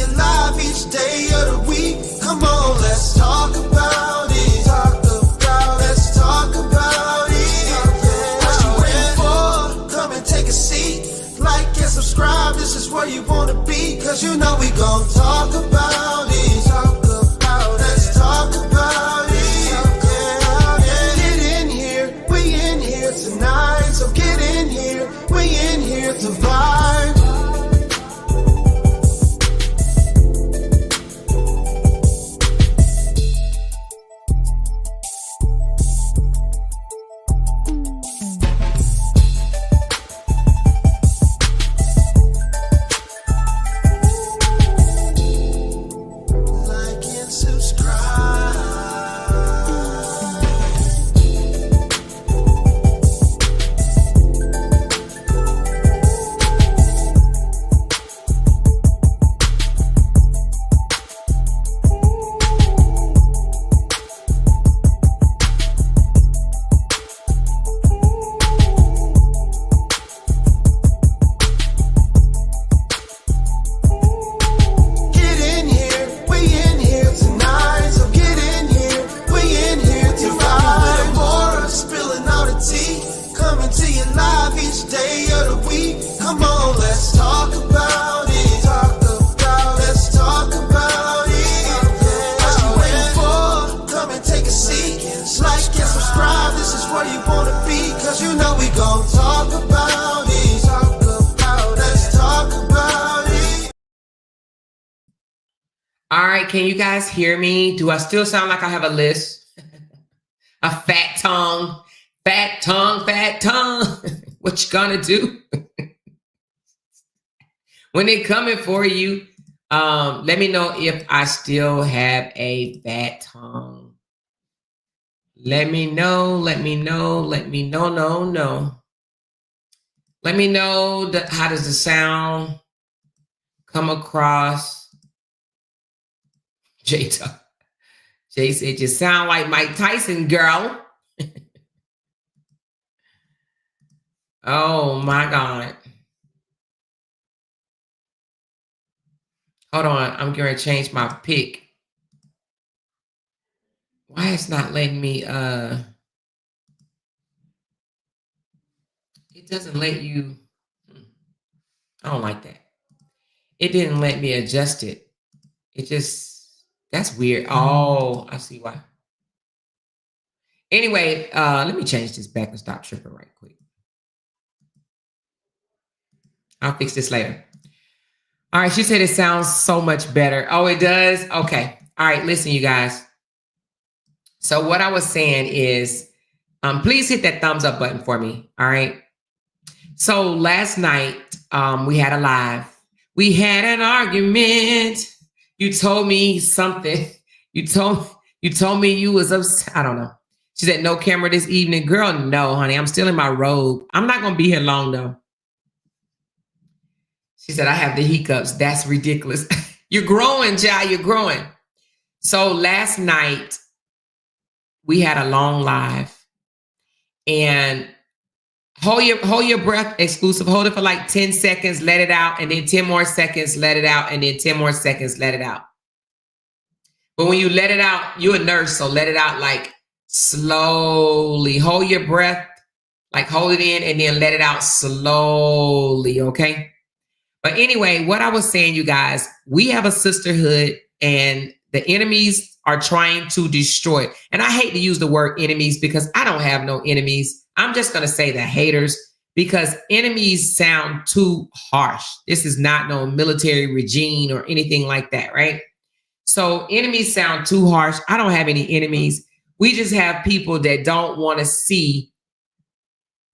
your life each day of the week. Come on, let's talk about it. Let's talk about it. What you waiting for? Come and take a seat. Like and subscribe, this is where you wanna be. Cause you know we gon' talk about it. Let's talk about it. Get in here, we in here tonight. So get in here, we in here to vibe. Can you guys hear me? Do I still sound like I have a list? A fat tongue, fat tongue, fat tongue. What you gonna do? When they're coming for you, let me know if I still have a fat tongue. Let me know, let me know, let me know, no. Let me know how does the sound come across? Jay said, you sound like Mike Tyson, girl. Oh, my God. Hold on. I'm going to change my pic. Why it's not letting me... It doesn't let you... I don't like that. It didn't let me adjust it. It just... That's weird. Oh, I see why. Anyway, let me change this back and stop tripping right quick. I'll fix this later. All right, she said it sounds so much better. Oh, it does? Okay. All right, listen, you guys. So what I was saying is, please hit that thumbs up button for me. All right. So last night, we had a live. We had an argument. You told me something. You told me you was upset. I don't know. She said, no camera this evening. Girl, no, honey. I'm still in my robe. I'm not going to be here long, though. She said, I have the hiccups. That's ridiculous. You're growing, child. You're growing. So last night, we had a long live. And hold your breath, exclusive. Hold it for like 10 seconds, let it out, and then 10 more seconds, let it out, and then 10 more seconds, let it out. But when you let it out, you're a nurse, so let it out like slowly. Hold your breath, like hold it in, and then let it out slowly, okay? But anyway, what I was saying, you guys, we have a sisterhood, and the enemies are trying to destroy it. And I hate to use the word enemies because I don't have no enemies. I'm just going to say the haters, because enemies sound too harsh. This is not no military regime or anything like that, right? So enemies sound too harsh. I don't have any enemies. We just have people that don't want to see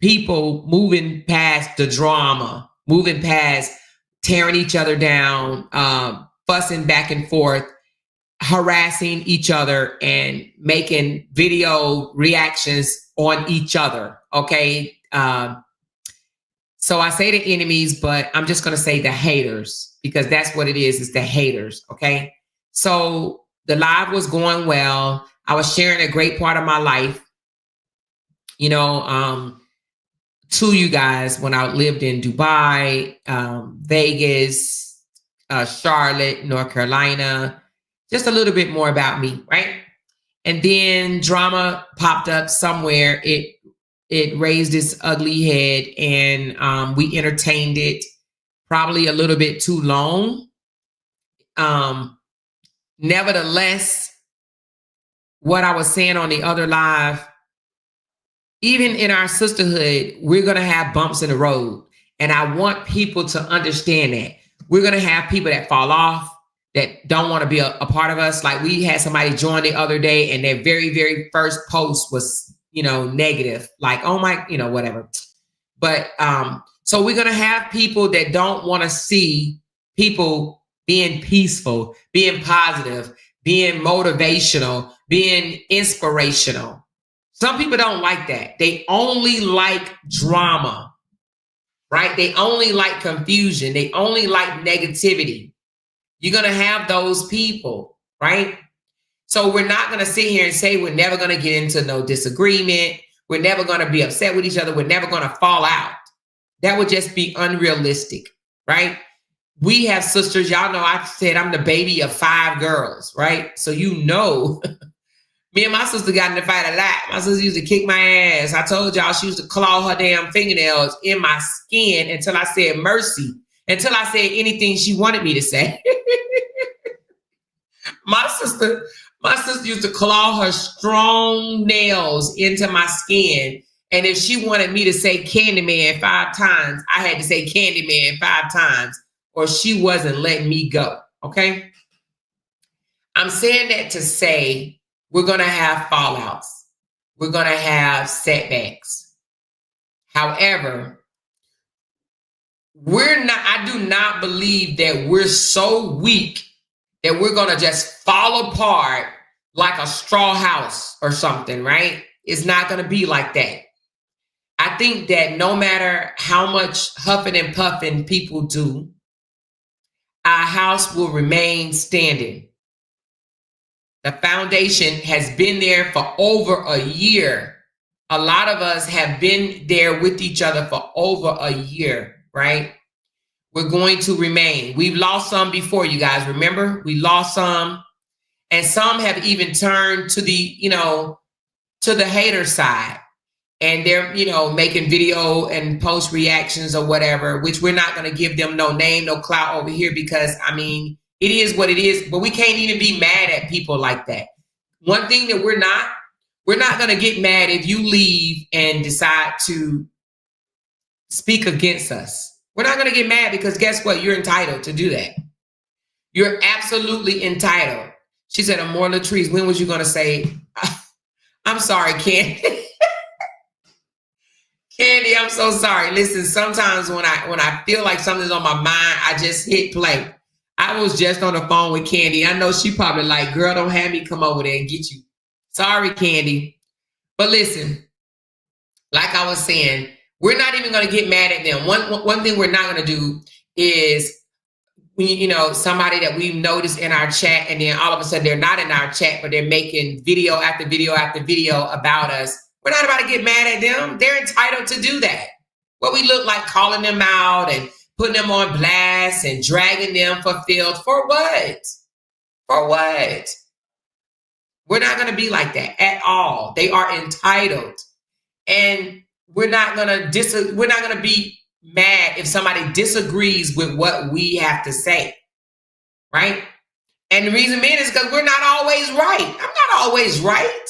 people moving past the drama, moving past tearing each other down, fussing back and forth, harassing each other, and making video reactions on each other. Okay. So I say the enemies, but I'm just going to say the haters, because that's what it is. It's the haters. Okay. So the live was going well. I was sharing a great part of my life, you know, to you guys when I lived in Dubai, Vegas, Charlotte, North Carolina. Just a little bit more about me, right? And then drama popped up somewhere. It raised its ugly head, and we entertained it probably a little bit too long. Nevertheless, what I was saying on the other live, even in our sisterhood, we're going to have bumps in the road. And I want people to understand that. We're going to have people that fall off, that don't want to be a part of us. Like we had somebody join the other day and their very, very first post was, negative. Like, oh my, whatever. But so we're going to have people that don't want to see people being peaceful, being positive, being motivational, being inspirational. Some people don't like that. They only like drama, right? They only like confusion. They only like negativity. You're going to have those people, right? So we're not going to sit here and say we're never going to get into no disagreement. We're never going to be upset with each other. We're never going to fall out. That would just be unrealistic, right? We have sisters. Y'all know I said I'm the baby of 5 girls, right? So me and my sister got in the fight a lot. My sister used to kick my ass. I told y'all she used to claw her damn fingernails in my skin until I said mercy, until I said anything she wanted me to say. My sister used to claw her strong nails into my skin. And if she wanted me to say Candyman 5 times, I had to say Candyman 5 times, or she wasn't letting me go. Okay. I'm saying that to say we're going to have fallouts. We're going to have setbacks. However, I do not believe that we're so weak that we're going to just fall apart like a straw house or something, right? It's not going to be like that. I think that no matter how much huffing and puffing people do, our house will remain standing. The foundation has been there for over a year. A lot of us have been there with each other for over a year, right? We're going to remain. We've lost some before, you guys. Remember, we lost some, and some have even turned to the hater side, and they're, making video and post reactions or whatever, which we're not going to give them no name, no clout over here, because it is what it is, but we can't even be mad at people like that. One thing that we're not going to get mad if you leave and decide to speak against us. We're not going to get mad, because guess what? You're entitled to do that. You're absolutely entitled. She said, Amor Latrice, when was you going to say, I'm sorry, Candy. Candy, I'm so sorry. Listen, sometimes when I feel like something's on my mind, I just hit play. I was just on the phone with Candy. I know she probably like, girl, don't have me come over there and get you. Sorry, Candy. But listen, like I was saying, we're not even going to get mad at them. One thing we're not going to do is, somebody that we've noticed in our chat, and then all of a sudden they're not in our chat, but they're making video after video after video about us. We're not about to get mad at them. They're entitled to do that. What we look like calling them out and putting them on blast and dragging them for filth. For what? For what? We're not going to be like that at all. They are entitled. And we're not going to be mad if somebody disagrees with what we have to say. Right? And the reason being is because we're not always right. I'm not always right.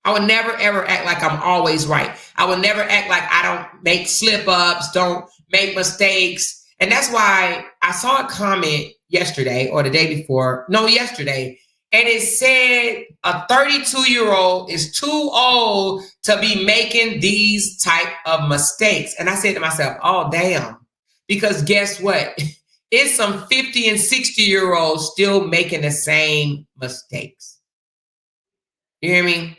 I would never, ever act like I'm always right. I would never act like I don't make slip-ups, don't make mistakes. And that's why I saw a comment yesterday or the day before. No, yesterday. And it said a 32-year-old is too old to be making these type of mistakes. And I said to myself, oh, damn. Because guess what? It's some 50 and 60-year-olds still making the same mistakes. You hear me?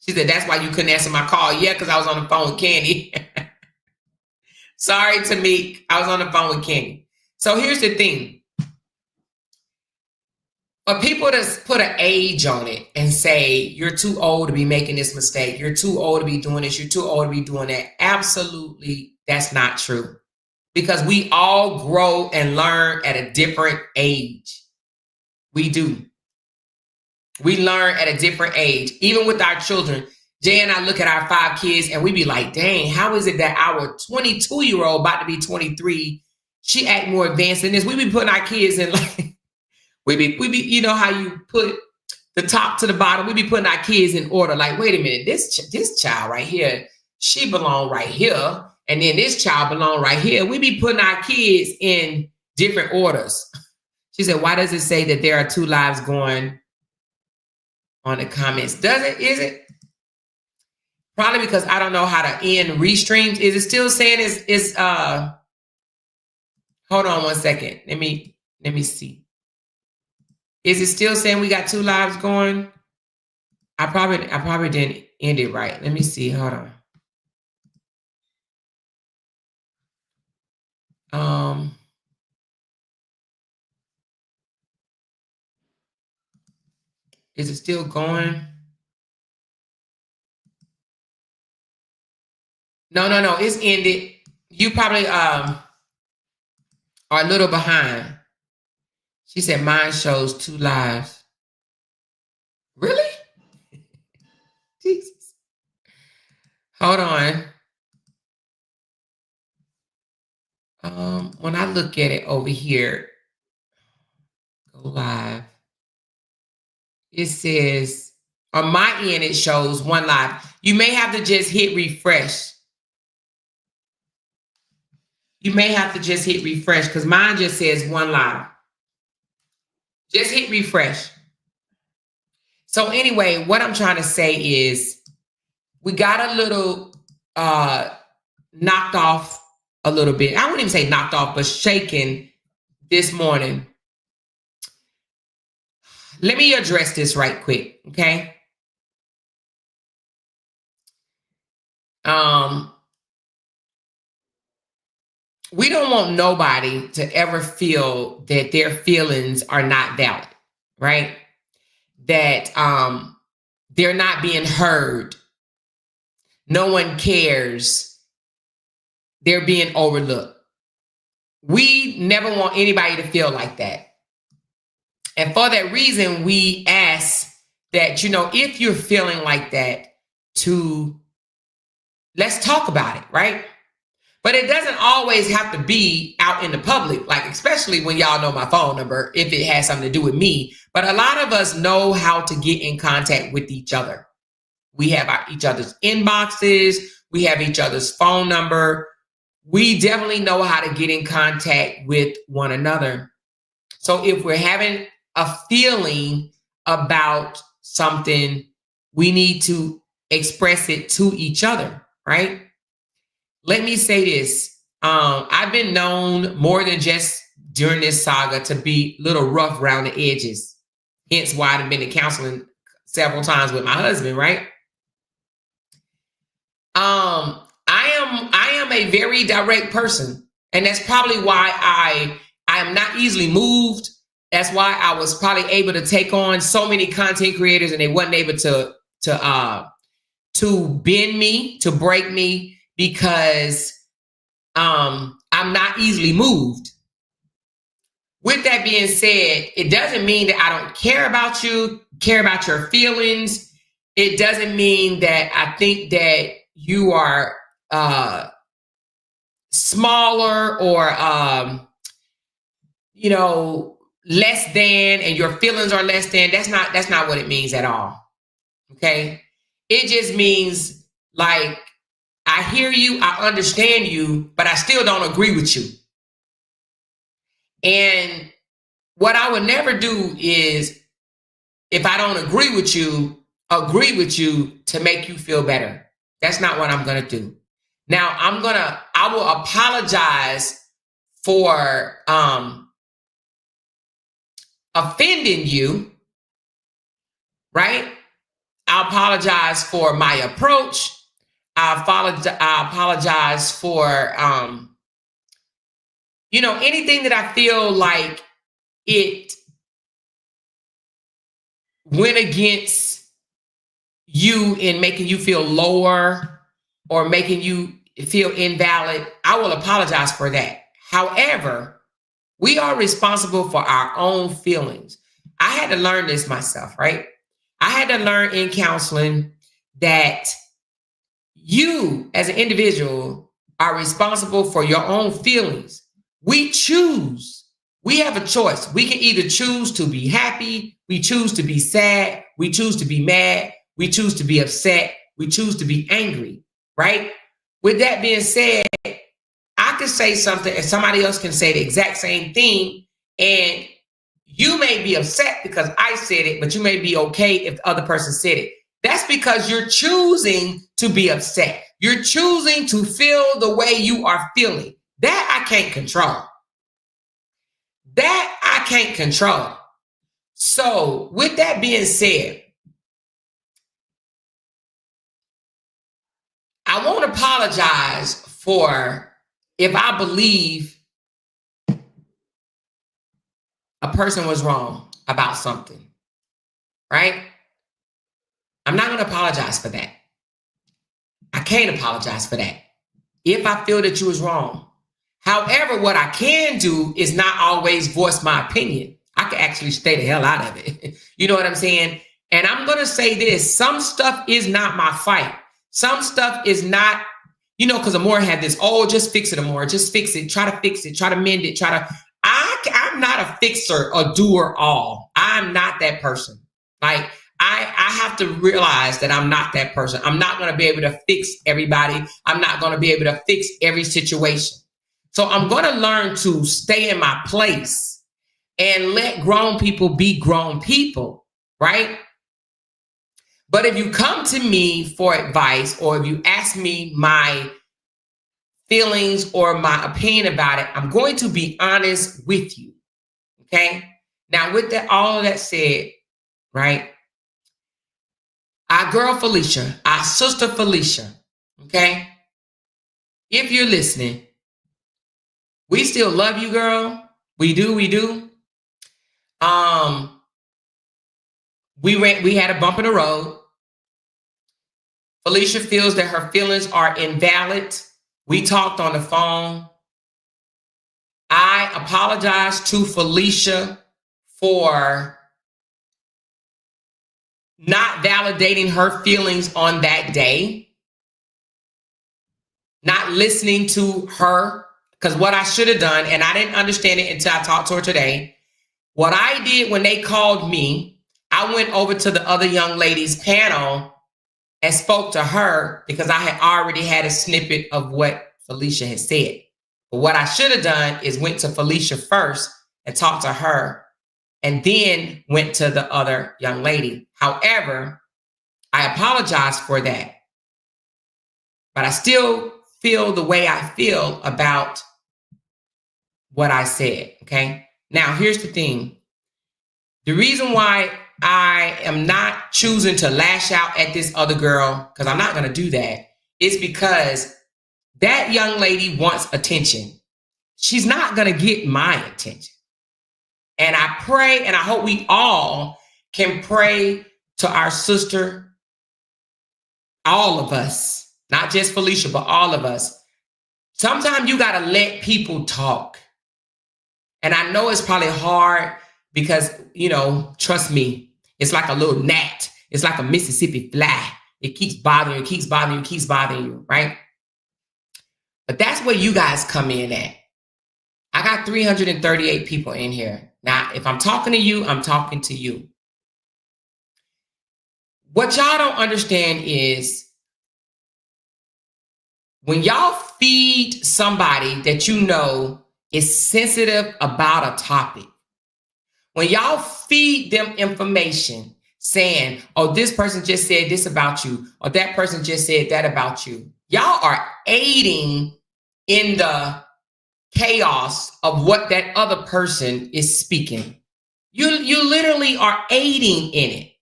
She said, that's why you couldn't answer my call. Yeah, because I was on the phone with Candy. Sorry, Tamik. I was on the phone with Candy. So here's the thing. For people to put an age on it and say, you're too old to be making this mistake. You're too old to be doing this. You're too old to be doing that. Absolutely, that's not true. because we all grow and learn at a different age. We do. We learn at a different age, even with our children. Jay and I look at our 5 kids and we be like, dang, how is it that our 22-year-old about to be 23, she act more advanced than this? We be putting our kids in like, we be, you know how you put the top to the bottom, we be putting our kids in order. Like, wait a minute, this child right here, she belong right here. And then this child belong right here. We be putting our kids in different orders. She said, why does it say that there are 2 lives going on the comments? Does it? Is it? Probably because I don't know how to end restreams. Is it still saying it's hold on one second. Let me see. Is it still saying we got 2 lives going? I probably didn't end it right. Let me see. Hold on. Is it still going? No. It's ended. You probably are a little behind. She said mine shows 2 lives. Really? Jesus. Hold on. When I look at it over here, go live. It says on my end it shows 1 live. You may have to just hit refresh. You may have to just hit refresh because mine just says 1 live. Just hit refresh. So anyway, what I'm trying to say is we got a little knocked off a little bit. I wouldn't even say knocked off, but shaken this morning. Let me address this right quick, okay? We don't want nobody to ever feel that their feelings are not valid, right? That they're not being heard. No one cares. They're being overlooked. We never want anybody to feel like that. And for that reason, we ask that, you know, if you're feeling like that, let's talk about it, right? But it doesn't always have to be out in the public, like especially when y'all know my phone number, if it has something to do with me. But a lot of us know how to get in contact with each other. We have each other's inboxes. We have each other's phone number. We definitely know how to get in contact with one another. So if we're having a feeling about something, we need to express it to each other, right? Let me say this. I've been known more than just during this saga to be a little rough around the edges. Hence why I've been to counseling several times with my husband, right? I am a very direct person. And that's probably why I am not easily moved. That's why I was probably able to take on so many content creators and they wasn't able to bend me, to break me, because I'm not easily moved. With that being said, it doesn't mean that I don't care about you, care about your feelings. It doesn't mean that I think that you are smaller or less than, and your feelings are less than. That's not what it means at all. Okay? It just means like, I hear you, I understand you, but I still don't agree with you. And what I would never do is, if I don't agree with you to make you feel better. That's not what I'm going to do. Now, I will apologize for offending you, right? I'll apologize for my approach. I apologize for, anything that I feel like it went against you in making you feel lower or making you feel invalid. I will apologize for that. However, we are responsible for our own feelings. I had to learn this myself, right? I had to learn in counseling that you as an individual are responsible for your own feelings. We choose. We have a choice. We can either choose to be happy, we choose to be sad, we choose to be mad, we choose to be upset, we choose to be angry, right? With that being said, I could say something and somebody else can say the exact same thing, and you may be upset because I said it, but you may be okay if the other person said it. That's because you're choosing to be upset. You're choosing to feel the way you are feeling. That I can't control. That I can't control. So, with that being said, I won't apologize for if I believe a person was wrong about something, right? I'm not going to apologize for that. I can't apologize for that if I feel that you was wrong. However, what I can do is not always voice my opinion. I can actually stay the hell out of it. You know what I'm saying? And I'm going to say this. Some stuff is not my fight. Some stuff is not, because Amore had this, just fix it, Amore. Just fix it. Try to fix it. Try to mend it. I'm not a fixer or doer all. I'm not that person. Like, I have to realize that I'm not that person. I'm not going to be able to fix everybody. I'm not going to be able to fix every situation. So I'm going to learn to stay in my place and let grown people be grown people, right? But if you come to me for advice, or if you ask me my feelings or my opinion about it, I'm going to be honest with you, okay? Now, with that, all of that said, right? Our girl Felicia, our sister Felicia, okay? If you're listening, we still love you, girl. We do. We had a bump in the road. Felicia feels that her feelings are invalid. We talked on the phone. I apologize to Felicia for not validating her feelings on that day, not listening to her. Because what I should have done, and I didn't understand it until I talked to her today, what I did when they called me, I went over to the other young lady's panel and spoke to her because I had already had a snippet of what Felicia had said. But what I should have done is went to Felicia first and talked to her, and then went to the other young lady. However, I apologize for that. But I still feel the way I feel about what I said, okay? Now, here's the thing. The reason why I am not choosing to lash out at this other girl, because I'm not going to do that, is because that young lady wants attention. She's not going to get my attention. And I pray, and I hope we all can pray to our sister, all of us, not just Felicia, but all of us. Sometimes you got to let people talk. And I know it's probably hard because, trust me, it's like a little gnat. It's like a Mississippi fly. It keeps bothering you, right? But that's where you guys come in at. I got 338 people in here. Now, if I'm talking to you, I'm talking to you. What y'all don't understand is when y'all feed somebody that you know is sensitive about a topic, when y'all feed them information saying, this person just said this about you, or that person just said that about you, y'all are aiding in the chaos of what that other person is speaking. You literally are aiding in it.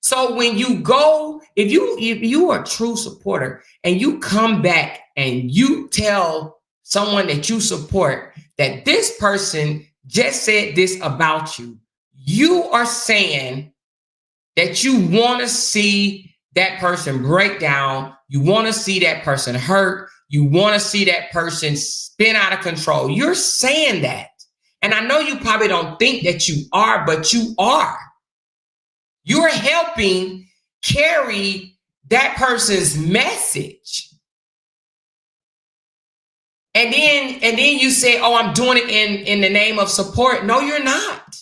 So when you go, if you are a true supporter and you come back and you tell someone that you support that this person just said this about you, you are saying that you want to see that person break down. You want to see that person hurt. You want to see that person spin out of control. You're saying that. And I know you probably don't think that you are, but you are. You're helping carry that person's message. And then you say, oh, I'm doing it in the name of support. No, you're not.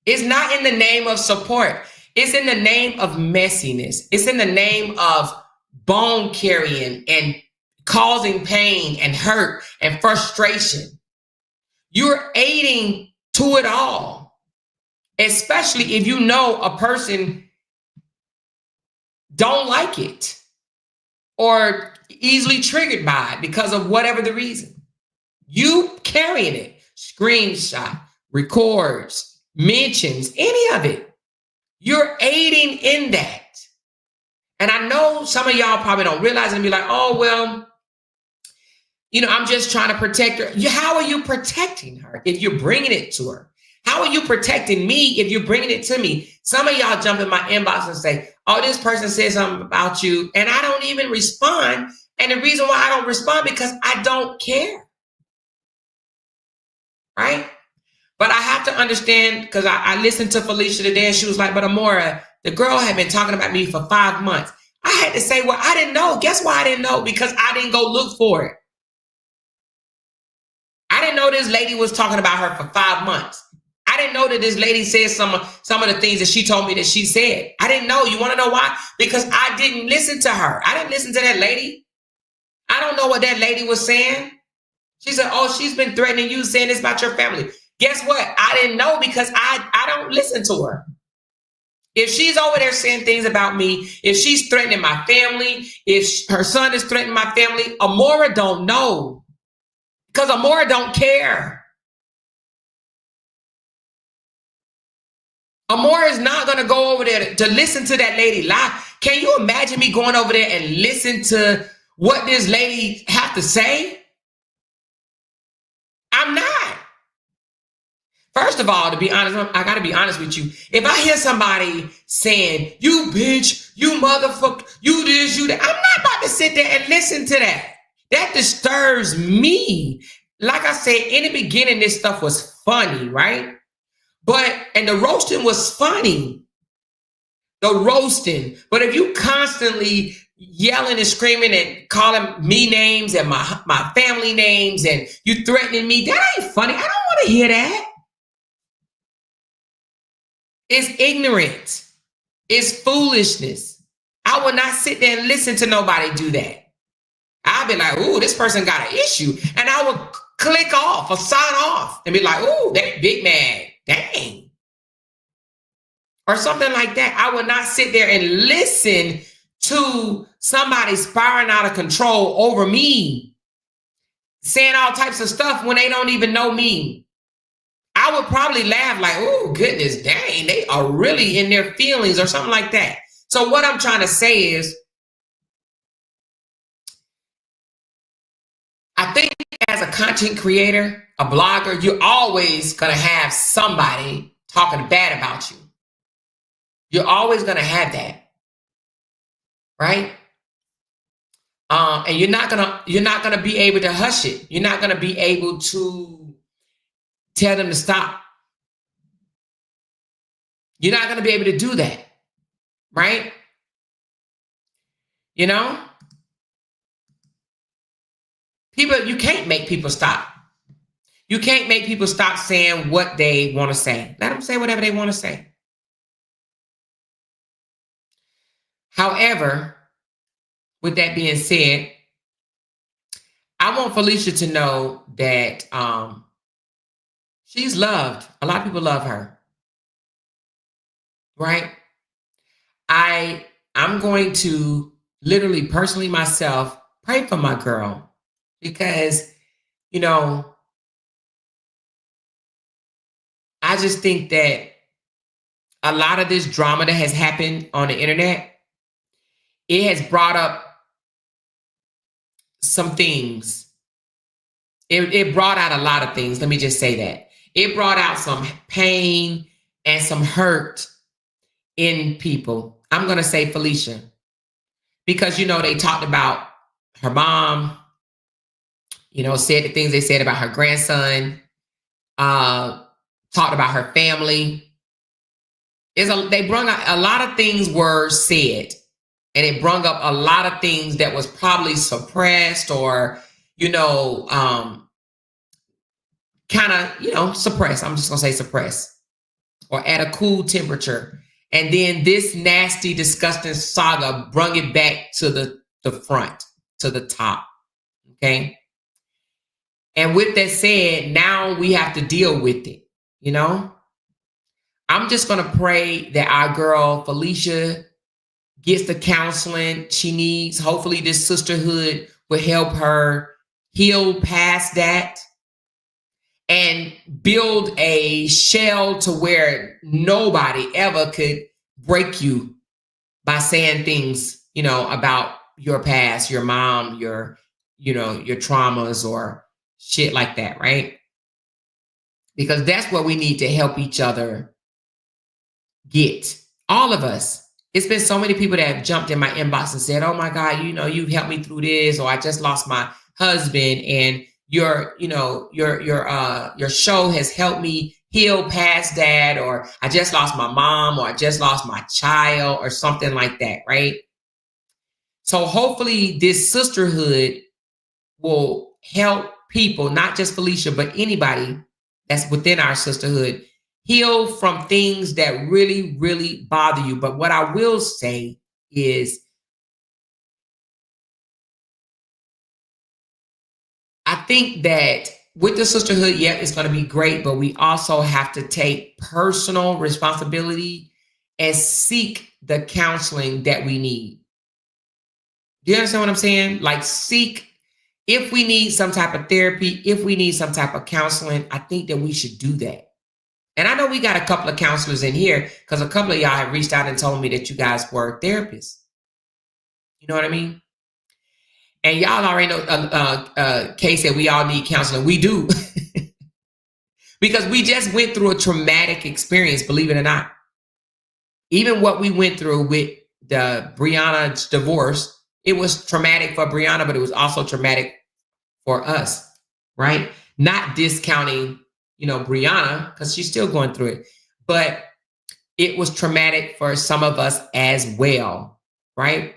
It's not in the name of support. It's in the name of messiness. It's in the name of bone carrying and causing pain and hurt and frustration. You're aiding to it all, especially if you know a person don't like it or easily triggered by it because of whatever the reason. You carrying it, screenshot, records, mentions, any of it. You're aiding in that. And I know some of y'all probably don't realize it and be like, oh, well, I'm just trying to protect her. How are you protecting her if you're bringing it to her? How are you protecting me if you're bringing it to me? Some of y'all jump in my inbox and say, oh, this person said something about you, and I don't even respond. And the reason why I don't respond because I don't care. Right? But I have to understand, because I listened to Felicia today and she was like, but Amora, the girl had been talking about me for 5 months. I had to say, well, I didn't know. Guess why I didn't know? Because I didn't go look for it. I didn't know this lady was talking about her for 5 months. I didn't know that this lady said some of the things that she told me that she said. I didn't know. You want to know why? Because I didn't listen to her. I didn't listen to that lady. I don't know what that lady was saying. She said, oh, she's been threatening you, saying this about your family. Guess what? I didn't know because I don't listen to her. If she's over there saying things about me, if she's threatening my family, if her son is threatening my family, Amora don't know. Because Amora don't care. Amora is not going to go over there to listen to that lady lie. Can you imagine me going over there and listen to what this lady have to say? I'm not. First of all, to be honest, I got to be honest with you. If I hear somebody saying, you bitch, you motherfucker, you this, you that, I'm not about to sit there and listen to that. That disturbs me. Like I said, in the beginning, this stuff was funny, right? And the roasting was funny. The roasting. But if you constantly yelling and screaming and calling me names and my family names and you threatening me, that ain't funny. I don't want to hear that. It's ignorant. It's foolishness. I will not sit there and listen to nobody do that. I'll be like, ooh, this person got an issue. And I will click off or sign off and be like, ooh, that big man, dang. Or something like that. I will not sit there and listen to somebody spiraling out of control over me, saying all types of stuff when they don't even know me. I would probably laugh like, oh, goodness, dang, they are really in their feelings or something like that. So what I'm trying to say is, I think as a content creator, a blogger, you're always going to have somebody talking bad about you. You're always going to have that. Right? And you're not gonna be able to hush it. You're not gonna be able to tell them to stop. You're not gonna be able to do that, right? You can't make people stop. You can't make people stop saying what they want to say. Let them say whatever they want to say. However, with that being said, I want Felicia to know that she's loved. A lot of people love her. Right? I'm going to literally, personally myself, pray for my girl. Because, I just think that a lot of this drama that has happened on the internet, it has brought up some things. It brought out a lot of things. Let me just say that. It brought out some pain and some hurt in people. I'm going to say Felicia. Because, they talked about her mom, said the things they said about her grandson, talked about her family. They brung up a lot of things were said, and it brung up a lot of things that was probably suppressed or, kind of, suppressed. I'm just going to say suppressed or at a cool temperature. And then this nasty, disgusting saga brung it back to the front, to the top. Okay. And with that said, now we have to deal with it. I'm just going to pray that our girl, Felicia, gets the counseling she needs. Hopefully this sisterhood will help her heal past that and build a shell to where nobody ever could break you by saying things, about your past, your mom, your traumas or shit like that, right? Because that's what we need to help each other get. All of us. It's been so many people that have jumped in my inbox and said, "Oh my God, you've helped me through this," or "I just lost my husband and your show has helped me heal past that," or "I just lost my mom," or "I just lost my child," or something like that, right? So hopefully this sisterhood will help people, not just Felicia, but anybody that's within our sisterhood, heal from things that really, really bother you. But what I will say is, I think that with the sisterhood, yeah, it's going to be great, but we also have to take personal responsibility and seek the counseling that we need. Do you understand what I'm saying? Like, seek, if we need some type of therapy, if we need some type of counseling, I think that we should do that. And I know we got a couple of counselors in here because a couple of y'all have reached out and told me that you guys were therapists. You know what I mean? And y'all already know, Kay said we all need counseling. We do. Because we just went through a traumatic experience, believe it or not. Even what we went through with the Brianna's divorce, it was traumatic for Brianna, but it was also traumatic for us, right? Not discounting, Brianna, because she's still going through it. But it was traumatic for some of us as well, right?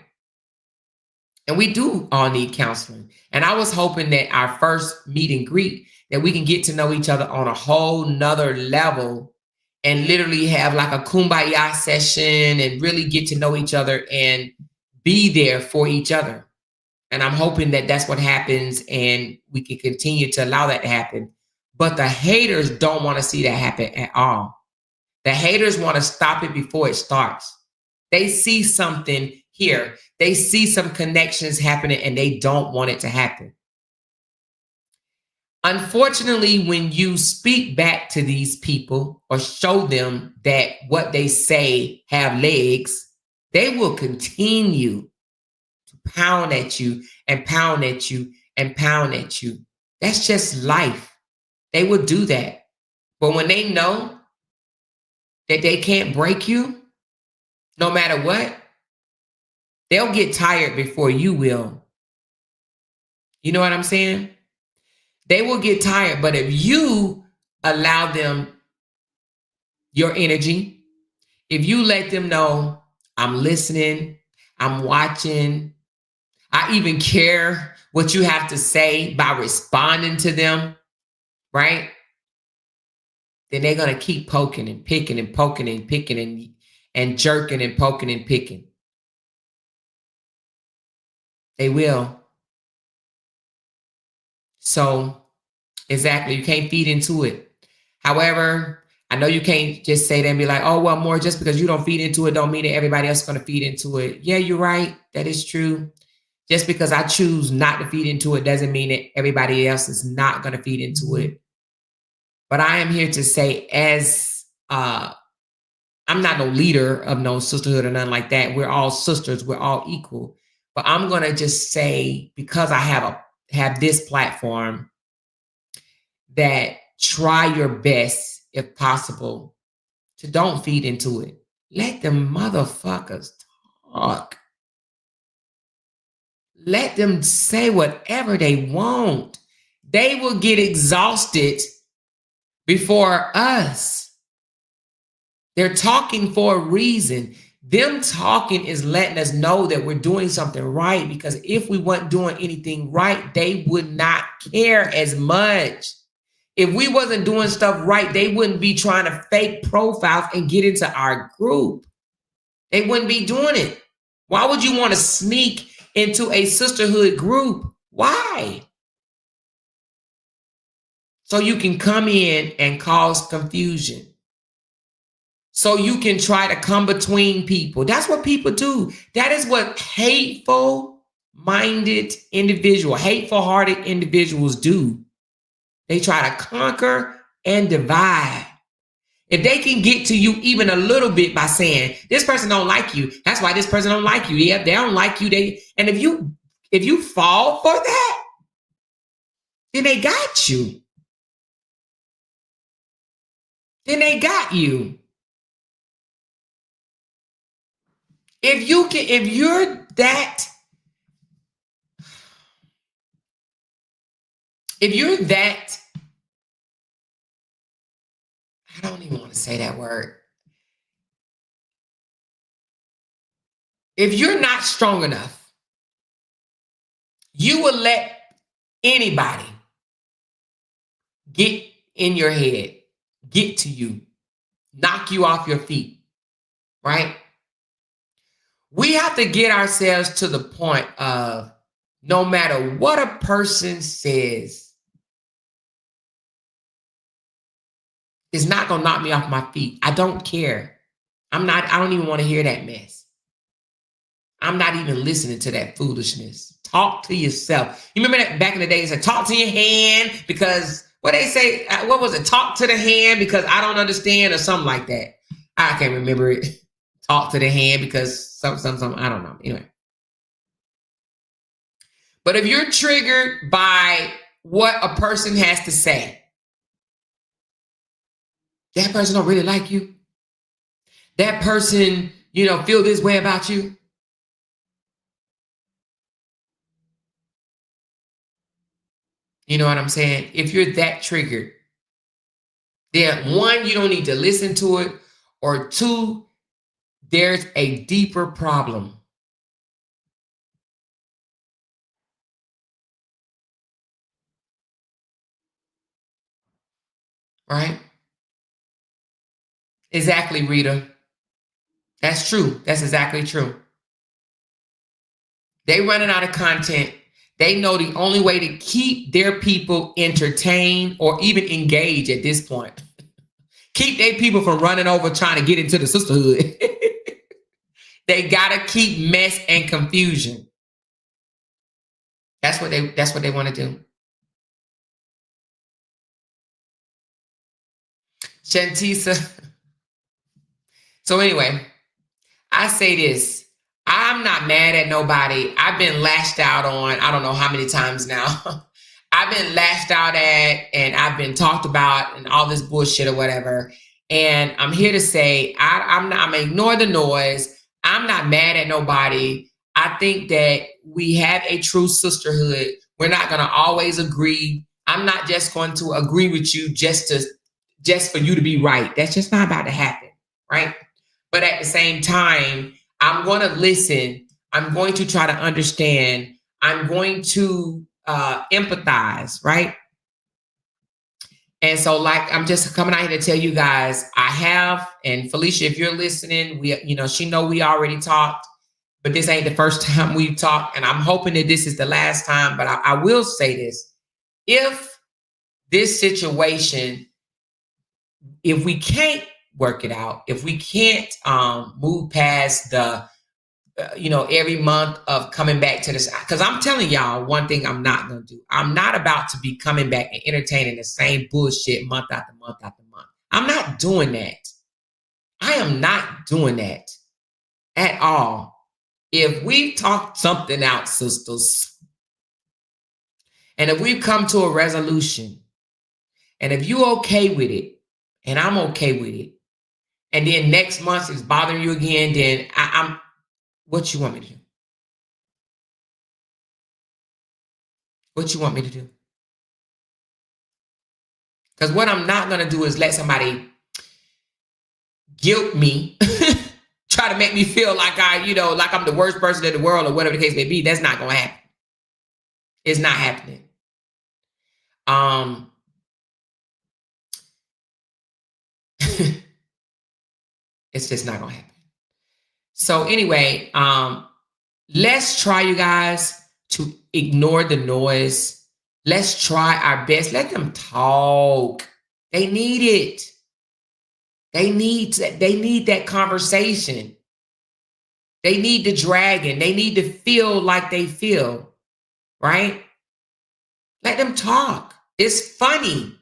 And we do all need counseling. And I was hoping that our first meet and greet, that we can get to know each other on a whole nother level and literally have like a kumbaya session and really get to know each other and be there for each other. And I'm hoping that that's what happens and we can continue to allow that to happen. But the haters don't want to see that happen at all. The haters want to stop it before it starts. They see something here. They see some connections happening and they don't want it to happen. Unfortunately, when you speak back to these people or show them that what they say have legs, they will continue to pound at you and pound at you and pound at you. That's just life. They will do that. But when they know that they can't break you, no matter what, they'll get tired before you will. You know what I'm saying? They will get tired, but if you allow them your energy, if you let them know, I'm listening, I'm watching, I even care what you have to say by responding to them, right? Then they're going to keep poking and picking and poking and picking and jerking and poking and picking. They will. So, exactly, you can't feed into it. However, I know you can't just say that and be like, "Oh, well, more just because you don't feed into it don't mean that everybody else is going to feed into it." Yeah, you're right. That is true. Just because I choose not to feed into it doesn't mean that everybody else is not going to feed into it. But I am here to say, as I'm not no leader of no sisterhood or nothing like that. We're all sisters. We're all equal. But I'm going to just say, because I have this platform, that try your best, if possible, to don't feed into it. Let them motherfuckers talk. let them say whatever they want. They will get exhausted before us. They're talking for a reason. Them talking is letting us know that we're doing something right, because if we weren't doing anything right, they would not care as much. If we wasn't doing stuff right, they wouldn't be trying to fake profiles and get into our group. They wouldn't be doing it. Why would you want to sneak into a sisterhood group? Why? So you can come in and cause confusion. So you can try to come between people. That's what people do. That is what hateful-minded individuals, hateful-hearted individuals do. They try to conquer and divide. If they can get to you even a little bit by saying, this person don't like you, that's why this person don't like you. Yeah, they don't like you. And if you fall for that, then they got you. Then they got you. If you're that, I don't even want to say that word. If you're not strong enough, you will let anybody get in your head, get to you, knock you off your feet, right? We have to get ourselves to the point of, no matter what a person says, it's not going to knock me off my feet. I don't care. I don't even want to hear that mess. I'm not even listening to that foolishness. Talk to yourself. You remember that back in the day, they said, talk to your hand, because what they say, what was it? Talk to the hand because I don't understand, or something like that. I can't remember it. Talk to the hand because some, I don't know. Anyway. But if you're triggered by what a person has to say, that person don't really like you. That person, feel this way about you. You know what I'm saying? If you're that triggered, then one, you don't need to listen to it, or two, there's a deeper problem. Right? Exactly, Rita. That's true. That's exactly true. They running out of content. They know the only way to keep their people entertained or even engaged at this point, keep their people from running over trying to get into the sisterhood. They gotta keep mess and confusion. That's what they want to do. Shantisa. So anyway, I say this. I'm not mad at nobody. I've been lashed out on, I don't know how many times now. I've been lashed out at, and I've been talked about, and all this bullshit or whatever. And I'm here to say, I'm gonna ignore the noise. I'm not mad at nobody. I think that we have a true sisterhood. We're not gonna always agree. I'm not just going to agree with you just for you to be right. That's just not about to happen, right? But at the same time, I'm going to listen. I'm going to try to understand. I'm going to empathize, right? And so, like, I'm just coming out here to tell you guys, I have, and Felicia, if you're listening, she know we already talked, but this ain't the first time we've talked, and I'm hoping that this is the last time. But I will say this: if this situation, if we can't work it out, if we can't move past the every month of coming back to this, because I'm telling y'all one thing I'm not going to do. I'm not about to be coming back and entertaining the same bullshit month after month after month. I'm not doing that. I am not doing that at all. If we've talked something out, sisters, and if we've come to a resolution, and if you okay with it, and I'm okay with it, and then next month it's bothering you again, then I'm what you want me to do? What you want me to do? Because what I'm not going to do is let somebody guilt me, try to make me feel like like I'm the worst person in the world or whatever the case may be. That's not going to happen. It's not happening. It's just not going to happen. So anyway, let's try, you guys, to ignore the noise. Let's try our best. Let them talk. They need it. They need that conversation. They need the dragon. They need to feel like they feel, right? Let them talk. It's funny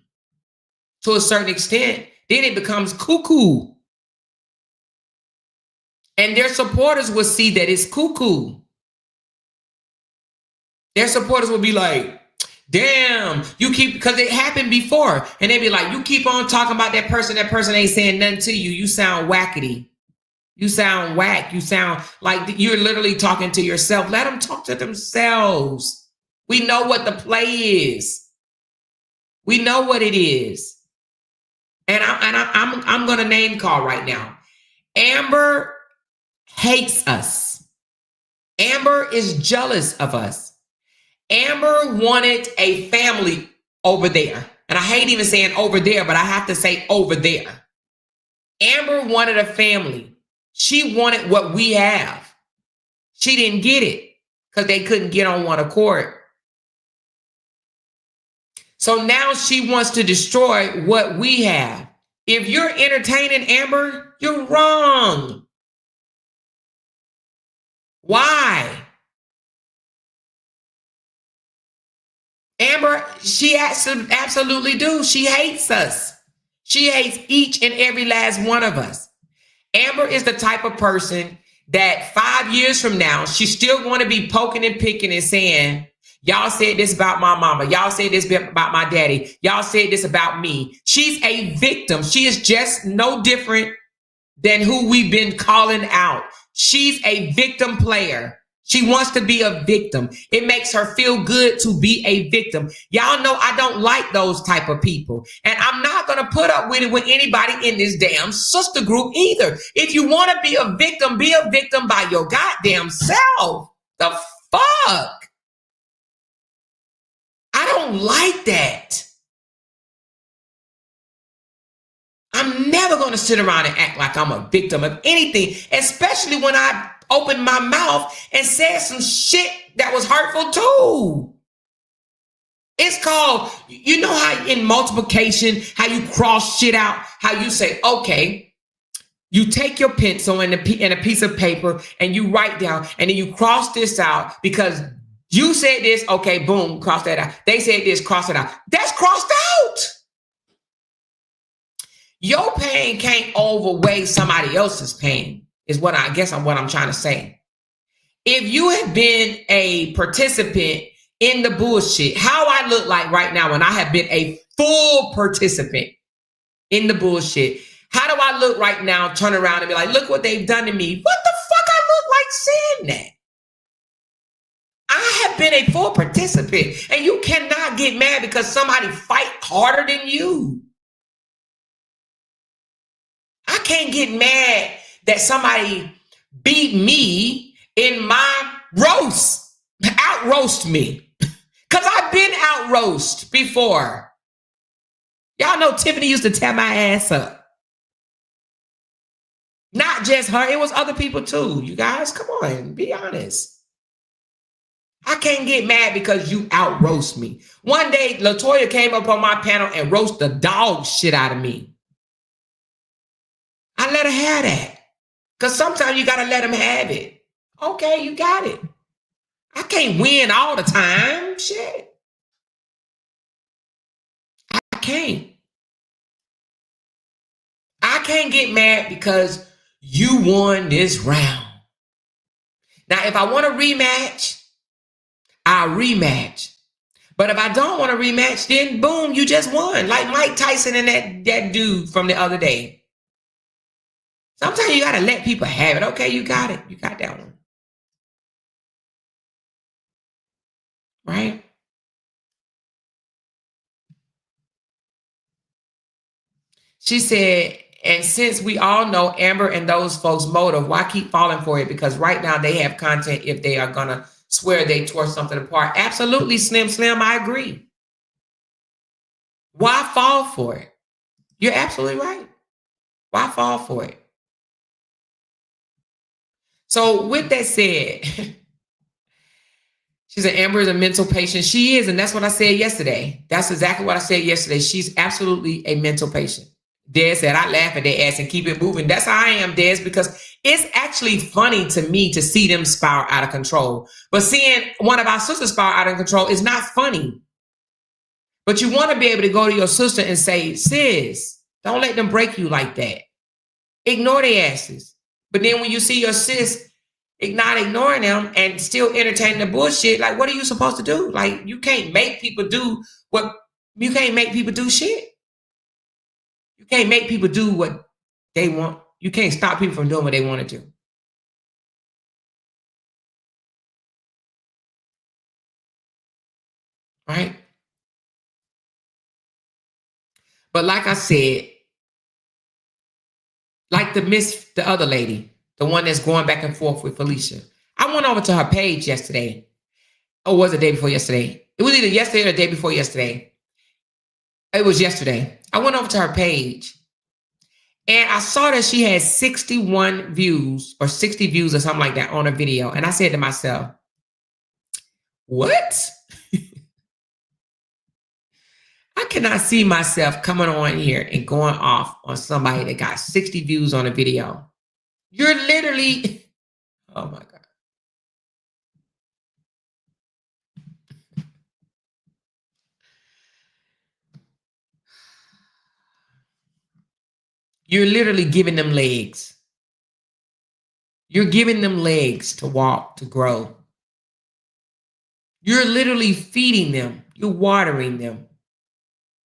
to a certain extent. Then it becomes cuckoo. And their supporters will see that it's cuckoo. Their supporters will be like, damn, you keep, because it happened before. And they'd be like, you keep on talking about that person ain't saying nothing to you. You sound wackety. You sound whack. You sound like you're literally talking to yourself. Let them talk to themselves. We know what the play is. We know what it is. And I'm going to name call right now. Amber hates us. Amber is jealous of us. Amber wanted a family over there. And I hate even saying over there, but I have to say over there. Amber wanted a family. She wanted what we have. She didn't get it because they couldn't get on one accord. So now she wants to destroy what we have. If you're entertaining Amber, you're wrong. Why? Amber, she absolutely do. She hates us. She hates each and every last one of us. Amber is the type of person that 5 years from now, she's still going to be poking and picking and saying, y'all said this about my mama. Y'all said this about my daddy. Y'all said this about me. She's a victim. She is just no different than who we've been calling out. She's a victim player. She wants to be a victim. It makes her feel good to be a victim. Y'all know I don't like those type of people. And I'm not going to put up with it with anybody in this damn sister group either. If you want to be a victim by your goddamn self. The fuck? I don't like that. I'm never going to sit around and act like I'm a victim of anything, especially when I opened my mouth and said some shit that was hurtful too. It's called, you know how in multiplication, how you cross shit out, how you say, okay, you take your pencil and a piece of paper and you write down and then you cross this out because you said this, okay, boom, cross that out. They said this, cross it out. That's crossed out. Your pain can't overweigh somebody else's pain. Is what I'm trying to say. If you have been a participant in the bullshit, how I look like right now when I have been a full participant in the bullshit, how do I look right now, turn around and be like, look what they've done to me? What the fuck I look like saying that? I have been a full participant and you cannot get mad because somebody fight harder than you. I can't get mad that somebody beat me in my roast, out roast me. Because I've been out roast before. Y'all know Tiffany used to tear my ass up. Not just her, it was other people too. You guys, come on, be honest. I can't get mad because you out roast me. One day, LaToya came up on my panel and roasted the dog shit out of me. I let her have that. Because sometimes you got to let them have it. Okay, you got it. I can't win all the time. Shit. I can't. I can't get mad because you won this round. Now, if I want a rematch, I'll rematch. But if I don't want a rematch, then boom, you just won. Like Mike Tyson and that dude from the other day. Sometimes you got to let people have it. Okay, you got it. You got that one. Right? She said, and since we all know Amber and those folks' motive, why keep falling for it? Because right now they have content if they are going to swear they tore something apart. Absolutely, Slim, I agree. Why fall for it? You're absolutely right. Why fall for it? So with that said, she said Amber is a mental patient. She is, and that's what I said yesterday. That's exactly what I said yesterday. She's absolutely a mental patient. Des said, I laugh at their ass and keep it moving. That's how I am, Des, because it's actually funny to me to see them spiral out of control. But seeing one of our sisters spiral out of control is not funny. But you want to be able to go to your sister and say, sis, don't let them break you like that. Ignore their asses. But then when you see your sis not ignoring them and still entertaining the bullshit, like, what are you supposed to do? Like, you can't make people do shit. You can't make people do what they want. You can't stop people from doing what they want to do. Right? But like I said, like the other lady, the one that's going back and forth with Felicia. I went over to her page yesterday. Or was it the day before yesterday? It was either yesterday or the day before yesterday. It was yesterday. I went over to her page and I saw that she had 61 views or 60 views or something like that on a video. And I said to myself, what? I cannot see myself coming on here and going off on somebody that got 60 views on a video. You're literally, oh my God. You're literally giving them legs. You're giving them legs to walk, to grow. You're literally feeding them. You're watering them.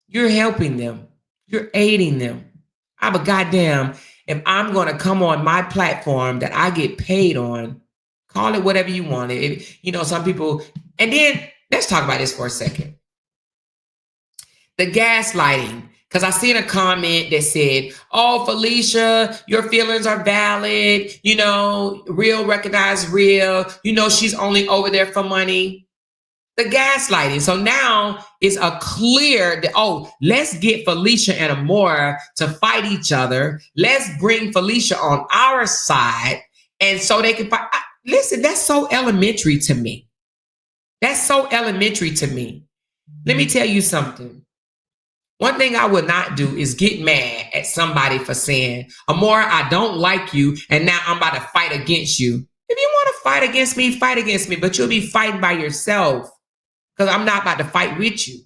You're helping them. You're aiding them. I'm a goddamn, if I'm going to come on my platform that I get paid on, call it whatever you want. Some people, and then let's talk about this for a second. The gaslighting. Because I seen a comment that said, oh, Felicia, your feelings are valid. Real recognize real. She's only over there for money. The gaslighting. So now it's a clear, let's get Felicia and Amora to fight each other. Let's bring Felicia on our side. And so they can fight. Listen, that's so elementary to me. That's so elementary to me. Let me tell you something. One thing I would not do is get mad at somebody for saying, Amora, I don't like you, and now I'm about to fight against you. If you want to fight against me, but you'll be fighting by yourself because I'm not about to fight with you.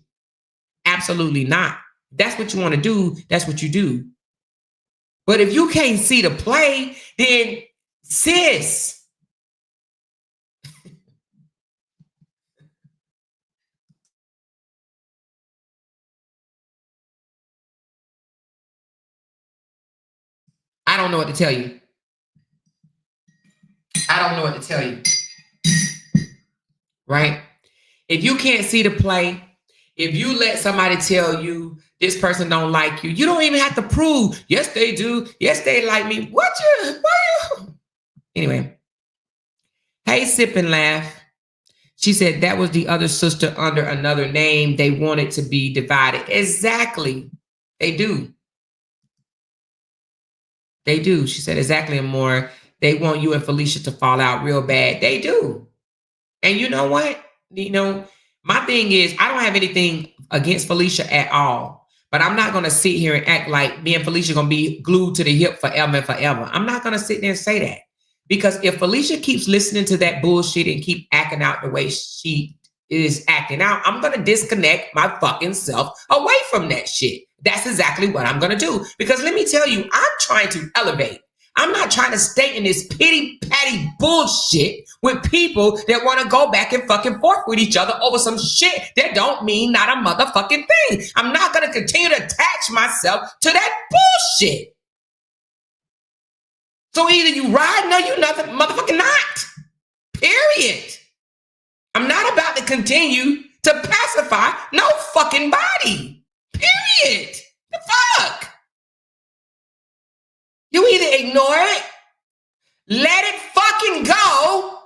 Absolutely not. That's what you want to do. That's what you do. But if you can't see the play, then sis. I don't know what to tell you. Right? If you can't see the play, if you let somebody tell you this person don't like you, you don't even have to prove, yes, they do. Yes, they like me. Why you? Anyway. Hey, Sip and Laugh. She said that was the other sister under another name. They wanted to be divided. Exactly. They do. They do. She said exactly and more. They want you and Felicia to fall out real bad. They do. And you know what? My thing is, I don't have anything against Felicia at all. But I'm not going to sit here and act like me and Felicia going to be glued to the hip forever and forever. I'm not going to sit there and say that. Because if Felicia keeps listening to that bullshit and keep acting out the way she is acting out, I'm going to disconnect my fucking self away from that shit. That's exactly what I'm going to do. Because let me tell you, I'm trying to elevate. I'm not trying to stay in this pity-patty bullshit with people that want to go back and fucking forth with each other over some shit that don't mean not a motherfucking thing. I'm not going to continue to attach myself to that bullshit. So either you ride, no, you nothing, motherfucking not. Period. I'm not about to continue to pacify no fucking body. Period. The fuck? You either ignore it, let it fucking go,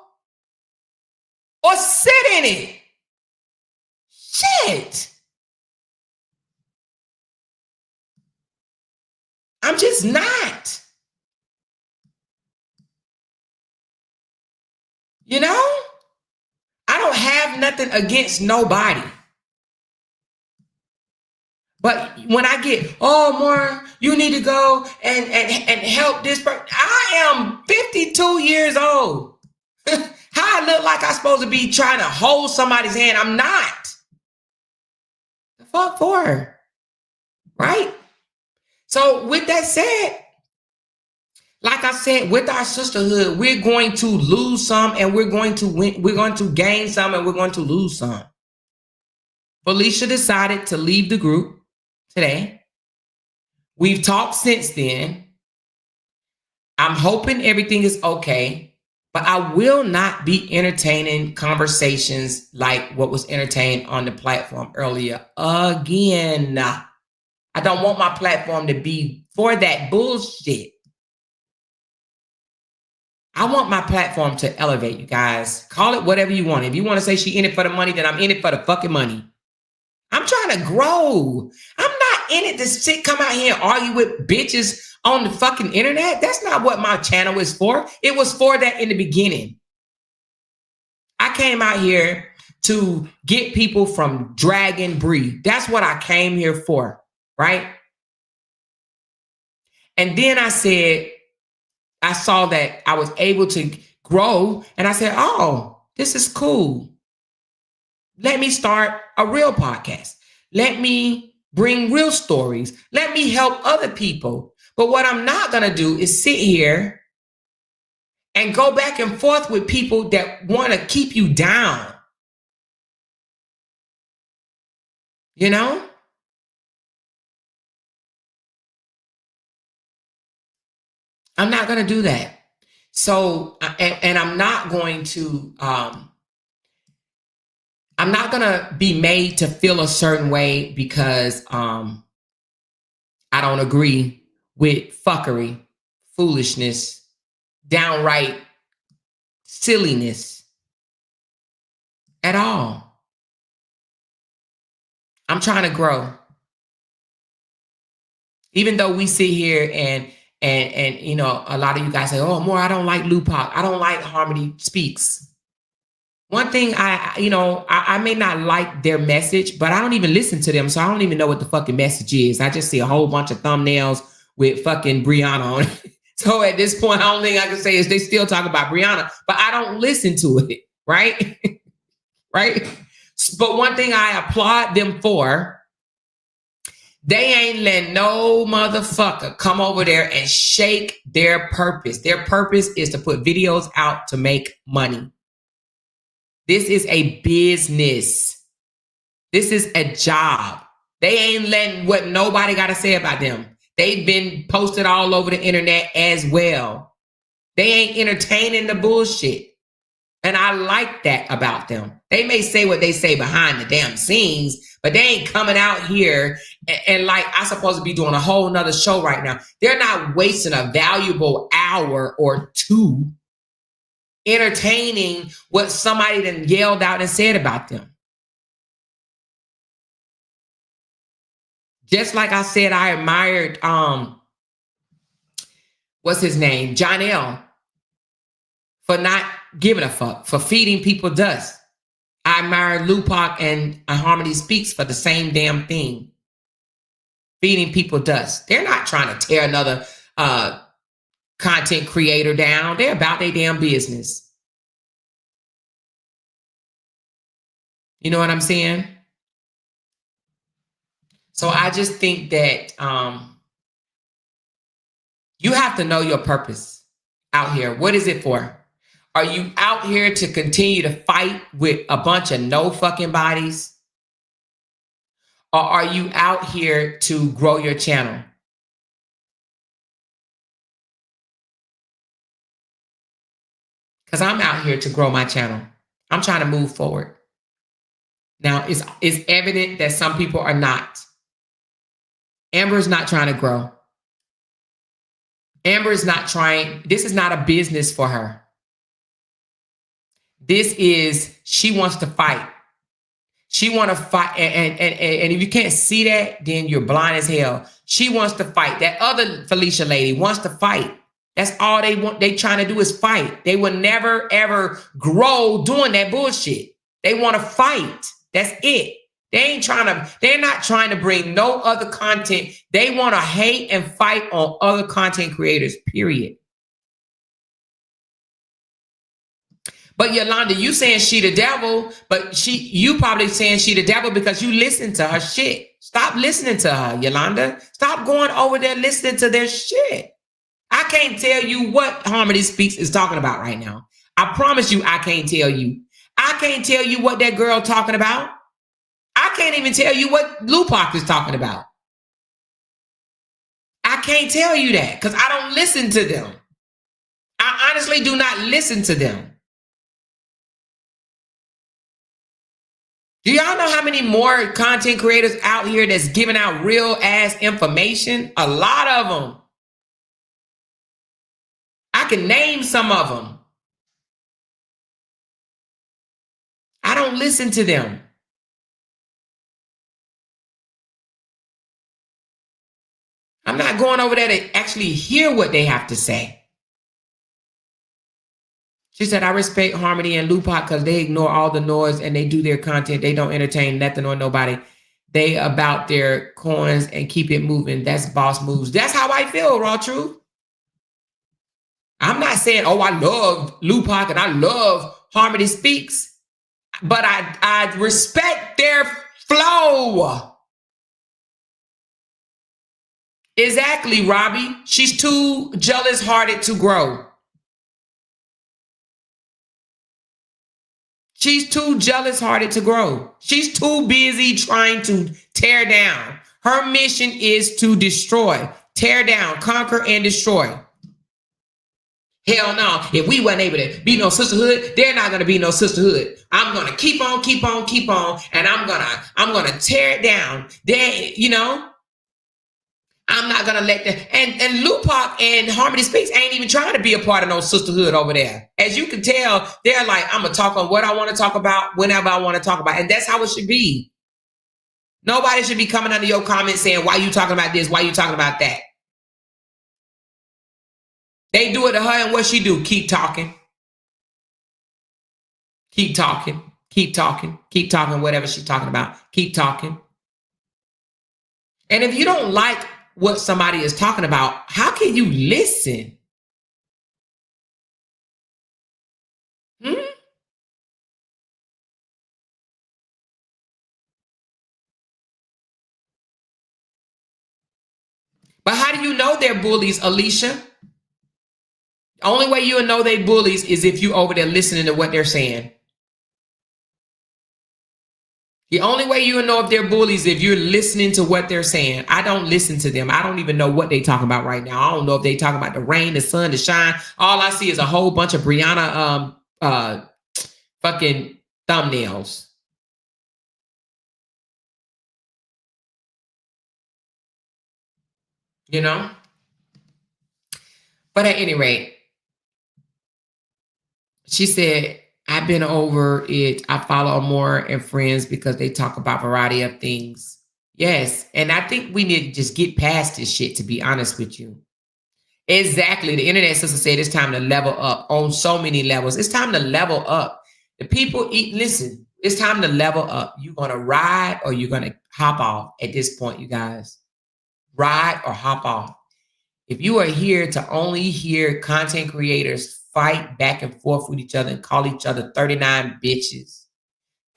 or sit in it. Shit. I'm just not. You know? I don't have nothing against nobody. But when I get, oh, Maura, you need to go and help this person. I am 52 years old. How I look like I'm supposed to be trying to hold somebody's hand? I'm not. The fuck for? Right? So with that said, like I said, with our sisterhood, we're going to lose some and we're going to win. We're going to gain some and we're going to lose some. Felicia decided to leave the group today. We've talked since then. I'm hoping everything is okay, but I will not be entertaining conversations like what was entertained on the platform earlier again. I don't want my platform to be for that bullshit. I want my platform to elevate, you guys. Call it whatever you want. If you want to say she in it for the money, then I'm in it for the fucking money. I'm trying to grow. I'm not in it to come out here and argue with bitches on the fucking internet. That's not what my channel is for. It was for that in the beginning. I came out here to get people from drag and breed. That's what I came here for, right? And then I saw that I was able to grow, and I said, oh, this is cool. Let me start a real podcast. Let me bring real stories. Let me help other people. But what I'm not going to do is sit here and go back and forth with people that want to keep you down. You know? I'm not going to do that. So, and I'm not going to, I'm not going to be made to feel a certain way because I don't agree with fuckery, foolishness, downright silliness at all. I'm trying to grow. Even though we sit here and you know, a lot of you guys say, oh, Maura, I don't like Lupac. I don't like Harmony Speaks. One thing I may not like their message, but I don't even listen to them. So I don't even know what the fucking message is. I just see a whole bunch of thumbnails with fucking Brianna on it. So at this point, the only thing I can say is they still talk about Brianna, but I don't listen to it, right? Right? But one thing I applaud them for, they ain't letting no motherfucker come over there and shake their purpose. Their purpose is to put videos out to make money. This is a business. This is a job. They ain't letting what nobody got to say about them. They've been posted all over the internet as well. They ain't entertaining the bullshit. And I like that about them. They may say what they say behind the damn scenes, but they ain't coming out here and like I'm supposed to be doing a whole nother show right now. They're not wasting a valuable hour or two entertaining what somebody then yelled out and said about them. Just like I said, I admired what's his name? John L. for not giving a fuck, for feeding people dust. I admire Lupac and Harmony Speaks for the same damn thing. Feeding people dust. They're not trying to tear another content creator down. They're about their damn business. You know what I'm saying? So I just think that you have to know your purpose out here. What is it for? Are you out here to continue to fight with a bunch of no fucking bodies? Or are you out here to grow your channel? Because I'm out here to grow my channel. I'm trying to move forward. Now, it's evident that some people are not. Amber's not trying to grow. Amber is not trying. This is not a business for her. This is, she wants to fight. She want to fight. And if you can't see that, then you're blind as hell. She wants to fight. That other Felicia lady wants to fight. That's all they want. They trying to do is fight. They will never, ever grow doing that bullshit. They want to fight. That's it. They're not trying to bring no other content. They want to hate and fight on other content creators, period. But Yolanda, you saying she the devil, but you probably saying she the devil because you listen to her shit. Stop listening to her, Yolanda. Stop going over there listening to their shit. I can't tell you what Harmony Speaks is talking about right now. I promise you I can't tell you. I can't tell you what that girl talking about. I can't even tell you what Lupac is talking about. I can't tell you that because I don't listen to them. I honestly do not listen to them. Do y'all know how many more content creators out here that's giving out real ass information? A lot of them. I can name some of them. I don't listen to them. I'm not going over there to actually hear what they have to say. She said, I respect Harmony and Lupac because they ignore all the noise and they do their content. They don't entertain nothing or nobody. They about their coins and keep it moving. That's boss moves. That's how I feel, raw truth. I'm not saying, oh, I love Lupac and I love Harmony Speaks, but I respect their flow. Exactly, Robbie. She's too jealous-hearted to grow. She's too jealous-hearted to grow. She's too busy trying to tear down. Her mission is to destroy, tear down, conquer, and destroy. Hell no. If we weren't able to be no sisterhood, they're not going to be no sisterhood. I'm going to keep on, and I'm going to tear it down. They, I'm not gonna let that. And Lupac and Harmony Speaks ain't even trying to be a part of no sisterhood over there. As you can tell, they're like, I'm gonna talk on what I want to talk about whenever I want to talk about, and that's how it should be. Nobody should be coming under your comments saying, "Why you talking about this? Why you talking about that?" They do it to her, and what she do? Keep talking, keep talking, keep talking, keep talking. Whatever she's talking about, keep talking. And if you don't like what somebody is talking about, how can you listen? But how do you know they're bullies, Alicia? The only way you'll know they bullies is if you over there listening to what they're saying. The only way you'll know if they're bullies if you're listening to what they're saying. I don't listen to them. I don't even know what they're talking about right now. I don't know if they're talking about the rain, the sun, the shine. All I see is a whole bunch of Brianna fucking thumbnails. You know? But at any rate, she said, I've been over it. I follow more and friends because they talk about a variety of things. Yes. And I think we need to just get past this shit, to be honest with you. Exactly. The internet sister said it's time to level up on so many levels. It's time to level up. The people listen, it's time to level up. You're going to ride or you're going to hop off at this point, you guys. Ride or hop off. If you are here to only hear content creators fight back and forth with each other and call each other 39 bitches,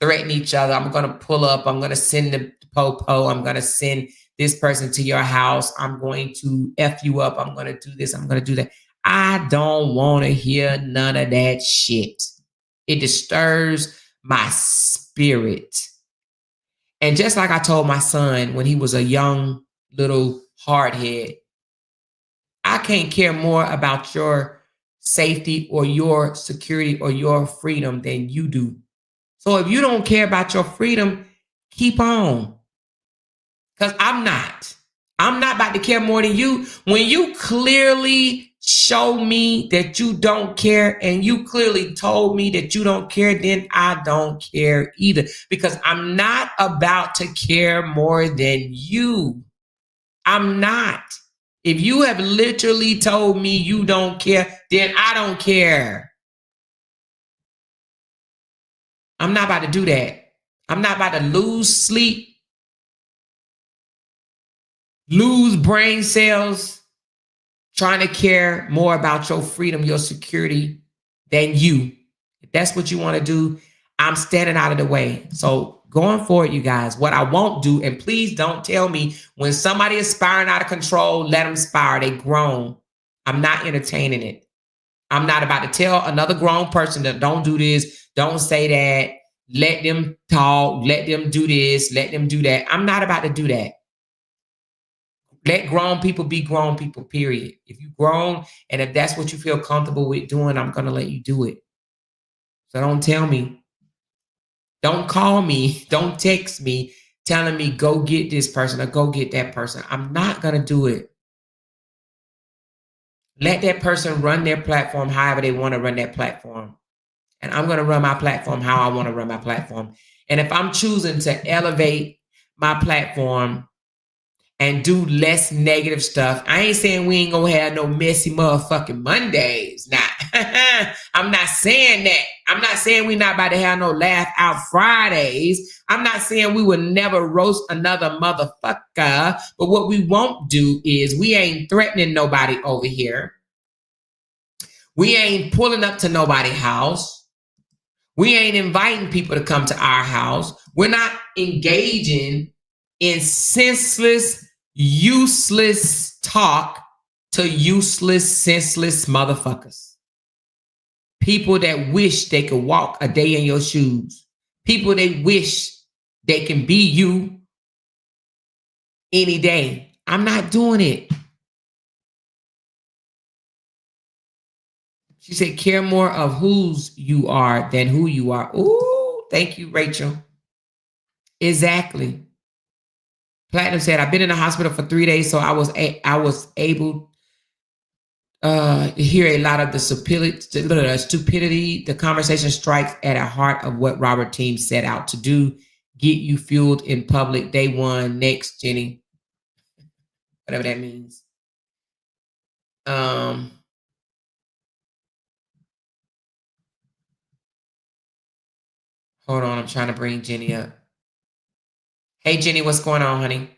threaten each other, I'm going to pull up, I'm going to send the po-po, I'm going to send this person to your house, I'm going to F you up, I'm going to do this, I'm going to do that. I don't want to hear none of that shit. It disturbs my spirit. And just like I told my son when he was a young little hardhead, I can't care more about your safety or your security or your freedom than you do. So if you don't care about your freedom, keep on. Because I'm not. I'm not about to care more than you. When you clearly show me that you don't care and you clearly told me that you don't care, then I don't care either, because I'm not about to care more than you. I'm not. If you have literally told me you don't care, then I don't care. I'm not about to do that. I'm not about to lose sleep, lose brain cells, trying to care more about your freedom, your security than you. If that's what you want to do, I'm standing out of the way. So going forward, you guys, what I won't do, and please don't tell me when somebody is spiraling out of control, let them spiral. They grown. I'm not entertaining it. I'm not about to tell another grown person that don't do this, don't say that, let them talk, let them do this, let them do that. I'm not about to do that. Let grown people be grown people, period. If you've grown and if that's what you feel comfortable with doing, I'm going to let you do it. So don't tell me. Don't call me. Don't text me telling me go get this person or go get that person. I'm not going to do it. Let that person run their platform however they want to run that platform. And I'm going to run my platform how I want to run my platform. And if I'm choosing to elevate my platform and do less negative stuff, I ain't saying we ain't gonna have no messy motherfucking Mondays. Nah, I'm not saying that. I'm not saying we not about to have no laugh out Fridays. I'm not saying we will never roast another motherfucker. But what we won't do is we ain't threatening nobody over here. We ain't pulling up to nobody's house. We ain't inviting people to come to our house. We're not engaging in senseless, useless talk to useless, senseless motherfuckers. People that wish they could walk a day in your shoes. People that wish they can be you any day. I'm not doing it. She said, care more of whose you are than who you are. Ooh, thank you, Rachel. Exactly. Platinum said, I've been in the hospital for 3 days, so I was able to hear a lot of the stupidity. The conversation strikes at the heart of what Robert team set out to do. Get you fueled in public. Day one. Next, Jenny. Whatever that means. Hold on, I'm trying to bring Jenny up. Hey, Jenny, what's going on, honey?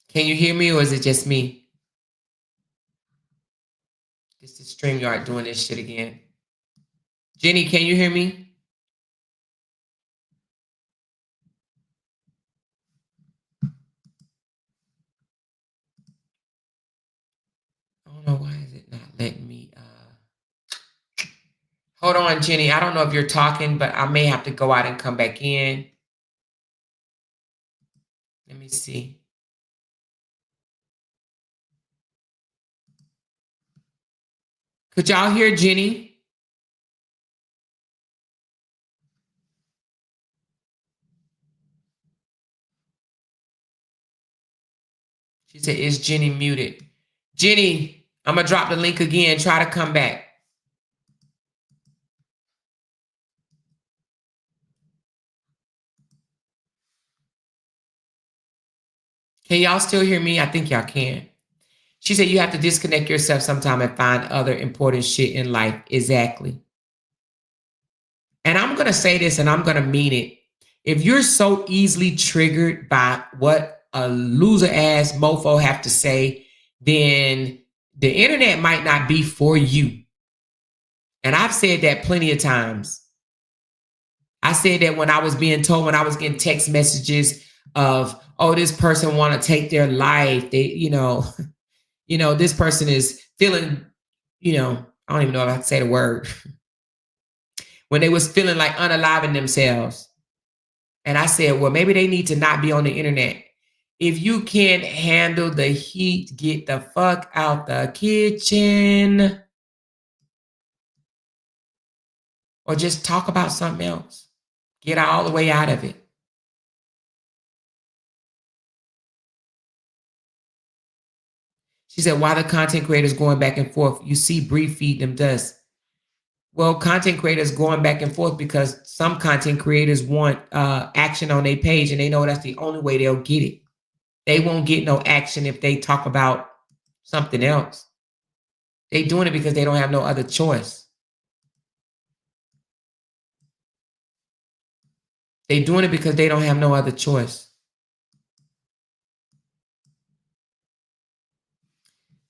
Can you hear me or is it just me? This is StreamYard doing this shit again. Jenny, can you hear me? I don't know, why is it not letting me? Hold on, Jenny. I don't know if you're talking, but I may have to go out and come back in. Let me see. Could y'all hear Jenny? She said, is Jenny muted? Jenny, I'm going to drop the link again. Try to come back. Can y'all still hear me? I think y'all can. She said, you have to disconnect yourself sometime and find other important shit in life. Exactly. And I'm going to say this and I'm going to mean it. If you're so easily triggered by what a loser ass mofo have to say, then the internet might not be for you. And I've said that plenty of times. I said that when I was being told, when I was getting text messages of, oh, this person want to take their life. They, this person is feeling, I don't even know if I can say the word. When they was feeling like unaliving themselves. And I said, well, maybe they need to not be on the internet. If you can't handle the heat, get the fuck out the kitchen. Or just talk about something else. Get all the way out of it. She said, why the content creators going back and forth? You see Bree feed them dust. Well, content creators going back and forth because some content creators want action on their page, and they know that's the only way they'll get it. They won't get no action if they talk about something else. They doing it because they don't have no other choice. They doing it because they don't have no other choice.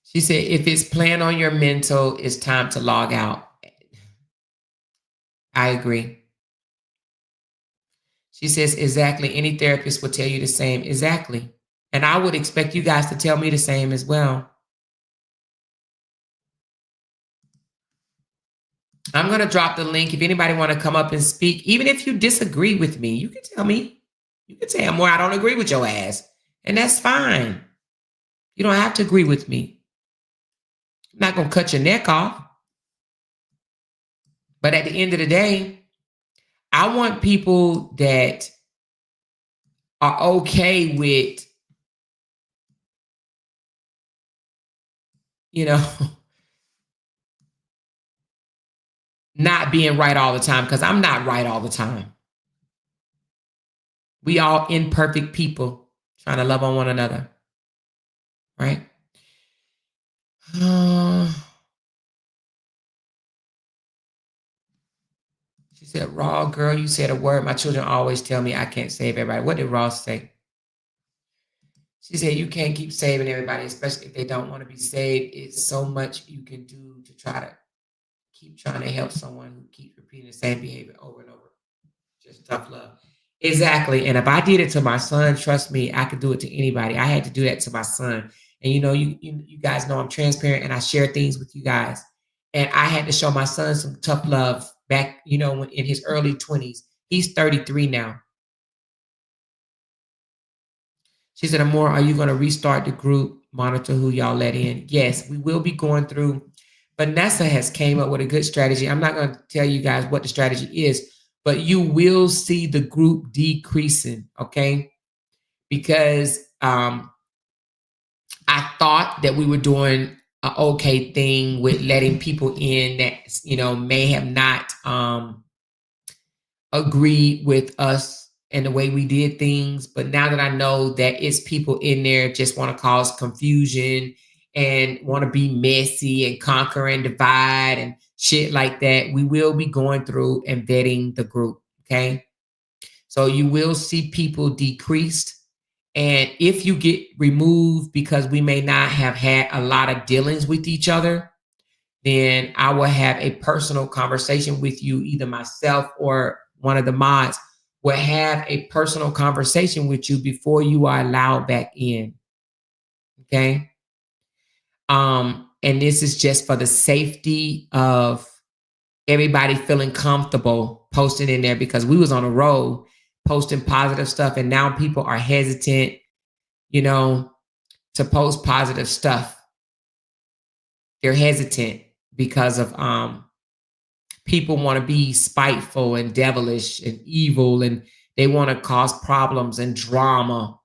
She said, if it's playing on your mental, it's time to log out. I agree. She says, exactly. Any therapist will tell you the same. Exactly. And I would expect you guys to tell me the same as well. I'm going to drop the link. If anybody want to come up and speak, even if you disagree with me, you can tell me. You can say, more, I don't agree with your ass. And that's fine. You don't have to agree with me. I'm not going to cut your neck off. But at the end of the day, I want people that are okay with, not being right all the time, because I'm not right all the time. We all imperfect people trying to love on one another, right? She said, Raw, girl, you said a word. My children always tell me I can't save everybody. What did Ross say? She said, you can't keep saving everybody, especially if they don't want to be saved. It's so much you can do to try to keep trying to help someone who keeps repeating the same behavior over and over. Just tough love. Exactly. And if I did it to my son, trust me, I could do it to anybody. I had to do that to my son. And you guys know I'm transparent and I share things with you guys. And I had to show my son some tough love back, when in his early 20s. He's 33 now. She said, Amor, are you going to restart the group, monitor who y'all let in? Yes, we will be going through. Vanessa has came up with a good strategy. I'm not going to tell you guys what the strategy is, but you will see the group decreasing, okay? Because I thought that we were doing an okay thing with letting people in that, may have not agreed with us and the way we did things. But now that I know that it's people in there just want to cause confusion and want to be messy and conquer and divide and shit like that, we will be going through and vetting the group, okay? So you will see people decreased. And if you get removed because we may not have had a lot of dealings with each other, then I will have a personal conversation with you. Either myself or one of the mods will have a personal conversation with you before you are allowed back in. Okay. And this is just for the safety of everybody feeling comfortable posting in there, because we was on a roll posting positive stuff, and now people are hesitant, to post positive stuff. They're hesitant because of people want to be spiteful and devilish and evil, and they want to cause problems and drama.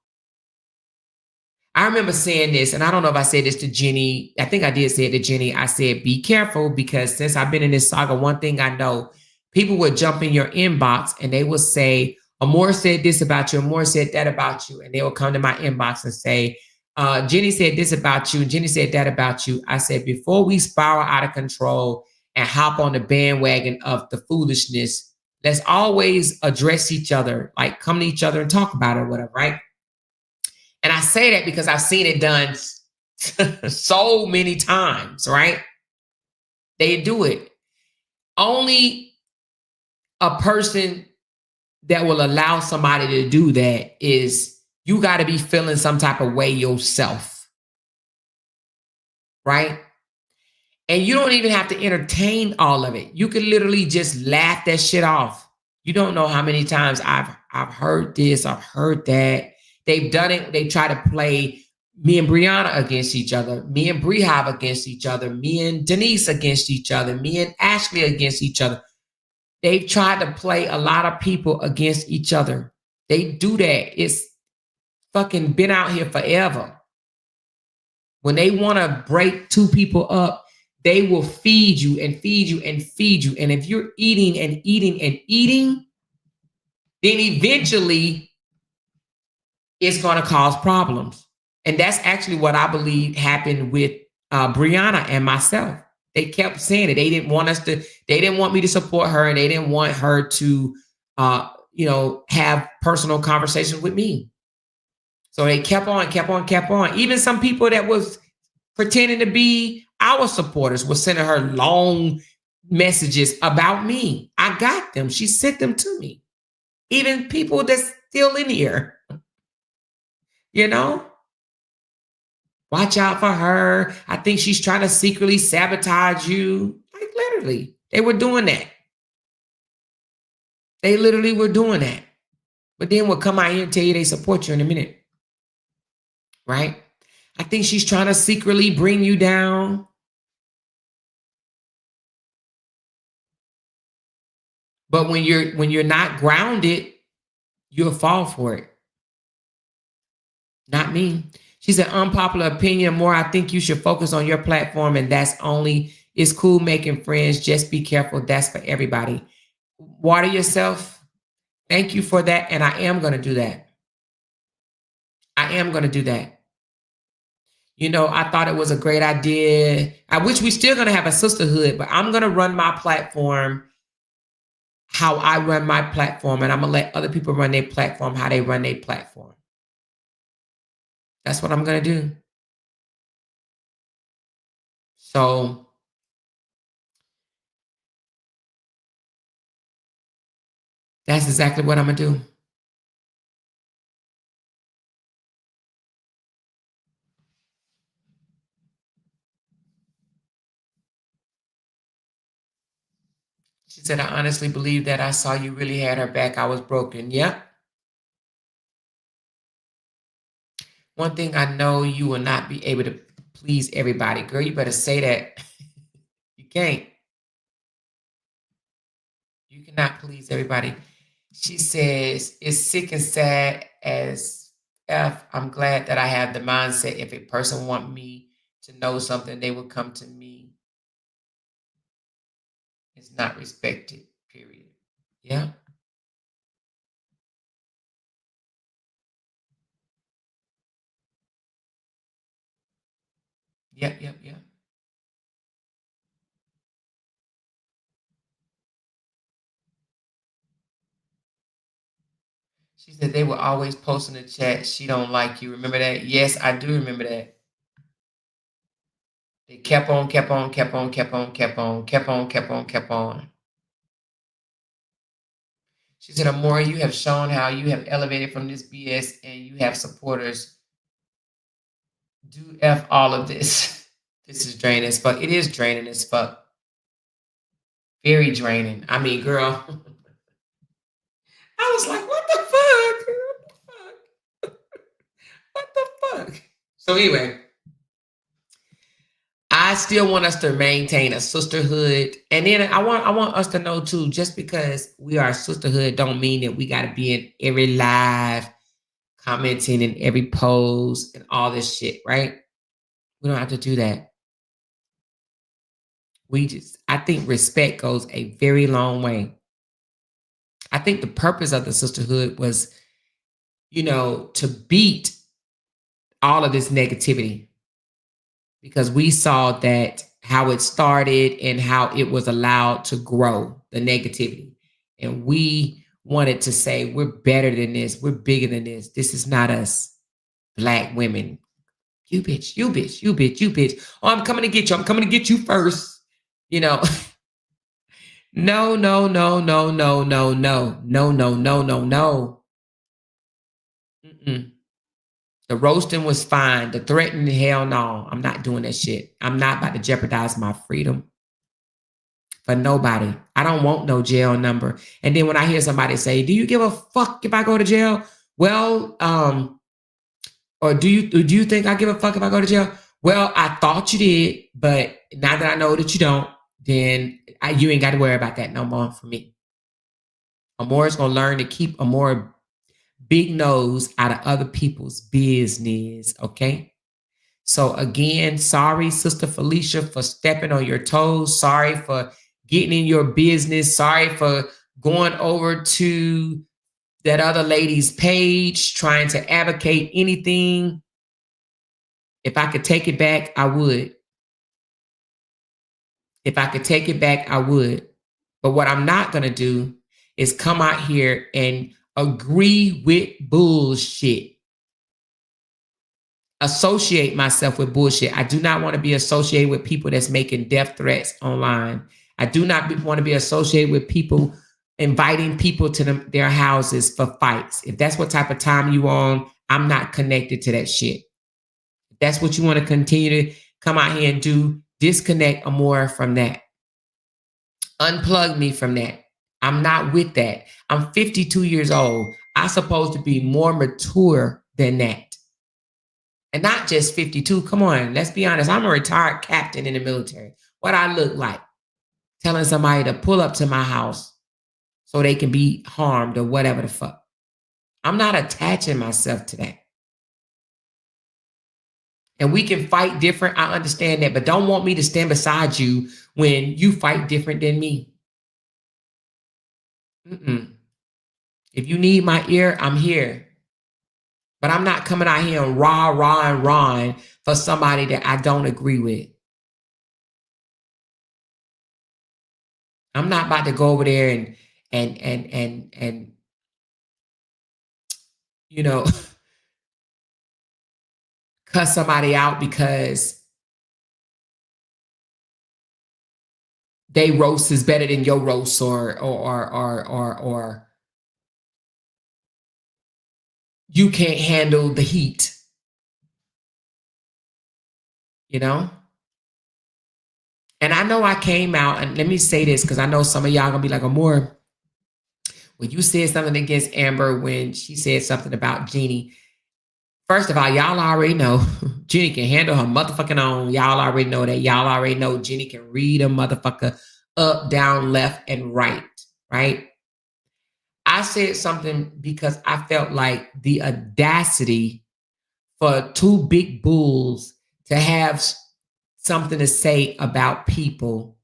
I remember saying this, and I don't know if I said this to Jenny. I think I did say it to Jenny. I said, be careful, because since I've been in this saga, one thing I know, people would jump in your inbox and they would say, Amor said this about you, Amor said that about you. And they will come to my inbox and say, Jenny said this about you, and Jenny said that about you. I said, before we spiral out of control and hop on the bandwagon of the foolishness, let's always address each other, like come to each other and talk about it or whatever, right? And I say that because I've seen it done so many times, right? They do it. Only a person that will allow somebody to do that is, you got to be feeling some type of way yourself, right? And you don't even have to entertain all of it. You can literally just laugh that shit off. You don't know how many times I've heard this, I've heard that. They've done it. They try to play me and Brianna against each other, me and Brehab against each other, me and Denise against each other, me and Ashley against each other. They've tried to play a lot of people against each other. They do that. It's fucking been out here forever. When they want to break two people up, they will feed you and feed you and feed you. And if you're eating and eating and eating, then eventually it's going to cause problems. And that's actually what I believe happened with Brianna and myself. They kept saying it. They didn't want us to, they didn't want me to support her, and they didn't want her to, have personal conversations with me. So they kept on, kept on, kept on. Even some people that was pretending to be our supporters was sending her long messages about me. I got them. She sent them to me. Even people that's still in here, you know? Watch out for her. I think she's trying to secretly sabotage you. Like literally, they were doing that. They literally were doing that. But then we'll come out here and tell you they support you in a minute. Right? I think she's trying to secretly bring you down. But when you're not grounded, you'll fall for it. Not me. She said, unpopular opinion more. I think you should focus on your platform, and it's cool making friends. Just be careful. That's for everybody. Water yourself. Thank you for that. And I am going to do that. I am going to do that. I thought it was a great idea. I wish we still going to have a sisterhood, but I'm going to run my platform how I run my platform, and I'm going to let other people run their platform how they run their platform. That's what I'm going to do. So that's exactly what I'm going to do. She said, I honestly believe that I saw you really had her back. I was broken. Yep. One thing I know, you will not be able to please everybody. Girl, you better say that. You can't. You cannot please everybody. She says, it's sick and sad as F. I'm glad that I have the mindset. If a person want me to know something, they will come to me. It's not respected, period. Yeah. Yep, yep, yep. She said they will always post in the chat, she don't like you. Remember that? Yes, I do remember that. They kept on, kept on, kept on, kept on, kept on, kept on, kept on, kept on. She said, Amora, you have shown how you have elevated from this BS and you have supporters. Do F all of this. This is draining as fuck. It is draining as fuck. Very draining. I mean, girl. I was like, what the fuck? What the fuck? So anyway, I still want us to maintain a sisterhood. And then I want us to know too, just because we are a sisterhood don't mean that we got to be in every live, commenting in every post and all this shit, right? We don't have to do that. I think respect goes a very long way. I think the purpose of the sisterhood was, to beat all of this negativity, because we saw that how it started and how it was allowed to grow, the negativity. And we wanted to say, we're better than this. We're bigger than this. This is not us, Black women. You bitch, you bitch, you bitch, you bitch. Oh, I'm coming to get you. I'm coming to get you first. No, no, no, no, no, no, no, no, no, no, no, no. Mm-mm. The roasting was fine. The threatening, hell no. I'm not doing that shit. I'm not about to jeopardize my freedom for nobody. I don't want no jail number. And then when I hear somebody say, do you give a fuck if I go to jail? Well, or do you think I give a fuck if I go to jail? Well, I thought you did, but now that I know that you don't, then you ain't got to worry about that no more for me. Amora's gonna learn to keep a more big nose out of other people's business, okay? So again, sorry, Sister Felicia, for stepping on your toes. Sorry for getting in your business. Sorry for going over to that other lady's page, trying to advocate anything. If I could take it back, I would. If I could take it back, I would. But what I'm not going to do is come out here and agree with bullshit. Associate myself with bullshit. I do not want to be associated with people that's making death threats online. I do not want to be associated with people inviting people to their houses for fights. If that's what type of time you on, I'm not connected to that shit. If that's what you want to continue to come out here and do, disconnect or more from that. Unplug me from that. I'm not with that. I'm 52 years old. I'm supposed to be more mature than that. And not just 52. Come on, let's be honest. I'm a retired captain in the military. What I look like, telling somebody to pull up to my house so they can be harmed or whatever the fuck. I'm not attaching myself to that. And we can fight different. I understand that, but don't want me to stand beside you when you fight different than me. Mm-mm. If you need my ear, I'm here. But I'm not coming out here and rah for somebody that I don't agree with. I'm not about to go over there and you know cuss somebody out because they roast is better than your roast or you can't handle the heat, you know? And I know I came out, and let me say this because I know some of y'all gonna be like, Amor, when you said something against Amber when she said something about Jeannie. First of all, y'all already know Jeannie can handle her motherfucking own. Y'all already know that. Y'all already know Jeannie can read a motherfucker up, down, left, and right, right? I said something because I felt like the audacity for two big bulls to have something to say about people,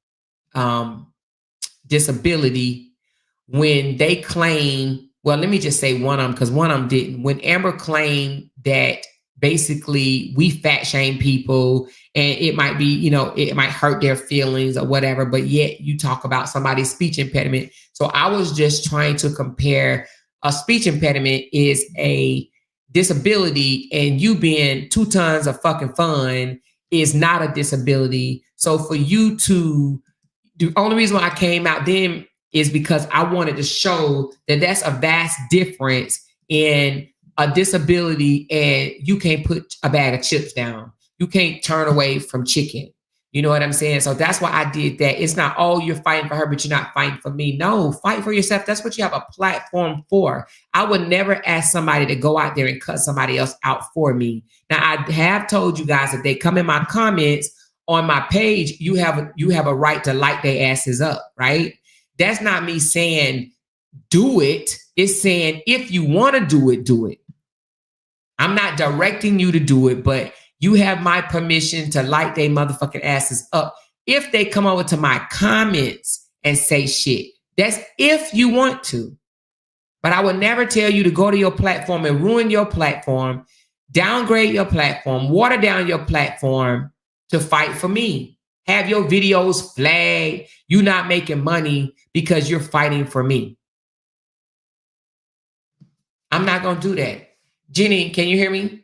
disability, when they claim, well, let me just say one of them, because one of them didn't. When Amber claimed that basically we fat shame people and it might be, it might hurt their feelings or whatever, but yet you talk about somebody's speech impediment. So I was just trying to compare a speech impediment is a disability, and you being 2 tons of fucking fun is not a disability. So for you to, the only reason why I came out then is because I wanted to show that that's a vast difference in a disability, and you can't put a bag of chips down. You can't turn away from chicken. You know what I'm saying? So that's why I did that. It's not, oh, you're fighting for her, but you're not fighting for me. No, fight for yourself. That's what you have a platform for. I would never ask somebody to go out there and cut somebody else out for me. Now, I have told you guys that they come in my comments on my page, you have a right to light their asses up, right? That's not me saying do it. It's saying if you want to do it, do it. I'm not directing you to do it, but you have my permission to light their motherfucking asses up if they come over to my comments and say shit. That's if you want to. But I would never tell you to go to your platform and ruin your platform, downgrade your platform, water down your platform to fight for me. Have your videos flagged. You not making money because you're fighting for me. I'm not going to do that. Jenny, can you hear me?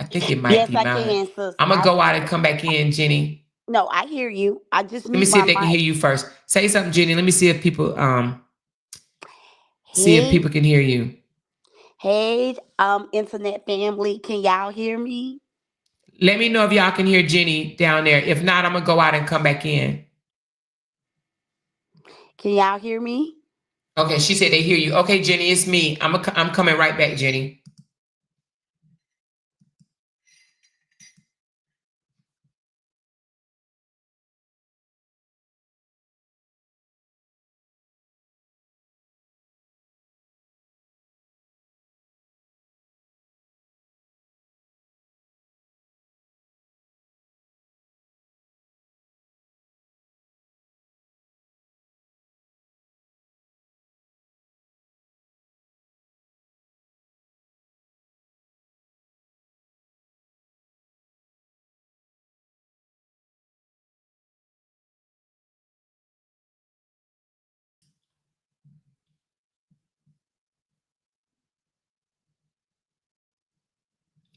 I think it might Yes, be I mine. can, sis. I'm going to go out and come back in, Jenny. No, I hear you. I just Let me mute see my if they can hear mic. you first. Say something, Jenny. Let me see if people Hey, can hear you. hey, internet family, can y'all hear me? Let me know if y'all can hear Jenny down there. If not, I'm going to go out and come back in. Can y'all hear me? Okay, she said they hear you. Okay, Jenny, it's me. I'm coming right back, Jenny.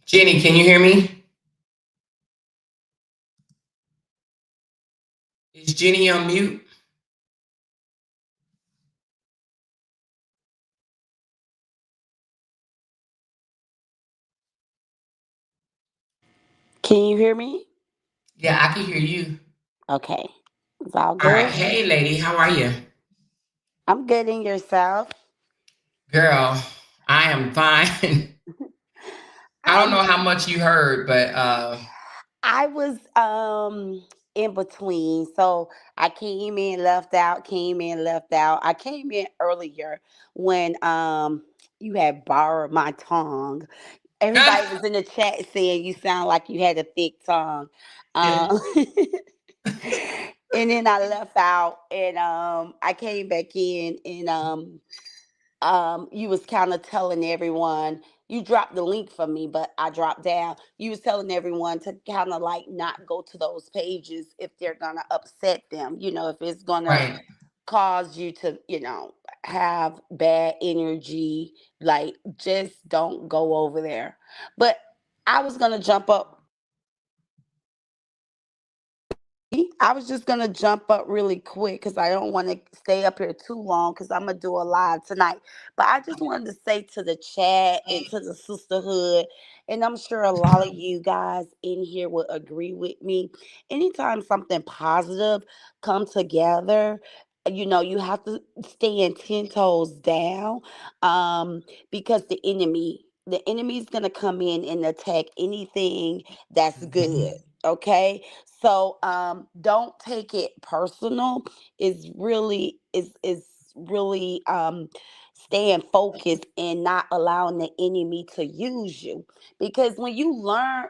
Jenny, can you hear me? Is Jenny on mute? Can you hear me? Yeah, I can hear you. Okay. It's all All right. good? Hey, lady, how are you? I'm good in yourself. Girl, I am fine. I don't I'm know how much you heard, but I was in between. So I came in, left out, came in, left out. I came in earlier when you had borrowed my tongue. Everybody was in the chat saying you sound like you had a thick tongue. Um and then I left out and I came back in and you was kind of telling everyone you dropped the link for me, but I dropped down. You was telling everyone to kind of like not go to those pages if they're gonna upset them, if it's gonna right. cause you to, have bad energy, like just don't go over there. But I was gonna jump up I was just gonna jump up really quick because I don't want to stay up here too long because I'm gonna do a live tonight. But I just wanted to say to the chat and to the sisterhood, and I'm sure a lot of you guys in here would agree with me. Anytime something positive come together, you have to stand 10 toes down, because the enemy is gonna come in and attack anything that's good. Okay, so don't take it personal. Is really staying focused and not allowing the enemy to use you. Because when you learn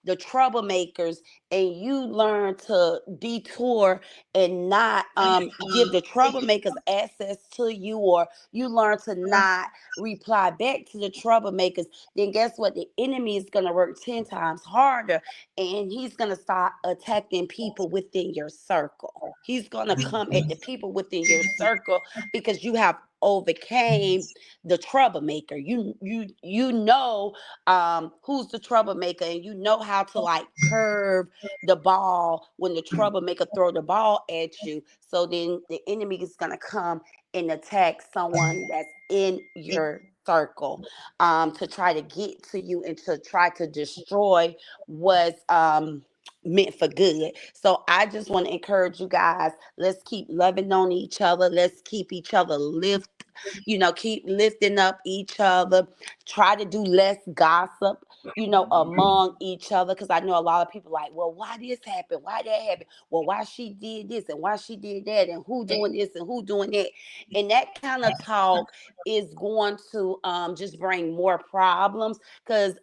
the troublemakers, and you learn to detour and not give the troublemakers access to you, or you learn to not reply back to the troublemakers, then guess what? The enemy is going to work 10 times harder, and he's going to start attacking people within your circle. He's going to come at the people within your circle because you have overcame the troublemaker. Who's the troublemaker, and you know how to like curve the ball when the troublemaker throw the ball at you. So then the enemy is going to come and attack someone that's in your circle, to try to get to you and to try to destroy what's meant for good. So I just want to encourage you guys. Let's keep loving on each other. Let's keep each other keep lifting up each other. Try to do less gossip, among each other. Because I know a lot of people like, well, why this happened? Why that happened? Well, why she did this and why she did that, and who doing this and who doing that. And that kind of talk is going to just bring more problems, because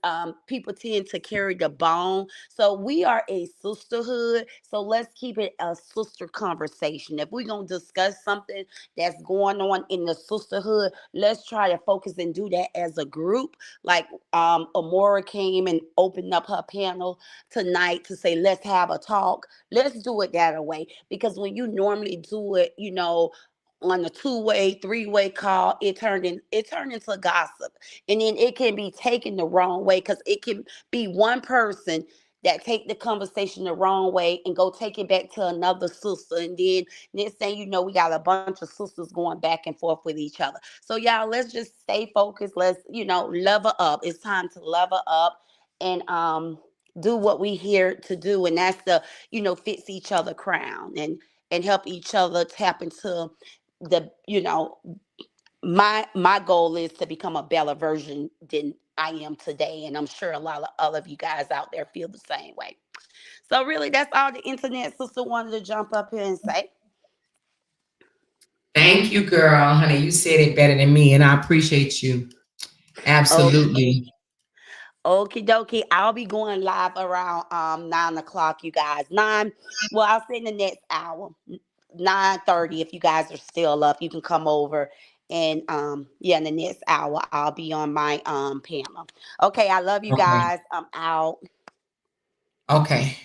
people tend to carry the bone. So we are a sisterhood. So let's keep it a sister conversation. If we're going to discuss something that's going on in the sisterhood, let's try to focus and do that as a group. Like Amora came and opened up her panel tonight to say, let's have a talk. Let's do it that way. Because when you normally do it, on a two-way, three-way call, it turned into gossip. And then it can be taken the wrong way, because it can be one person that take the conversation the wrong way and go take it back to another sister. And then next thing you know, we got a bunch of sisters going back and forth with each other. So y'all, let's just stay focused. Let's, level up. It's time to level up and do what we here to do. And that's the, fix each other crown, and help each other tap into the, my goal is to become a better version than I am today. And I'm sure a lot of all of you guys out there feel the same way. So really, that's all the internet sister wanted to jump up here and say. Thank you, girl. Honey, you said it better than me, and I appreciate you. Okay. Absolutely. Okie dokie. I'll be going live around 9 o'clock, you guys. Well, I'll say in the next hour. 9:30. If you guys are still up, you can come over. And yeah, in the next hour I'll be on my panel. Okay, I love you Okay. guys. I'm out. Okay.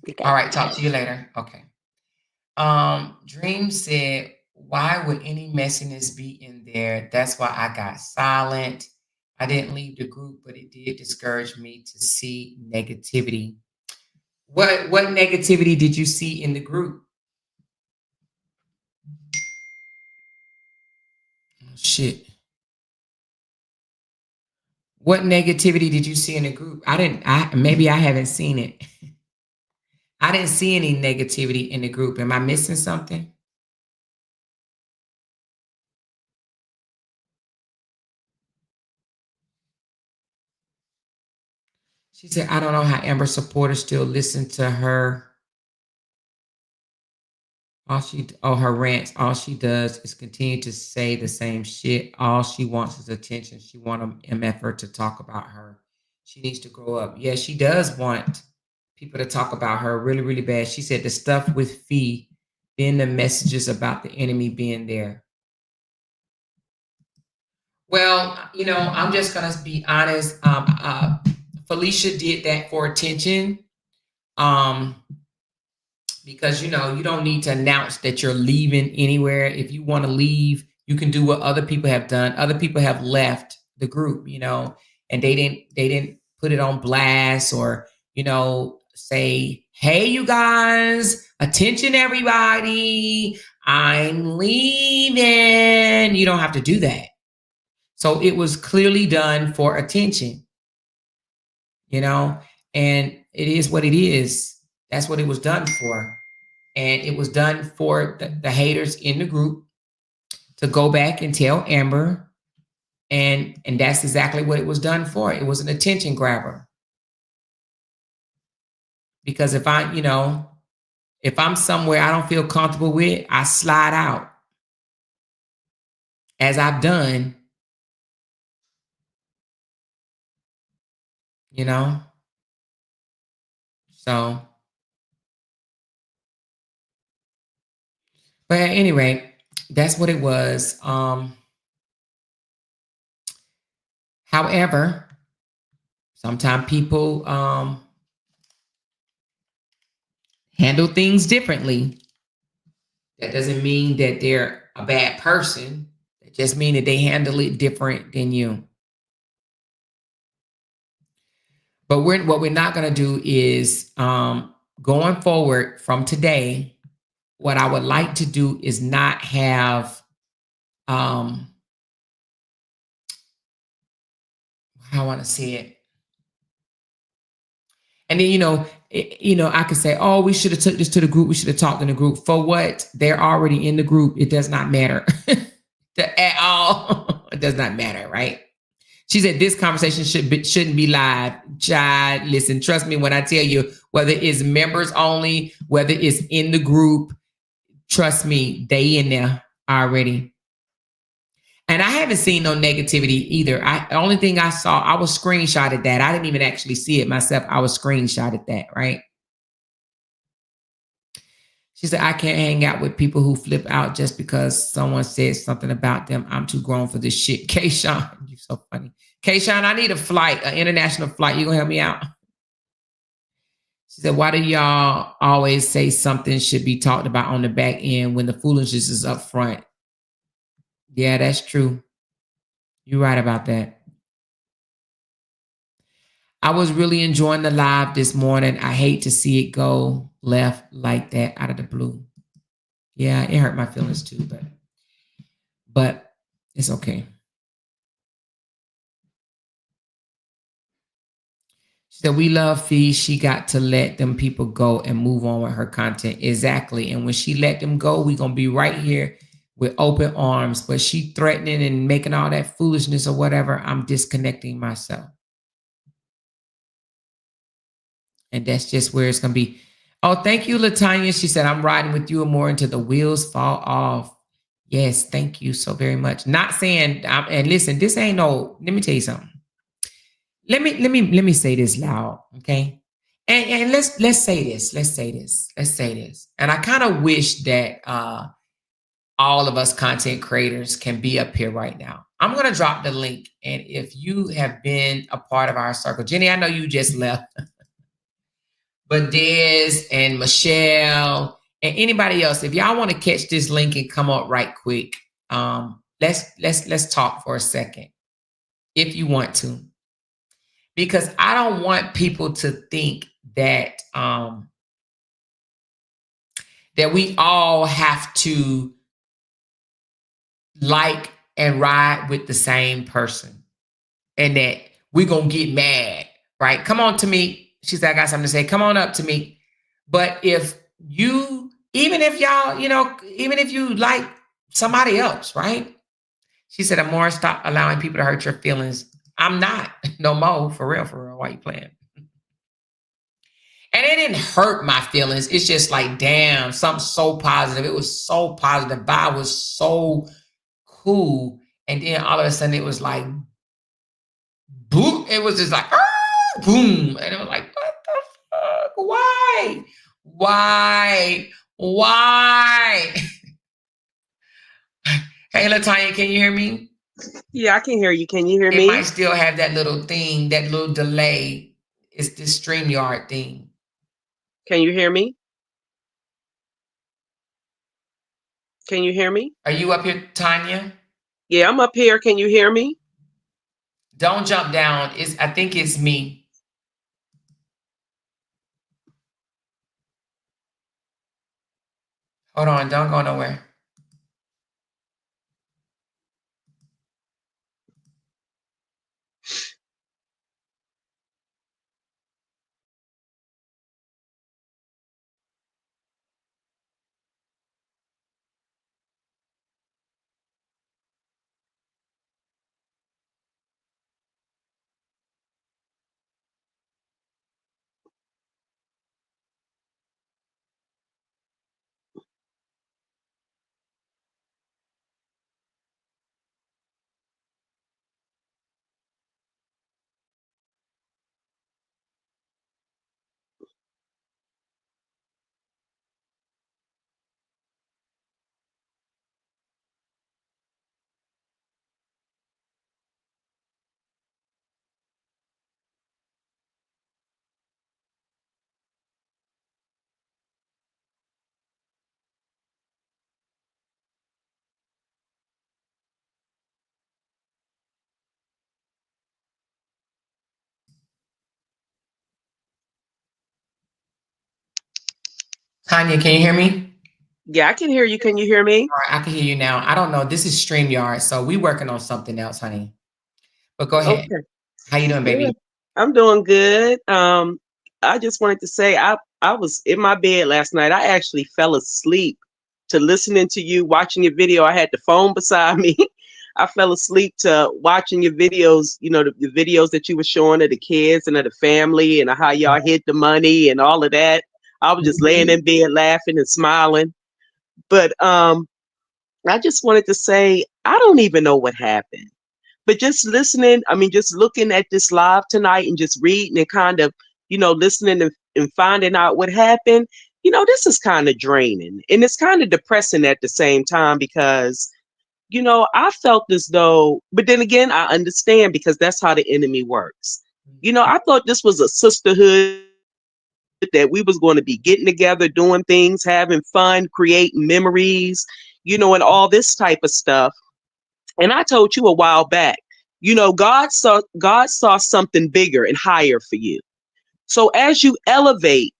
All Okay. right. Talk to you later. Okay. Dream said, why would any messiness be in there? That's why I got silent. I didn't leave the group, but it did discourage me to see negativity. What negativity did you see in the group? Oh, shit. What negativity did you see in the group? Maybe I haven't seen it. I didn't see any negativity in the group. Am I missing something? She said, I don't know how Amber supporters still listen to her. Her rants, all she does is continue to say the same shit. All she wants is attention. She wants MFer to talk about her. She needs to grow up. Yeah, she does want people to talk about her really, really bad. She said the stuff with Fee, then the messages about the enemy being there. Well, I'm just gonna be honest. Felicia did that for attention. Because you don't need to announce that you're leaving anywhere. If you want to leave, you can do what other people have done. Other people have left the group, and they didn't put it on blast or say, hey, you guys, attention everybody, I'm leaving. You don't have to do that. So it was clearly done for attention, and it is what it is. That's what it was done for. And it was done for the haters in the group to go back and tell Amber. And that's exactly what it was done for. It was an attention grabber. Because if I'm somewhere I don't feel comfortable with, I slide out. As I've done. So. But anyway, that's what it was. However, sometimes people handle things differently. That doesn't mean that they're a bad person. It just means that they handle it different than you. But what we're not going to do is going forward from today, what I would like to do is not have how I want to say it. And then, I could say, oh, we should have took this to the group. We should have talked in the group. For what? They're already in the group. It does not matter at all. It does not matter, right? She said this conversation shouldn't be live. Jai, listen, trust me when I tell you, whether it's members only, whether it's in the group, trust me, they in there already. And I haven't seen no negativity either. The only thing I saw, I was screenshotted that. I didn't even actually see it myself. I was screenshotted that, right? She said, I can't hang out with people who flip out just because someone said something about them. I'm too grown for this shit. Kayshawn, you're so funny. Kayshawn, I need a flight, an international flight. You gonna help me out? She said, why do y'all always say something should be talked about on the back end when the foolishness is up front? Yeah, that's true. You're right about that. I was really enjoying the live this morning. I hate to see it go left like that out of the blue. Yeah, it hurt my feelings too, but it's okay. She said, we love Fee. She got to let them people go and move on with her content. Exactly. And when she let them go, we're going to be right here with open arms. But she threatening and making all that foolishness or whatever, I'm disconnecting myself. And that's just where it's going to be. Oh, thank you, Latanya. She said, I'm riding with you more until the wheels fall off. Yes, thank you so very much. Not saying, and listen, this ain't no, let me tell you something. Let me say this loud, okay? And let's say this. And I kind of wish that all of us content creators can be up here right now. I'm going to drop the link. And if you have been a part of our circle, Jenny, I know you just left. But Des and Michelle and anybody else, if y'all want to catch this link and come up right quick, let's talk for a second. if you want to, because I don't want people to think that that we all have to like and ride with the same person, and that we're gonna get mad, right? Come on to me. She said, I got something to say. Come on up to me. But if you, even if y'all, even if you like somebody else, right? She said, I'm more stop allowing people to hurt your feelings. I'm not no more, for real, for real. Why you playing? And it didn't hurt my feelings. It's just like, damn, something so positive. It was so positive. The vibe was so cool. And then all of a sudden it was like, boom. It was just like, boom. And it was like, what the fuck? Why? Why? Why? Hey, Latanya, can you hear me? Yeah, I can hear you. Can you hear It me? might still have that little thing, that little delay. It's this StreamYard thing. Can you hear me? Can you hear me? Are you up here, Tanya? Yeah, I'm up here. Can you hear me? Don't jump down. I think it's me. Hold on, don't go nowhere. Tanya, can you hear me? Yeah, I can hear you. Can you hear me? All right, I can hear you now. I don't know. This is StreamYard, so we working on something else, honey. But go ahead. Okay. How you doing, baby? Yeah, I'm doing good. I just wanted to say I was in my bed last night. I actually fell asleep to listening to you, watching your video. I had the phone beside me. I fell asleep to watching your videos, the videos that you were showing of the kids and of the family and how y'all hid the money and all of that. I was just laying in bed laughing and smiling. But I just wanted to say I don't even know what happened. But just listening, I mean, just looking at this live tonight and just reading and kind of, listening and finding out what happened, this is kind of draining and it's kind of depressing at the same time because, I felt as though, but then again, I understand because that's how the enemy works. I thought this was a sisterhood that we was going to be getting together, doing things, having fun, creating memories, and all this type of stuff. And I told you a while back, God saw something bigger and higher for you. So as you elevate,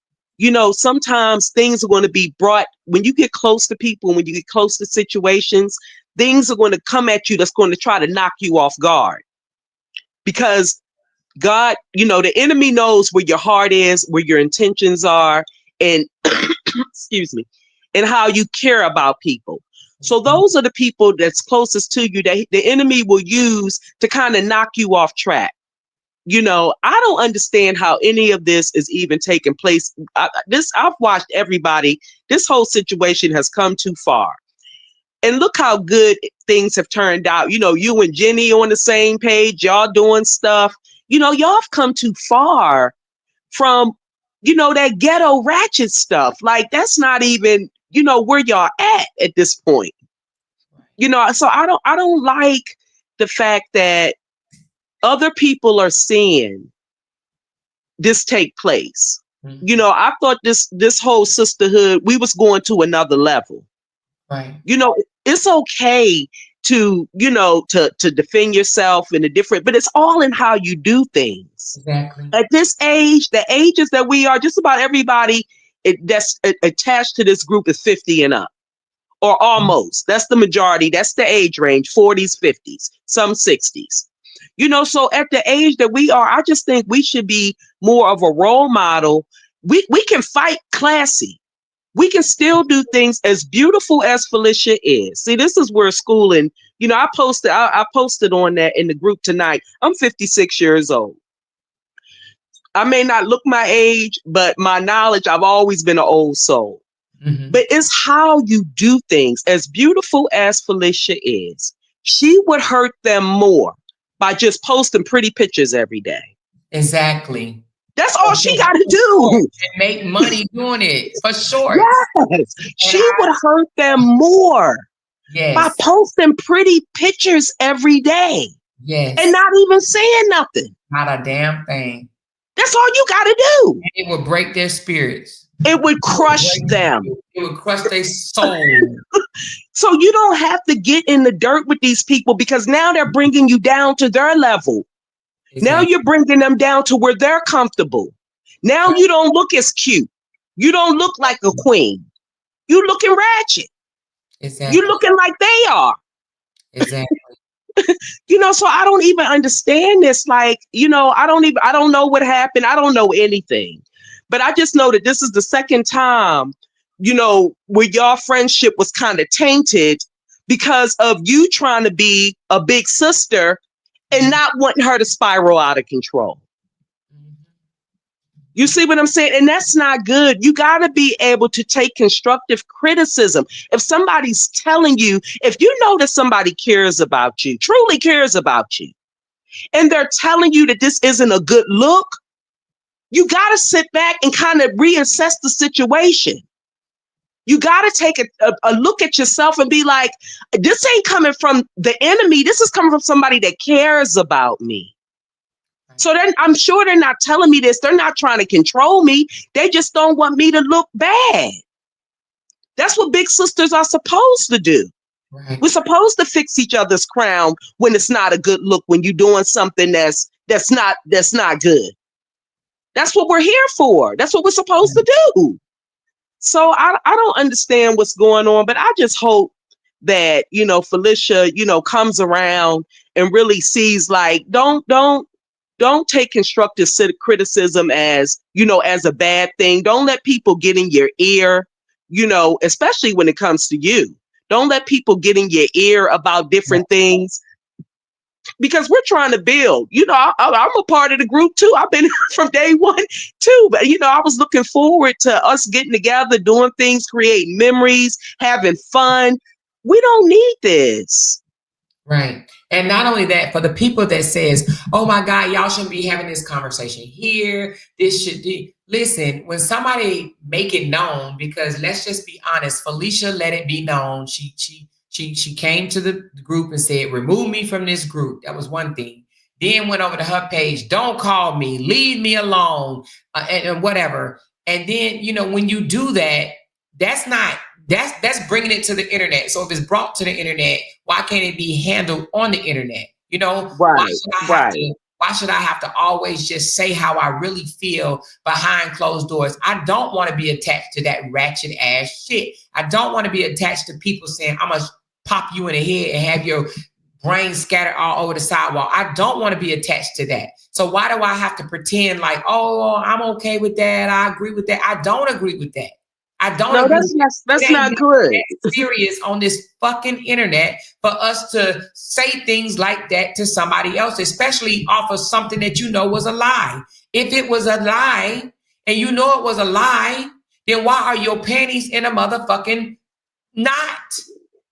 sometimes things are going to be brought when you get close to people, when you get close to situations, things are going to come at you that's going to try to knock you off guard. Because God, the enemy knows where your heart is, where your intentions are, and excuse me, and how you care about people. So those are the people that's closest to you that the enemy will use to kind of knock you off track. I don't understand how any of this is even taking place. I've watched everybody. This whole situation has come too far. And look how good things have turned out. You and Jenny on the same page, y'all doing stuff. Y'all have come too far from, that ghetto ratchet stuff. Like that's not even, where y'all at this point. So I don't like the fact that other people are seeing this take place. I thought this whole sisterhood, we was going to another level. Right. It's okay to, you know, to defend yourself in a different, but it's all in how you do things. Exactly. At this age, the ages that we are, just about everybody that's attached to this group is 50 and up, or almost. That's the majority. That's the age range, 40s, 50s, some 60s. You know, so at the age that we are, I just think we should be more of a role model. We can fight classy. We can still do things as beautiful as Felicia is. See, this is where schooling, you know, I posted on that in the group tonight. I'm 56 years old. I may not look my age, but my knowledge, I've always been an old soul. Mm-hmm. But it's how you do things. As beautiful as Felicia is, she would hurt them more by just posting pretty pictures every day. Exactly. That's all she got to do. And make money doing it, for sure. Yes. She would hurt them more by posting pretty pictures every day. Yes. And not even saying nothing. Not a damn thing. That's all you got to do. And it would break their spirits. It would crush them. It would crush their soul. So you don't have to get in the dirt with these people, because now they're bringing you down to their level. Exactly. Now you're bringing them down to where they're comfortable. Now you don't look as cute. You don't look like a queen. You looking ratchet. Exactly. You looking like they are. Exactly. You know, so I don't even understand this. Like, you know, I don't know what happened. I don't know anything. But I just know that this is the second time, you know, where your friendship was kind of tainted because of you trying to be a big sister and not wanting her to spiral out of control. You see what I'm saying? And that's not good. You got to be able to take constructive criticism. If somebody's telling you, if you know that somebody cares about you, truly cares about you, and they're telling you that this isn't a good look, you got to sit back and kind of reassess the situation. You got to take a look at yourself and be like, this ain't coming from the enemy. This is coming from somebody that cares about me. So then I'm sure they're not telling me this. They're not trying to control me. They just don't want me to look bad. That's what big sisters are supposed to do. Right. We're supposed to fix each other's crown when it's not a good look, when you're doing something that's not good. That's what we're here for. That's what we're supposed to do. So I don't understand what's going on, but I just hope that, you know, Felicia, you know, comes around and really sees, like, don't take constructive criticism as, you know, as a bad thing. Don't let people get in your ear, you know, especially when it comes to you. Don't let people get in your ear about different things, because we're trying to build. You know, I'm a part of the group too. I've been from day one too. But, you know, I was looking forward to us getting together, doing things, creating memories, having fun. We don't need this. Right. And not only that, for the people that says, oh my God, y'all shouldn't be having this conversation here. This should be, listen, when somebody make it known, because let's just be honest, Felicia let it be known. She came to the group and said, remove me from this group. That was one thing. Then went over to her page. Don't call me, leave me alone, and whatever. And then, you know, when you do that, that's bringing it to the internet. So if it's brought to the internet, why can't it be handled on the internet? You know, right, why should I have to always just say how I really feel behind closed doors? I don't want to be attached to that ratchet ass shit. I don't want to be attached to people saying, I'm going to pop you in the head and have your brain scattered all over the sidewalk. I don't want to be attached to that. So why do I have to pretend like, oh, I'm okay with that, I agree with that? I don't agree with that. I don't. No, that's not good. Serious on this fucking internet for us to say things like that to somebody else, especially off of something that you know was a lie. If it was a lie and you know it was a lie, then why are your panties in a motherfucking knot?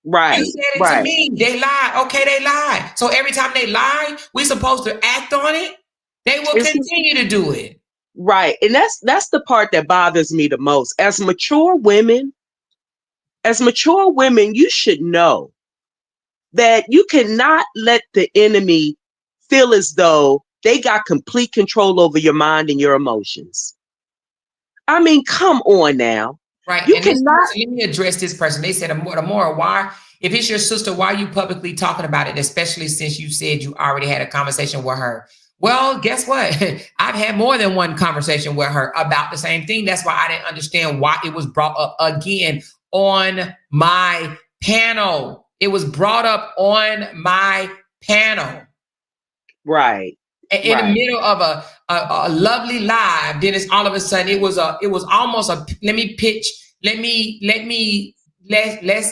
Right. You said it to me. They lied. Okay, they lied. So every time they lie, we're supposed to act on it. They will continue to do it. Right. And that's the part that bothers me the most. As mature women, you should know that you cannot let the enemy feel as though they got complete control over your mind and your emotions. I mean, come on now. Right. You and cannot. Let me address this person. They said, Amora, why If it's your sister, why are you publicly talking about it, especially since you said you already had a conversation with her? Well, guess what? I've had more than one conversation with her about the same thing. That's why I didn't understand why it was brought up again on my panel. It was brought up on my panel. Right. In the middle of a lovely live. Then it's all of a sudden it was almost a let's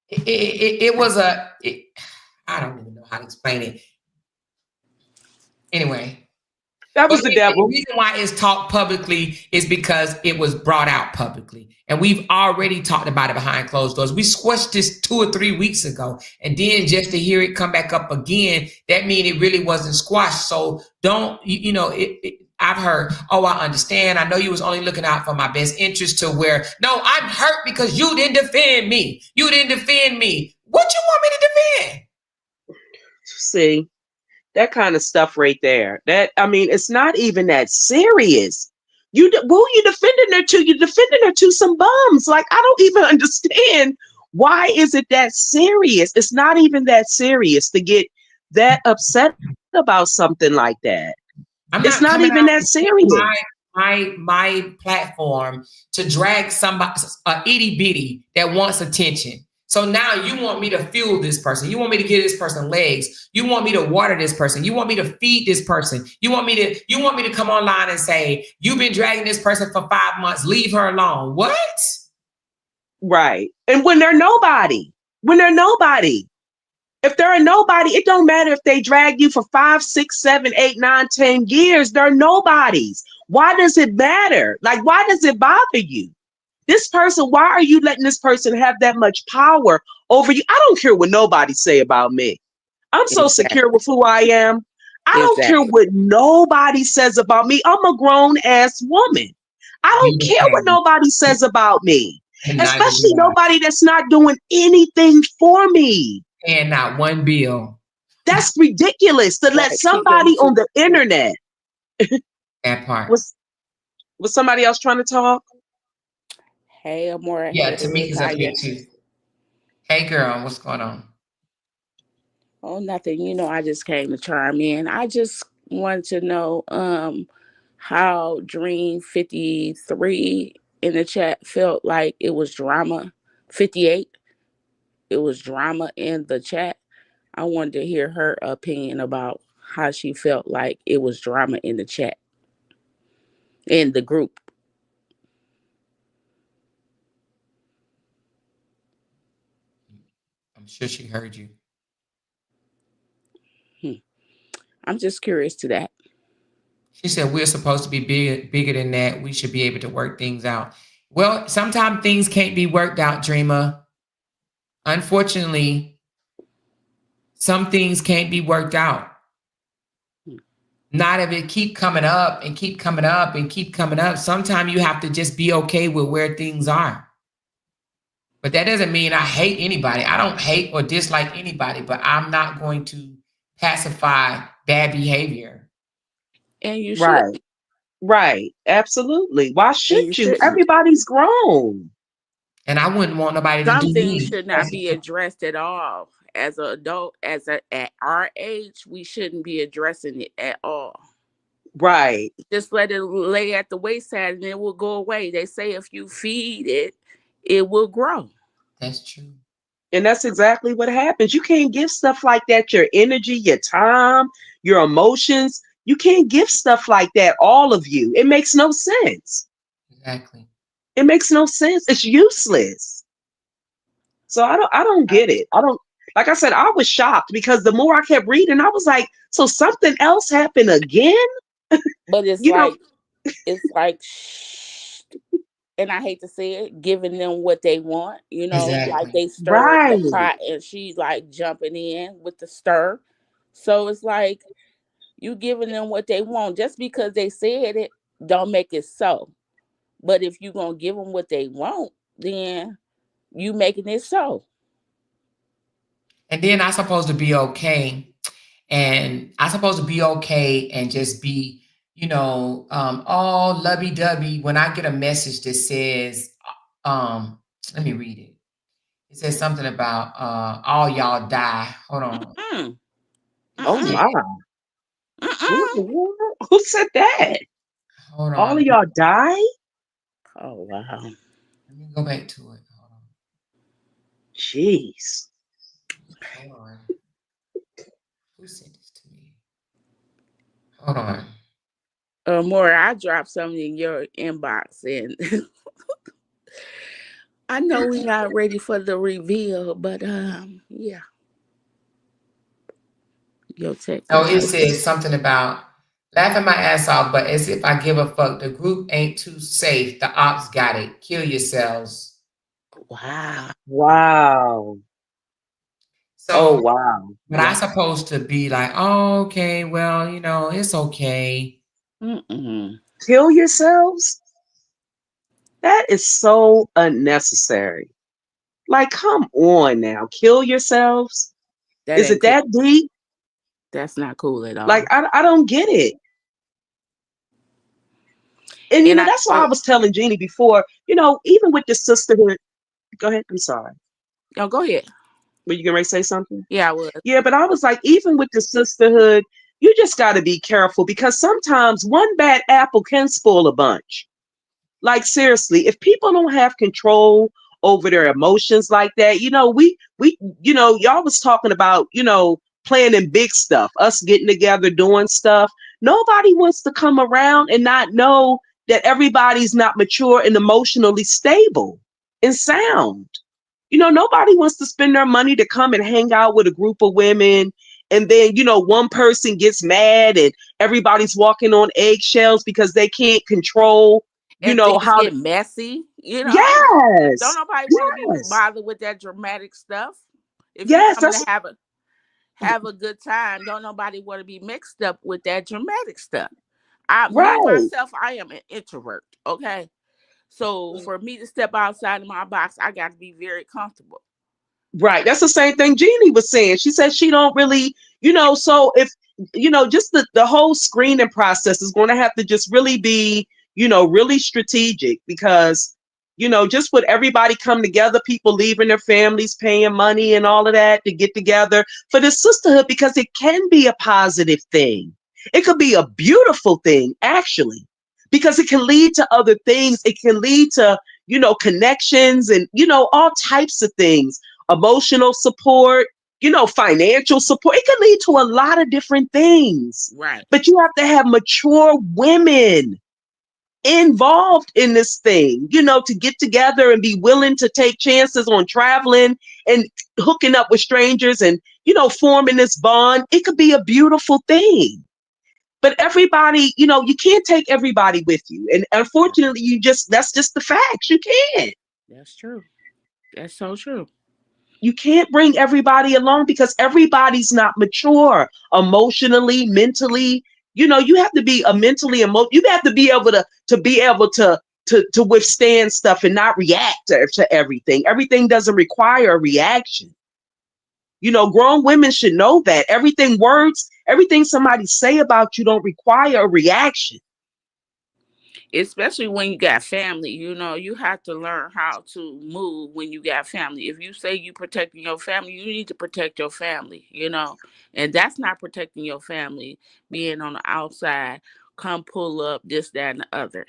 it was a I don't even know how to explain it. Anyway, That was but the the devil. reason why it's talked publicly is because it was brought out publicly. And we've already talked about it behind closed doors. We squashed this 2 or 3 weeks ago. And then just to hear it come back up again, that means it really wasn't squashed. So don't, I've heard, oh, I understand. I know you was only looking out for my best interest, to where, no, I'm hurt because you didn't defend me. You didn't defend me. What you want me to defend? See, that kind of stuff right there. It's not even that serious. Who you defending her to? You defending her to some bums. Like, I don't even understand, why is it that serious? It's not even that serious to get that upset about something like that. It's not even that serious. My platform to drag somebody, a itty bitty that wants attention. So now you want me to fuel this person. You want me to give this person legs. You want me to water this person. You want me to feed this person. You want me to come online and say, you've been dragging this person for 5 months. Leave her alone. What? Right. And when they're nobody, if they're a nobody, it don't matter if they drag you for 5, 6, 7, 8, 9, 10 years. They're nobodies. Why does it matter? Like, why does it bother you? This person, why are you letting this person have that much power over you? I don't care what nobody say about me. I'm so secure with who I am. I don't care what nobody says about me. I'm a grown ass woman. I don't care what nobody says about me. Especially nobody that's not doing anything for me. And not one bill. That's ridiculous to let somebody on the internet. That part. Was somebody else trying to talk? Hey, Amora. Yeah, Tamika's up here too. Hey, girl, what's going on? Oh, nothing. I just came to chime in. I just wanted to know how Dream 53 in the chat felt like it was drama. 58, it was drama in the chat. I wanted to hear her opinion about how she felt like it was drama in the chat, in the group. I'm sure she heard you. I'm just curious to that. She said, we're supposed to be bigger than that. We should be able to work things out. Well, sometimes things can't be worked out, Dreamer. Unfortunately, some things can't be worked out. Not if it keep coming up and keep coming up and keep coming up. Sometimes you have to just be okay with where things are. But that doesn't mean I hate anybody. I don't hate or dislike anybody, but I'm not going to pacify bad behavior. And you should. Right. Absolutely. Why should you? Everybody's grown. And I wouldn't want nobody to do me. Some things should not be addressed at all. As an adult, at our age, we shouldn't be addressing it at all. Right. Just let it lay at the wayside and it will go away. They say if you feed it, it will grow. That's true. And that's exactly what happens. You can't give stuff like that, your energy, your time, your emotions. You can't give stuff like that, all of you. It makes no sense. Exactly. It makes no sense. It's useless. So I don't get it. Like I said, I was shocked because the more I kept reading, I was like, so something else happened again? But it's like, and I hate to say it, giving them what they want, Exactly. like they stir the pot and she's like jumping in with the stir. So it's like you giving them what they want. Just because they said it, don't make it so. But if you're going to give them what they want, then you making it so. And then I'm supposed to be okay. And I'm supposed to be okay and just be, all lovey-dovey when I get a message that says, Let me read it. It says something about all y'all die. Hold on. Mm-mm. Oh Mm-mm. my. What the Mm-mm. world? Who said that? Hold All on. of y'all die? Oh wow. Let me go back to it. Jeez. Hold on. Who sent this to me? Hold on. More, I dropped something in your inbox, and I know we're not ready for the reveal, but yeah, your text Oh, it message. says something about laughing my ass off, but as if I give a fuck. The group ain't too safe. The ops got it. Kill yourselves. Wow. Wow. Oh So, wow. but I Yeah. supposed to be like, oh, okay, well, it's okay. Mm-mm. Kill yourselves? That is so unnecessary. Like, come on now. Kill yourselves? That Is ain't it cool. that deep? That's not cool at Like, all. I don't get it. And And I that's why I know. was telling Jeannie before, even with the sisterhood, go ahead. I'm sorry. Oh, go ahead. Were you going to say something? Yeah, I was. Yeah, but I was like, even with the sisterhood, you just got to be careful because sometimes one bad apple can spoil a bunch. Like seriously, if people don't have control over their emotions like that, y'all was talking about, planning big stuff, us getting together, doing stuff. Nobody wants to come around and not know that everybody's not mature and emotionally stable and sound. Nobody wants to spend their money to come and hang out with a group of women. And then, one person gets mad and everybody's walking on eggshells because they can't control, And things how. get messy. Don't Yes. nobody want to be Yes. bothered with that dramatic stuff. If you Yes. coming to That's have a good time, don't nobody want to be mixed up with that dramatic stuff. Me right. myself, I am an introvert. Okay, so for me to step outside of my box, I got to be very comfortable. Right. That's the same thing Jeannie was saying. She said she don't really, so if, just the whole screening process is going to have to just really be, really strategic because, just with everybody come together, people leaving their families, paying money and all of that to get together for the sisterhood because it can be a positive thing. It could be a beautiful thing, actually, because it can lead to other things. It can lead to, connections and, all types of things, emotional support, financial support. It can lead to a lot of different things. Right. But you have to have mature women involved in this thing, to get together and be willing to take chances on traveling and hooking up with strangers and, forming this bond. It could be a beautiful thing. But everybody, you can't take everybody with you. And unfortunately, that's just the facts. You can't. That's true. That's so true. You can't bring everybody along because everybody's not mature emotionally, mentally. You have to be you have to be able to be able to withstand stuff and not react to everything. Everything doesn't require a reaction. Grown women should know that everything somebody say about you don't require a reaction. Especially when you got family, you have to learn how to move when you got family. If you say you protecting your family, you need to protect your family. And that's not protecting your family, being on the outside, come pull up this, that, and the other.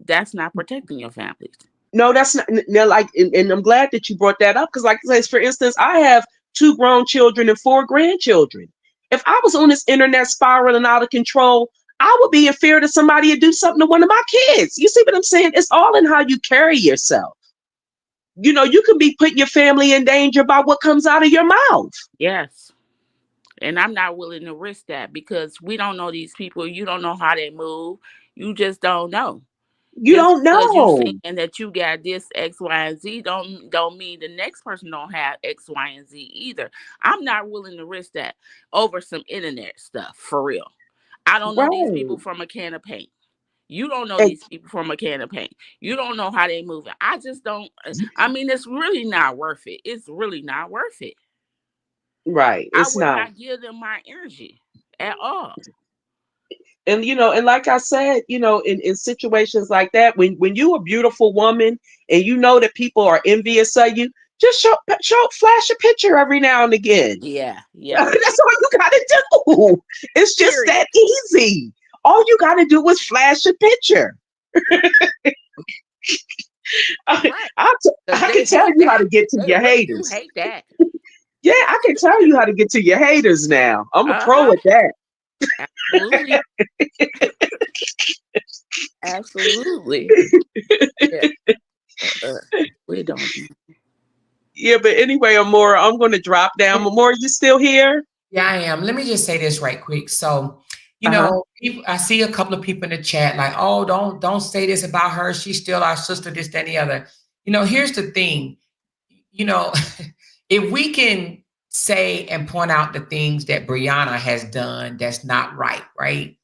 That's not protecting your family. No, that's not no, like, and I'm glad that you brought that up because, like, for instance, I have 2 grown children and 4 grandchildren. If I was on this internet spiraling out of control, I would be in fear that somebody would do something to one of my kids. You see what I'm saying? It's all in how you carry yourself. You can be putting your family in danger by what comes out of your mouth. Yes. And I'm not willing to risk that because we don't know these people. You don't know how they move. You just don't know. You Just don't because you know. saying that you got this X, Y, and Z don't mean the next person don't have X, Y, and Z either. I'm not willing to risk that over some internet stuff for real. I don't know these people Right. from a can of paint. You don't know And these people from a can of paint. You don't know how they moving. I just don't. I mean, it's really not worth it. It's really not worth it. right. I It's would not. not give them my energy at all. And and like I said, in situations like that, when you a beautiful woman and you know that people are envious of you, just flash a picture every now and again. Yeah, That's yeah. all you gotta do. It's just Period. that easy. All you gotta do is flash a picture. I, Right. Because I they can tell hate you how that. to get to They your really do haters. hate that. Yeah, I can tell you how to get to your haters now. I'm a pro Uh-huh. at that. Absolutely. Absolutely. Yeah. Uh, we don't. Yeah, but anyway, Amora, I'm going to drop down. Amora, you still here? Yeah, I am. Let me just say this right quick. So, Uh-huh. I see a couple of people in the chat like, "Oh, don't say this about her. She's still our sister. This, that, and the other." Here's the thing. You know, if we can say and point out the things that Brianna has done that's not right, right?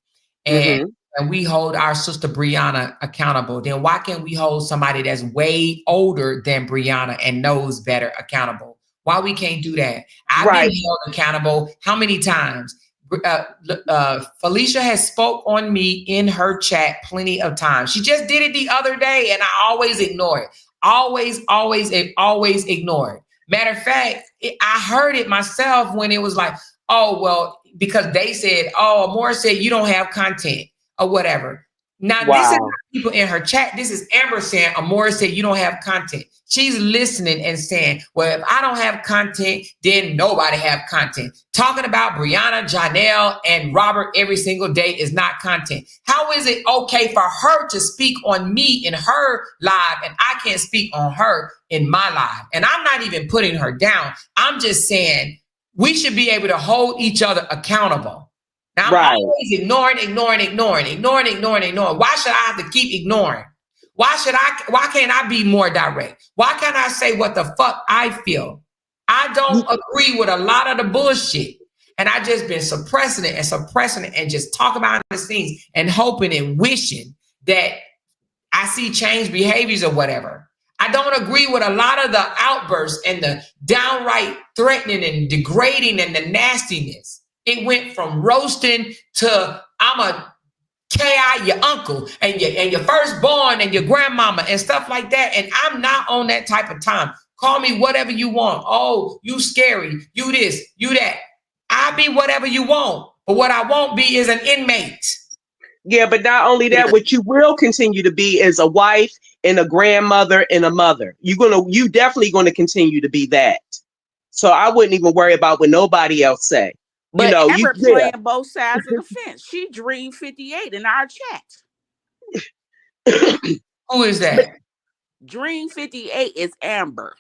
And Mm-hmm. we hold our sister Brianna accountable, then why can't we hold somebody that's way older than Brianna and knows better accountable? Why we can't do that? I've been Right. held accountable how many times? Felicia has spoke on me in her chat plenty of times. She just did it the other day, and I always ignore it. Always, always, always ignore it. Matter of fact, I heard it myself when it was like, oh, well, because they said, oh, Amora said you don't have content or whatever. Now, this is Wow. not people in her chat. This is Amber saying, Amora said you don't have content. She's listening and saying, well, if I don't have content, then nobody have content. Talking about Brianna, Janelle, and Robert every single day is not content. How is it okay for her to speak on me in her live and I can't speak on her in my live? And I'm not even putting her down. I'm just saying we should be able to hold each other accountable. Now, I'm Right. always ignoring. Why should I have to keep ignoring? Why can't I be more direct? Why can't I say what the fuck I feel? I don't agree with a lot of the bullshit. And I just been suppressing it and just talking about these things and hoping and wishing that I see change behaviors or whatever. I don't agree with a lot of the outbursts and the downright threatening and degrading and the nastiness. It went from roasting to I'm a KI your uncle and your firstborn and your grandmama and stuff like that. And I'm not on that type of time. Call me whatever you want. Oh, you scary. You this, you that. I'll be whatever you want. But what I won't be is an inmate. Yeah, but not only that, what you will continue to be is a wife and a grandmother and a mother. You definitely gonna continue to be that. So I wouldn't even worry about what nobody else say. But Amber Yeah. playing both sides of the fence. She dreamed 58 in our chat. Who is that? Dream 58 is Amber.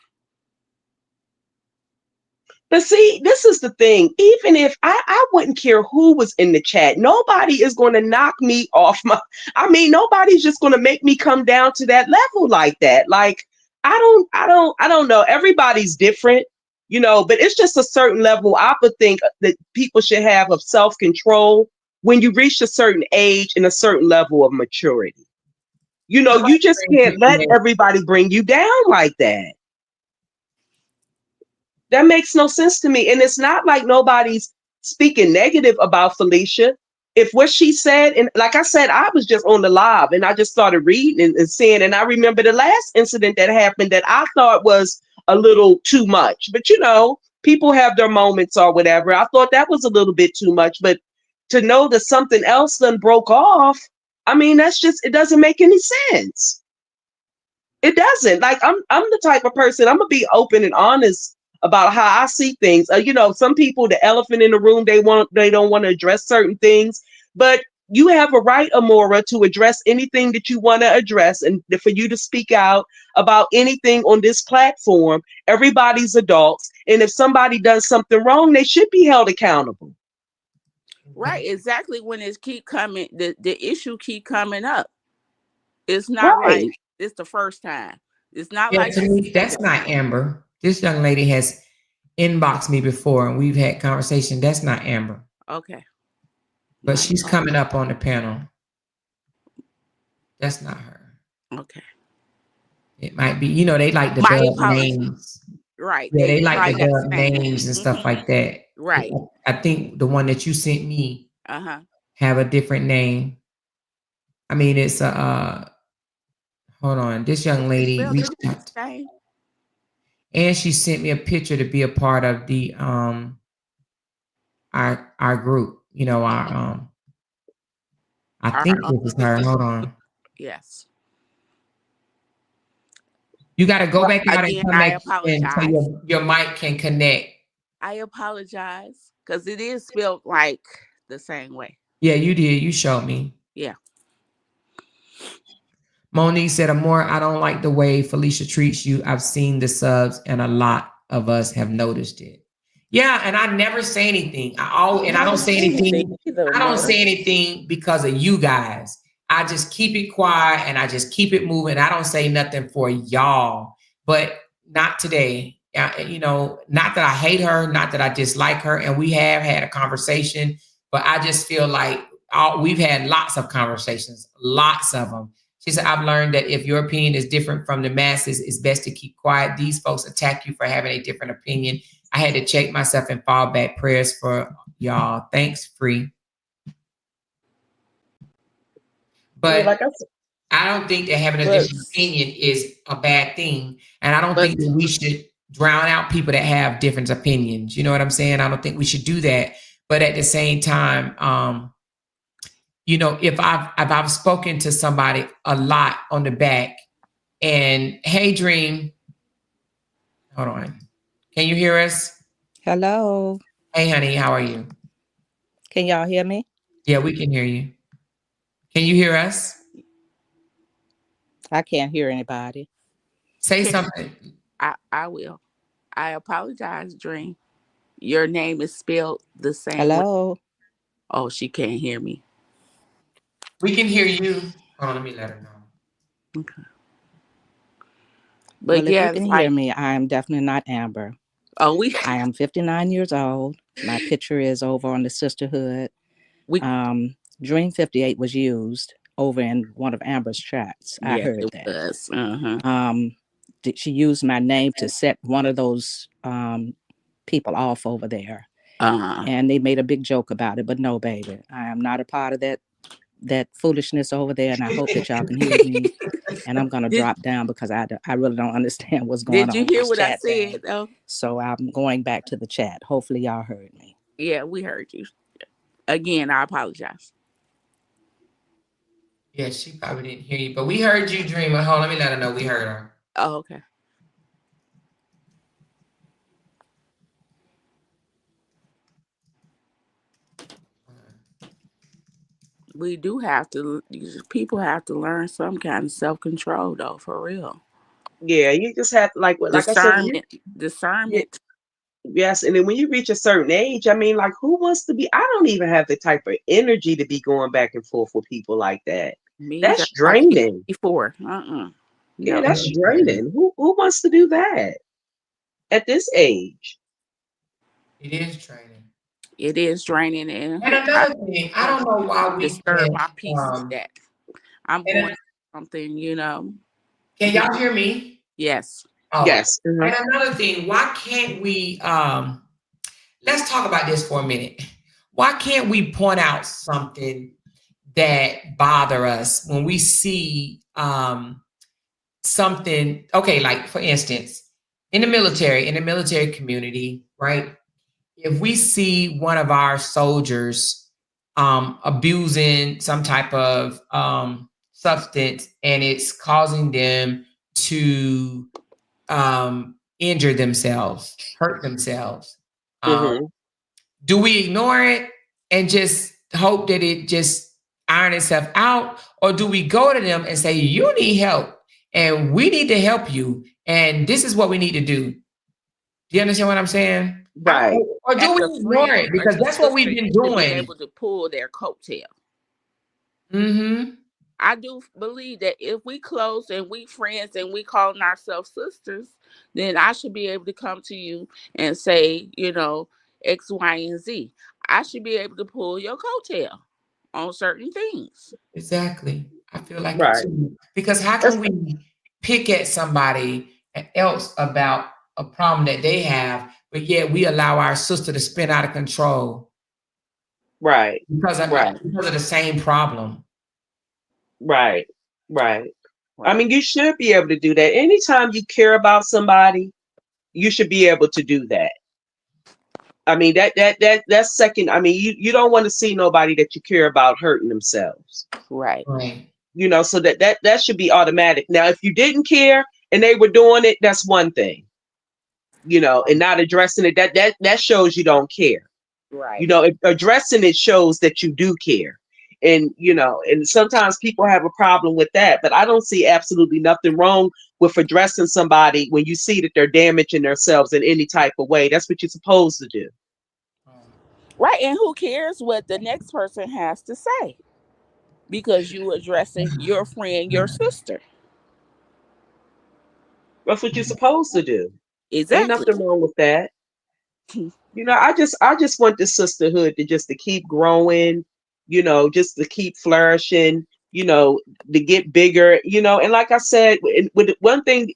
But see, this is the thing. Even if I wouldn't care who was in the chat, nobody is going to knock me off my. I mean, nobody's just going to make me come down to that level like that. Like, I don't know. Everybody's different, but it's just a certain level I would think that people should have of self-control when you reach a certain age and a certain level of maturity. You just can't let everybody bring you down like that. That makes no sense to me. And it's not like nobody's speaking negative about Felicia. If what she said, and like I said, I was just on the live and I just started reading and seeing, and I remember the last incident that happened that I thought was a little too much. But people have their moments or whatever. I thought that was a little bit too much. But to know that something else then broke off, I mean, it doesn't make any sense. It doesn't. Like I'm the type of person, I'm gonna be open and honest about how I see things. Some people, the elephant in the room, they don't want to address certain things, but you have a right, Amora, to address anything that you want to address and for you to speak out about anything on this platform. Everybody's adults. And if somebody does something wrong, they should be held accountable. Right, exactly. When it keep coming, the issue keep coming up. It's not Right. like it's the first time. It's not Yeah, like to me, that's not Amber. This young lady has inboxed me before and we've had conversation. That's not Amber. okay. But she's coming up on the panel. That's not her. Okay. It might be, they like the My dub apologies. names. Right. Yeah, they like the that dub name. names and stuff like that. Right. I think the one that you sent me Uh-huh. have a different name. I mean, it's a hold on. This young lady Spelled reached the out same. and she sent me a picture to be a part of the our group. You know, our I Our think this is her. Hold on. yes. You got to go Well, back out and again, come I back in so apologize. your mic can connect. I apologize because it is spelled like the same way. Yeah, you did. You showed me. Yeah. Monique said, Amore, I don't like the way Felicia treats you. I've seen the subs and a lot of us have noticed it. Yeah, and I never say anything. I don't Never say say anything anything. either, I don't Maury. say anything because of you guys. I just keep it quiet and I just keep it moving. I don't say nothing for y'all, but not today. You know, not that I hate her, not that I dislike her, and we have had a conversation, but I just feel like we've had lots of conversations, lots of them. She said, I've learned that if your opinion is different from the masses, it's best to keep quiet. These folks attack you for having a different opinion. I had to check myself and fall back. Prayers for y'all. Thanks, Free. Yeah, But like I said, I don't think that having a But different opinion is a bad thing. And I don't but think that we should drown out people that have different opinions. You know what I'm saying? I don't think we should do that. But at the same time, you know, if I've spoken to somebody a lot on the back and hey Dream, hold on. Can you hear us? Hello. Hey honey, how are you? Can y'all hear me? Yeah, we can hear you. Can you hear us? I can't hear anybody. Say can something. I will. I apologize, Dream. Your name is spelled the same way. Hello. Oh, she can't hear me. We can hear you. Hold on, let me let her know. Okay. Well, But if you yeah, can it's hear like me, I am definitely not Amber. oh we I am 59 years old. My picture is over on the Sisterhood. we Dream 58 was used over in one of Amber's chats. I yes heard it that. was. Uh-huh. She used my name to set one of those people off over there. Uh-huh. And they made a big joke about it. But no, baby, I am not a part of that foolishness over there. And I hope that y'all can hear me. And I'm going to Did drop down because I really don't understand what's going did you on with hear this what I chat thing. said though? So I'm going back to the chat. Hopefully y'all heard me. Yeah, we heard you. Again, I apologize. Yeah, she probably didn't hear you, but we heard you, Dream. Hold on, let me let her know we heard her. Oh, okay. We do have to people have to learn some kind of self-control though, for real. yeah, you just have to like I said, when you Discernment. yeah, Discernment. yes, and then when you reach a certain age, I mean, like who wants to be? I don't even have the type of energy to be going back and forth with people like that. Me either. That's I can't draining. before. Uh-uh. Yeah, No. that's draining. Who wants to do that at this age? It is training. It is draining and And I another thing, I don't don't know why we disturb can't. my peace with that. I'm And going through something. can y'all hear me? Yes. Oh, okay. Yes. And another thing, why can't we? Let's talk about this for a minute. Why can't we point out something that bother us when we see something? Okay, like for instance, in the military community, right? If we see one of our soldiers abusing some type of substance and it's causing them to injure themselves, hurt themselves, um, Mm-hmm. do we ignore it and just hope that it just iron itself out? Or do we go to them and say, you need help and we need to help you? And this is what we need to do. Do you understand what I'm saying? Right. Or As do we a ignore friend it? or Because your that's what we've sister, been you should be doing. able to pull their coattail. Mm-hmm. I do believe that if we close and we friends and we calling ourselves sisters, then I should be able to come to you and say, X, Y, and Z. I should be able to pull your coattail on certain things. Exactly. I feel like it Right. too. Because how That's can we pick at somebody else about a problem that they have, but yet we allow our sister to spin out of control? Right. because Right. because of the same problem. Right. Right. I Right. mean, you should be able to do that. Anytime you care about somebody, you should be able to do that. I mean, that's second. I mean, you don't want to see nobody that you care about hurting themselves. Right. Right. So that should be automatic. Now, if you didn't care and they were doing it, that's one thing. And not addressing it, that shows you don't care. Right. Addressing it shows that you do care. And sometimes people have a problem with that, but I don't see absolutely nothing wrong with addressing somebody when you see that they're damaging themselves in any type of way. That's what you're supposed to do. Right. And who cares what the next person has to say? Because you addressing your friend, your sister. That's what you're supposed to do. Ain't Exactly. nothing wrong with that. I just want the sisterhood to keep growing, just to keep flourishing, to get bigger, and like I said, with one thing,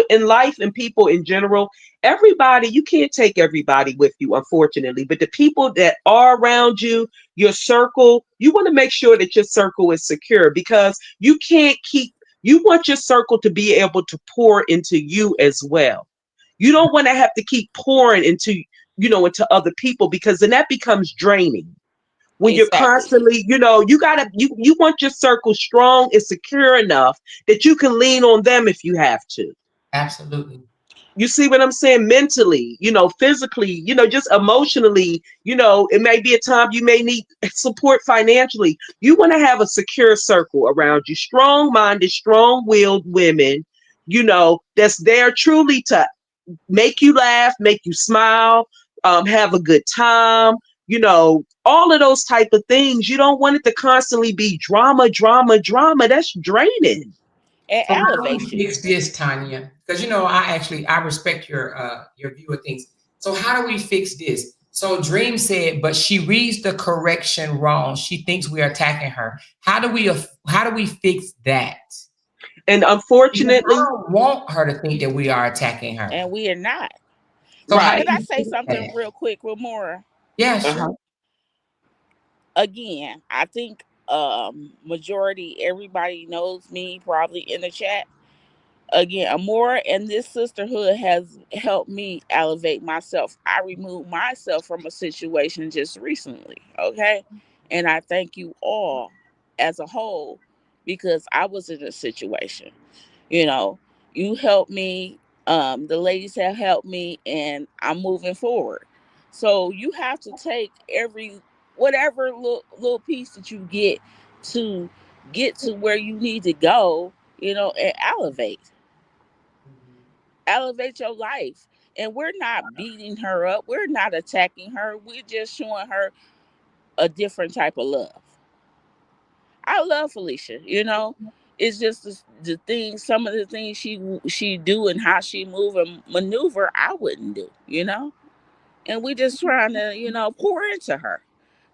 in life and people in general, everybody, you can't take everybody with you, unfortunately, but the people that are around you, your circle, you want to make sure that your circle is secure, because you want your circle to be able to pour into you as well. You don't want to have to keep pouring into other people, because then that becomes draining. When you're Exactly. constantly, you want your circle strong and secure enough that you can lean on them if you have to. Absolutely. You see what I'm saying? Mentally, physically, just emotionally, it may be a time you may need support financially. You want to have a secure circle around you, strong-minded, strong-willed women, that's there truly to make you laugh, make you smile, have a good time, all of those type of things. You don't want it to constantly be drama, drama, drama. That's draining. And So how do we elevate you. fix this, Tanya? Because I respect your view of things. So how do we fix this? So Dream said, but she reads the correction wrong. She thinks we are attacking her. How do we fix that? And Because I unfortunately, don't want her to think that we are attacking her. And we are not. So how Now, do can right. I you say fix something that? real quick, Ramora? Yeah, Uh-huh. sure. Again, I think majority everybody knows me probably in the chat. Again, Amora and this sisterhood has helped me elevate myself. I removed myself from a situation just recently, okay? And I thank you all as a whole because I was in a situation. You know, you helped me, the ladies have helped me, and I'm moving forward. So you have to take every whatever little piece that you to get to where you need to go, and elevate your life. And we're not beating her up. We're not attacking her. We're just showing her a different type of love. I love Felicia. It's just the things, some of the things she do and how she move and maneuver, I wouldn't do. And we just trying to pour into her,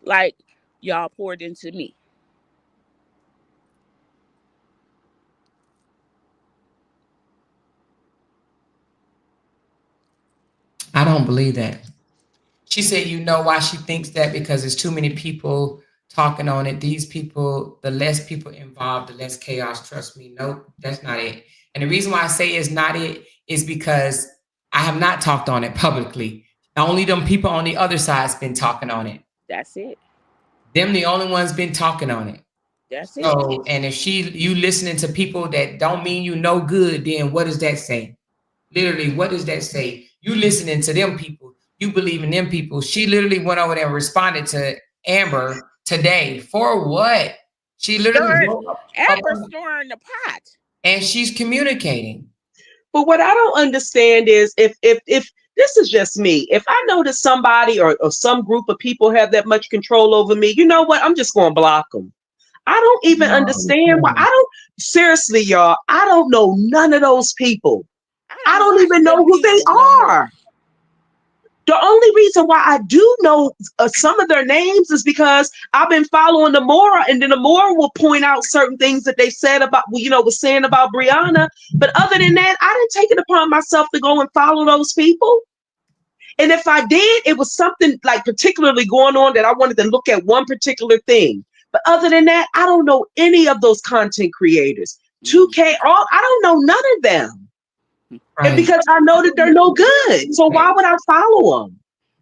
like y'all poured into me. I don't believe that. She said, you know why she thinks that? Because there's too many people talking on it. These people, the less people involved, the less chaos. Trust me. Nope, that's not it. And the reason why I say it's not it is because I have not talked on it publicly. Only them people on the other side's been talking on it. That's it. Them the only ones been talking on it. That's it. So, and if you listening to people that don't mean you no good, then what does that say? Literally, what does that say? You listening to them people, you believe in them people. She literally went over there and responded to Amber today. For what? She literally Stir wrote up Amber stirring the pot. and she's communicating. But what I don't understand is, if this is just me, if I know that somebody or some group of people have that much control over me, you know what? I'm just going to block them. I don't even understand why. I don't, seriously, y'all, I don't know none of those people. I I don't don't like even know them who they people no more. are. The only reason why I do know some of their names is because I've been following Amora, and then Amora will point out certain things that they said about, was saying about Brianna. But other than that, I didn't take it upon myself to go and follow those people. And if I did, it was something like particularly going on that I wanted to look at one particular thing. But other than that, I don't know any of those content creators. 2K, all I don't know none of them. And Right. because I know that they're no good. So why would I follow them?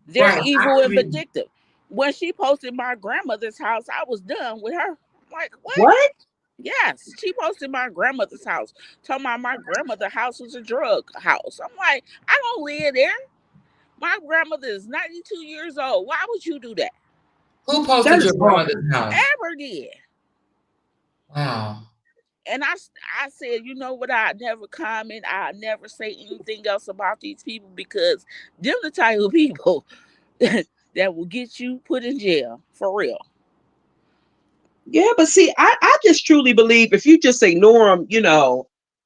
They're Right. evil and vindictive. When she posted my grandmother's house, I was done with her. Like, what? What? Yes, she posted my grandmother's house. Told my grandmother's house was a drug house. I'm like, I don't live there. My grandmother is 92 years old. Why would you do that? Who That posted your is horrible. grandmother's house? Ever did. Wow. And I said, you know what? I never comment. I never say anything else about these people because them the type of people that will get you put in jail for real. Yeah, but see, I just truly believe if you just ignore them,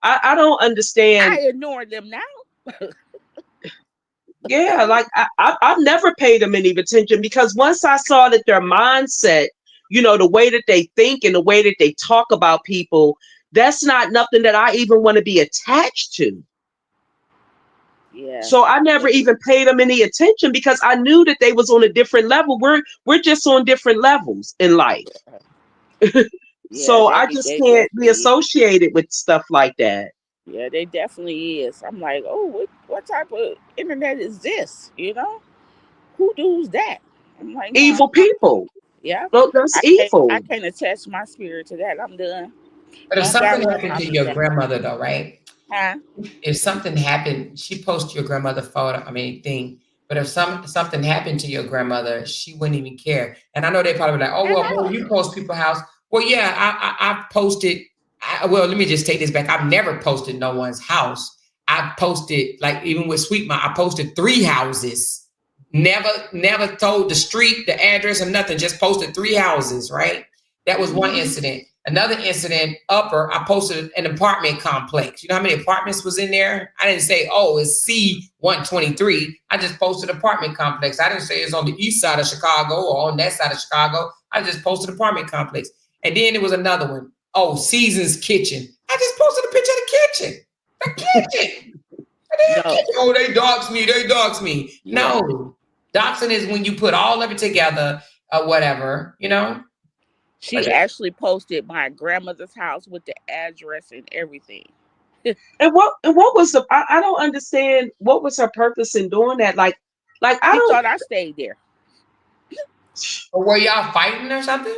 I don't understand. I ignore them now. Yeah, like I've never paid them any attention because once I saw that their mindset, the way that they think and the way that they talk about people, that's not nothing that I even want to be attached to. Yeah. So I never even paid them any attention because I knew that they was on a different level. We're just on different levels in life. Yeah, So I just can't be associated with stuff like that. Yeah, they definitely is. I'm like, oh, what type of internet is this? Who does that? I'm like, no, Evil people. yeah, Well, that's I evil. can't attach my spirit to that. I'm done. But if Don't got something no happened time to for your that. grandmother, though, right? Huh? If something happened, she posted your grandmother photo, thing. But if something happened to your grandmother, she wouldn't even care. And I know they probably be like, oh, well, boy, you post people's house. Well, yeah, I posted. Well, let me just take this back. I've never posted no one's house. I posted, like, even with Sweet Mom, I posted 3 houses. Never told the street, the address, or nothing. Just posted 3 houses, right? That was one incident. Another incident, I posted an apartment complex. You know how many apartments was in there? I didn't say, oh, it's C123. I just posted apartment complex. I didn't say it's on the east side of Chicago or on that side of Chicago. I just posted apartment complex. And then there was another one. Oh, Season's Kitchen. I just posted a picture of the kitchen. The kitchen. No. Oh, they dox me. Yeah. No. Doxing is when you put all of it together or whatever, She actually posted my grandmother's house with the address and everything. And what was I don't understand what was her purpose in doing that. Like I She don't. thought I stayed there. Or were y'all fighting or something?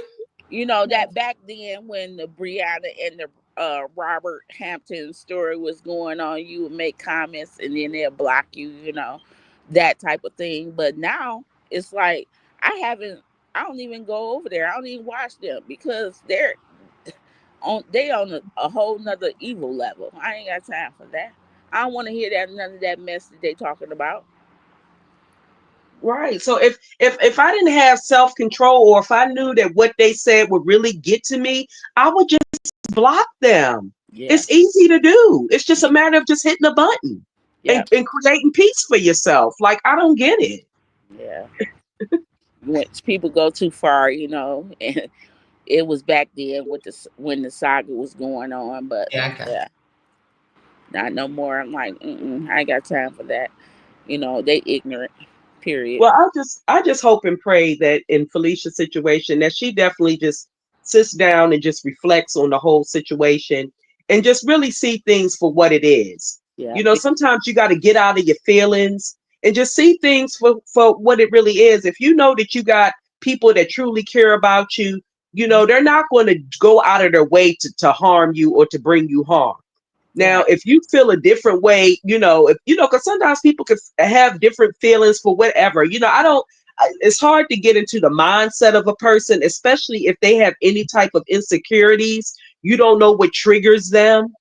That back then when the Brianna and the Robert Hampton story was going on, you would make comments and then they'll block you, that type of thing. But now it's like I don't even go over there. I don't even watch them because they on a whole nother evil level. I ain't got time for that. I don't want to hear none of that mess that they talking about. Right. So if I didn't have self-control or if I knew that what they said would really get to me, I would just block them. Yeah. It's easy to do. It's just a matter of just hitting a button and creating peace for yourself. Like, I don't get it. Yeah. When people go too far, and it was back then when the saga was going on, but yeah, not no more. I'm like, I ain't got time for that. They ignorant. Period. Well, I just hope and pray that in Felicia's situation that she definitely just sits down and just reflects on the whole situation and just really see things for what it is. Yeah. Sometimes you got to get out of your feelings and just see things for what it really is. If you know that you got people that truly care about you, they're not going to go out of their way to harm you or to bring you harm. Now, if you feel a different way, because sometimes people could have different feelings for whatever, it's hard to get into the mindset of a person, especially if they have any type of insecurities. You don't know what triggers them,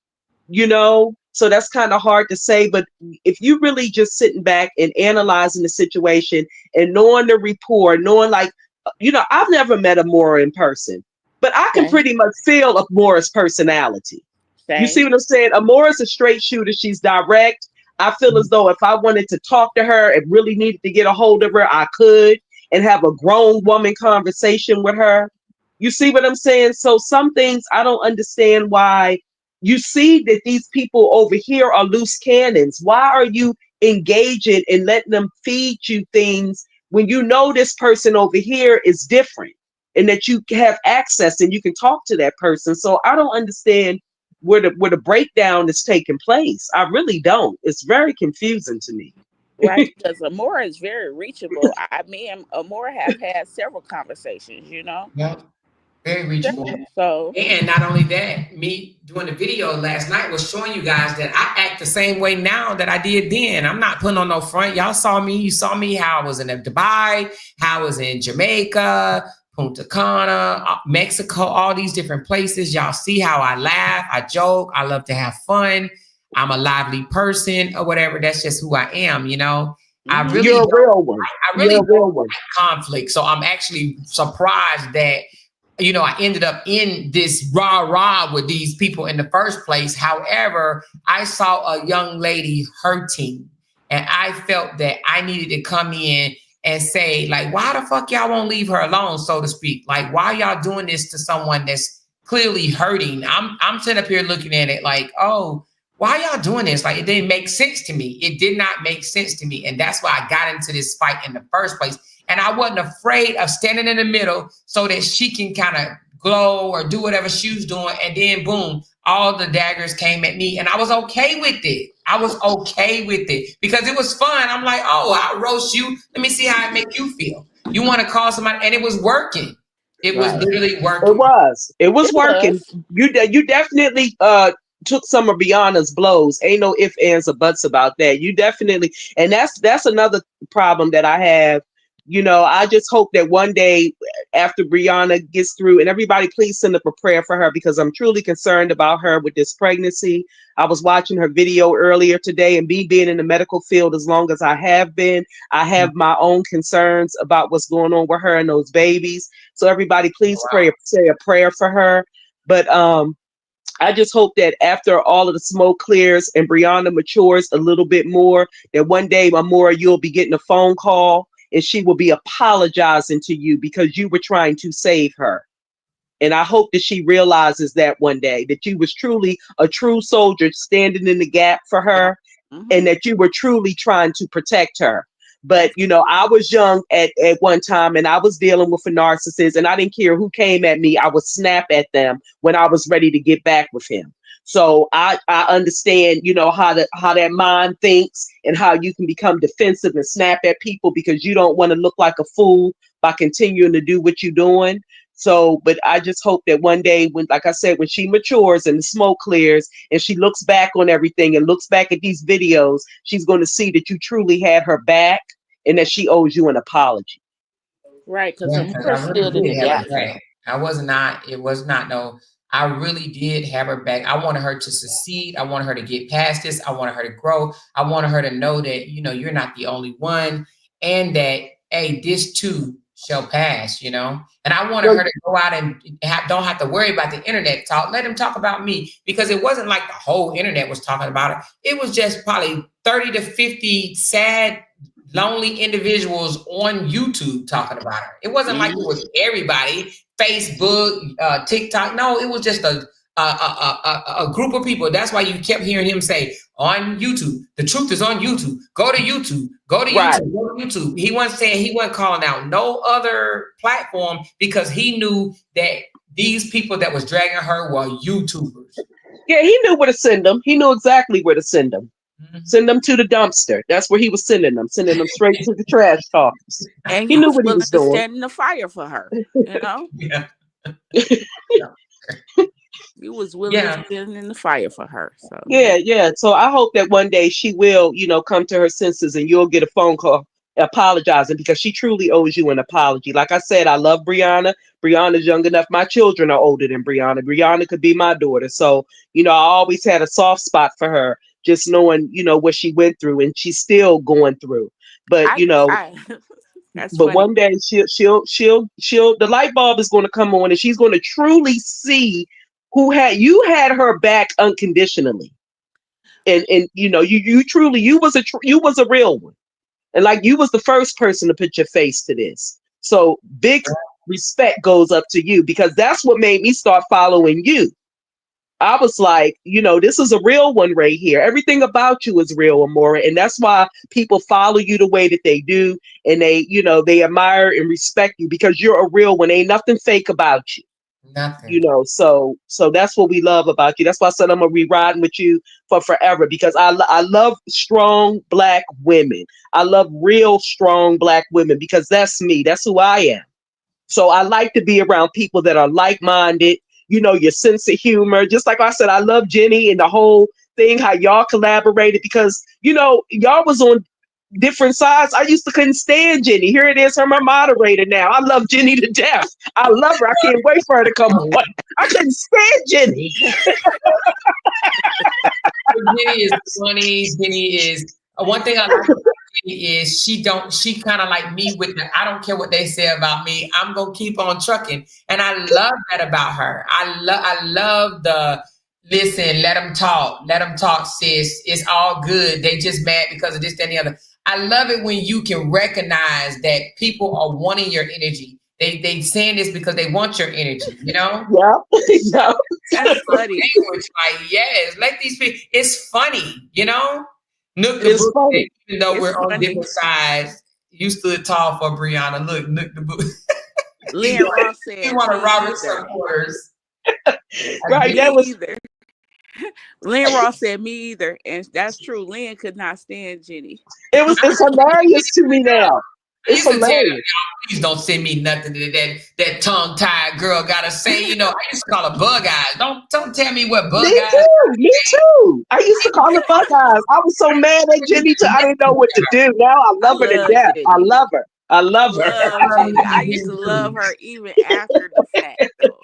so that's kind of hard to say. But if you really just sitting back and analyzing the situation and knowing the rapport, knowing I've never met Amora in person, but I can pretty much feel Amora's personality. Same. You see what I'm saying? Amora's a straight shooter. She's direct. I feel as though if I wanted to talk to her and really needed to get a hold of her, I could and have a grown woman conversation with her. You see what I'm saying? So some things I don't understand why you see that these people over here are loose cannons. Why are you engaging and letting them feed you things when you know this person over here is different and that you have access and you can talk to that person. So I don't understand where the breakdown is taking place. I really don't. It's very confusing to me. Right, because Amora is very reachable. Me and Amora have had several conversations, you know. Yeah, very reachable. So And not only that, me doing the video last night was showing you guys that I act the same way now that I did then. I'm not putting on no front. Y'all saw me. You saw me how I was in Dubai, how I was in Jamaica, Punta Cana, Mexico, all these different places. Y'all see how I laugh, I joke, I love to have fun. I'm a lively person or whatever. That's just who I am, you know. I really You're a real one. I really You're a real one. like conflict. So I'm actually surprised that, you know, I ended up in this rah-rah with these people in the first place. However, I saw a young lady hurting and I felt that I needed to come in and say, like, why the fuck y'all won't leave her alone, so to speak? Like, why y'all doing this to someone that's clearly hurting? I'm sitting up here looking at it like, oh, why y'all doing this? Like, it didn't make sense to me. It did not make sense to me. And that's why I got into this fight in the first place. And I wasn't afraid of standing in the middle so that she can kind of glow or do whatever she was doing. And then boom, all the daggers came at me. And I was okay with it. I was okay with it because it was fun. I'm like, oh, I'll roast you. Let me see how it make you feel. You want to call somebody, and it was working. It was literally working. It was working. was. You definitely took some of Brianna's blows. Ain't no ifs, ands, or buts about that. You definitely, and that's another problem that I have. You know, I just hope that one day after Brianna gets through, and everybody please send up a prayer for her because I'm truly concerned about her with this pregnancy. I was watching her video earlier today, and me being in the medical field as long as I have been, I have my own concerns about what's going on with her and those babies. So everybody please say a prayer for her. But I just hope that after all of the smoke clears and Brianna matures a little bit more, that one day, Amora, you'll be getting a phone call and she will be apologizing to you because you were trying to save her. And I hope that she realizes that one day, that you was truly a true soldier standing in the gap for her, and that you were truly trying to protect her. But, you know, I was young at one time and I was dealing with a narcissist and I didn't care who came at me. I would snap at them when I was ready to get back with him. So I understand, you know, how that mind thinks and how you can become defensive and snap at people because you don't want to look like a fool by continuing to do what you're doing. So, but I just hope that one day when, like I said, when she matures and the smoke clears and she looks back on everything and looks back at these videos, she's going to see that you truly had her back and that she owes you an apology. Right, because Yeah, Amora I stood really in the did have gap. her back. It was not no, I really did have her back. I wanted her to succeed. I wanted her to get past this. I wanted her to grow. I wanted her to know that, you know, you're not the only one and that, hey, this too shall pass, you know? And I wanted her to go out and don't have to worry about the internet talk. Let them talk about me because it wasn't like the whole internet was talking about it. It was just probably 30 to 50 sad, lonely individuals on YouTube talking about her. It wasn't like it was everybody, Facebook, TikTok. No, it was just a group of people. That's why you kept hearing him say on YouTube, the truth is on YouTube. Go to YouTube. Go to Right. YouTube. Go to YouTube. He wasn't saying, he wasn't calling out no other platform because he knew that these people that was dragging her were YouTubers. Yeah, he knew where to send them. He knew exactly where to send them. Send them to the dumpster. That's where he was sending them straight to the trash talkers. And He you knew was what he willing was to doing. stand in the fire for her, you know? Yeah. You was willing to stand in the fire for her. So Yeah. So I hope that one day she will, you know, come to her senses and you'll get a phone call apologizing because she truly owes you an apology. Like I said, I love Brianna. Brianna's young enough. My children are older than Brianna. Brianna could be my daughter. So, you know, I always had a soft spot for her, just knowing, you know, what she went through and she's still going through. But, you know, that's but funny. one day she'll the light bulb is going to come on and she's going to truly see you had her back unconditionally. And you know, you truly, you was a real one. And like you was the first person to put your face to this. So big respect goes up to you because that's what made me start following you. I was like, this is a real one right here. Everything about you is real, Amora. And that's why people follow you the way that they do. And they admire and respect you because you're a real one. Ain't nothing fake about you. Nothing. So that's what we love about you. That's why I said I'm gonna be riding with you for forever because I love strong Black women. I love real strong Black women because that's me. That's who I am. So I like to be around people that are like-minded, your sense of humor. Just like I said, I love Jenny and the whole thing, how y'all collaborated because, y'all was on different sides. I used to couldn't stand Jenny. Here it is, her my moderator now. I love Jenny to death. I love her. I can't wait for her to come on. I couldn't stand Jenny. Jenny is funny. Jenny is one thing I like about Jenny is she kind of like me with the I don't care what they say about me. I'm gonna keep on trucking, and I love that about her. I love the listen. Let them talk, sis. It's all good. They just mad because of this, that, and the other. I love it when you can recognize that people are wanting your energy. They saying this because they want your energy, Yeah. Yeah. That's funny. Like, yes, let these people. It's funny, Nook the It's book, funny. even though It's we're on funny. different sides, you stood tall for Brianna. Look, Nook the book. Lynn Ross said, He's one of me Robert's either. supporters. Right. Me That was either. Lynn Ross said, me either. And that's true. Lynn could not stand Jenny. it's hilarious to me now. I It's used to tell them, hilarious. y'all, please don't send me nothing that tongue-tied girl gotta say. I used to call her bug eyes. Don't tell me what bug Me eyes. too. Me too. I used to call her bug eyes. I was so mad at Jenny too. I didn't know what to do. Now I I love her to love death. I Jenny. love her. I love her. Love Jenny. I used to love her even after the fact, though.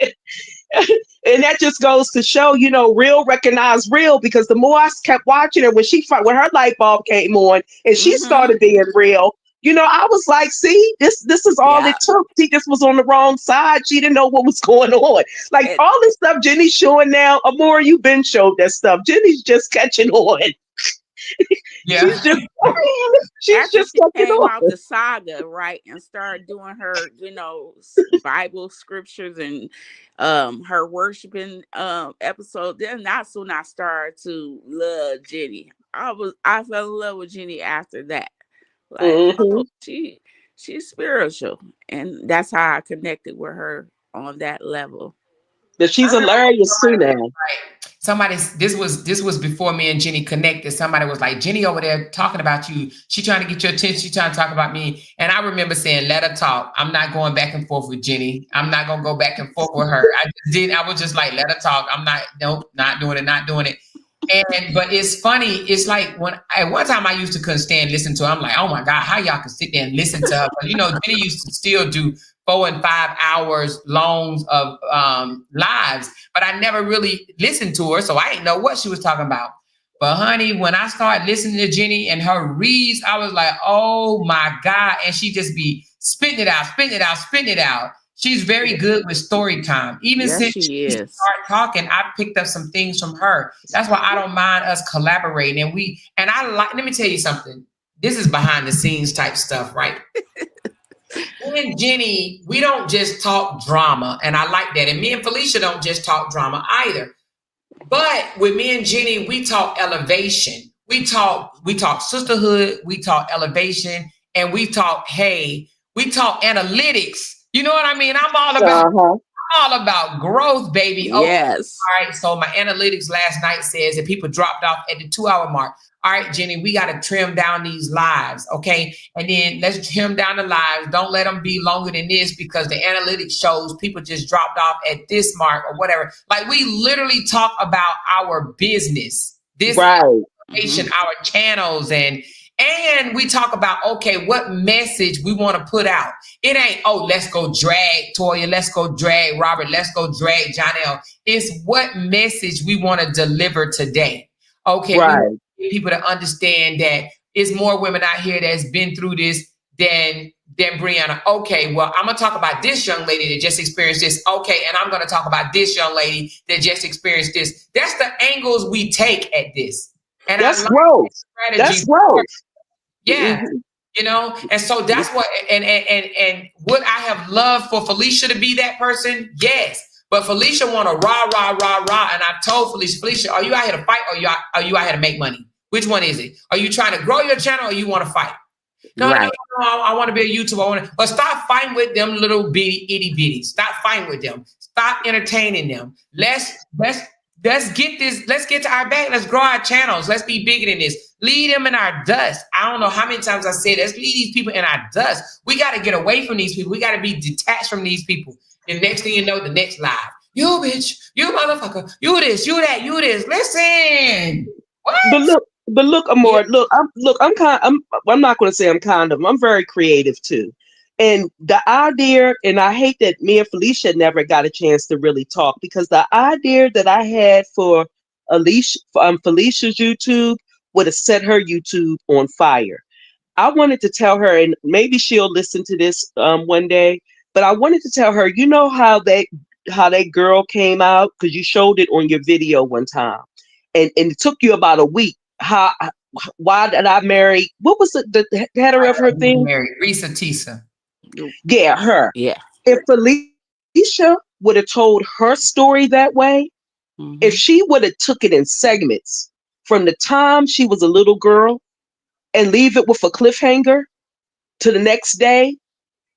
And that just goes to show, real recognize real because the more I kept watching her when her light bulb came on and she Mm-hmm. started being real, I was like, see, this is all it Yeah. took. She just was on the wrong side. She didn't know what was going on. Like And, all this stuff Jenny's showing now, Amora, you've been showed that stuff. Jenny's just catching on. Yeah. She's just she's after just she catching came on. out the saga, right, and started doing her, Bible scriptures and her worshiping episode, then that's when I started to love Jenny. I fell in love with Jenny after that. Like, Mm-hmm. oh, she's spiritual. And that's how I connected with her on that level. But she's hilarious too now. This was before me and Jenny connected. Somebody was like, Jenny over there talking about you. She trying to get your attention. She trying to talk about me. And I remember saying, let her talk. I'm not going back and forth with Jenny. I'm not going to go back and forth with her. I was just like, let her talk. Not doing it. But it's funny. It's like at one time I used to couldn't stand listening to her. I'm like, oh my God, how y'all can sit there and listen to her? But Jenny used to still do 4 and 5 hours long of lives, but I never really listened to her, so I didn't know what she was talking about. But honey, when I started listening to Jenny and her reads, I was like, oh my God. And she just be spitting it out. She's very good with story time. Even Yes, since she she is. started talking, I picked up some things from her. That's why I don't mind us collaborating. Let me tell you something. This is behind the scenes type stuff, right? Me and Jenny, we don't just talk drama, and I like that. And me and Felicia don't just talk drama either. But with me and Jenny, we talk elevation. We talk sisterhood, we talk elevation, and we talk analytics. You know what I mean? I'm all about growth, baby. Okay. Yes. All right. So my analytics last night says that people dropped off at the 2-hour mark. All right, Jenny, we got to trim down these lives. Okay. And then let's trim down the lives. Don't let them be longer than this because the analytics shows people just dropped off at this mark or whatever. Like we literally talk about our business, this information, our channels, and we talk about, okay, what message we want to put out. It ain't, oh, let's go drag Toya, let's go drag Robert, let's go drag Jonelle. It's what message we want to deliver today. Okay, we want people to understand that it's more women out here that's been through this than Brianna. Okay, well, I'm going to talk about this young lady that just experienced this. Okay, and I'm going to talk about this young lady that just experienced this. That's the angles we take at this. And that's growth. That's growth. Yeah. And so that's what, and would I have loved for Felicia to be that person? Yes. But Felicia want to rah, rah, rah, rah. And I told Felicia, are you out here to fight or are you out here to make money? Which one is it? Are you trying to grow your channel or you want to fight? No, Right. no, I want to be a YouTuber. But stop fighting with them little bitty itty bitties. Stop fighting with them. Stop entertaining them. Let's get this. Let's get to our bag. Let's grow our channels. Let's be bigger than this. Leave them in our dust. I don't know how many times I said, let's leave these people in our dust. We got to get away from these people. We got to be detached from these people. And next thing you know, the next live. You bitch, you motherfucker, you this, you that, you this. Listen. What? But look, Amor, yeah. I'm not going to say I'm very creative too. And the idea, and I hate that me and Felicia never got a chance to really talk, because the idea that I had for Felicia's YouTube would have set her YouTube on fire. I wanted to tell her, and maybe she'll listen to this one day, but I wanted to tell her, you know how that girl came out, because you showed it on your video one time, and it took you about a week. Why did I marry? What was the header of her thing? Married Risa Tisa. Yeah, her. Yeah. If Felicia would have told her story that way, if she would have took it in segments from the time she was a little girl and leave it with a cliffhanger to the next day,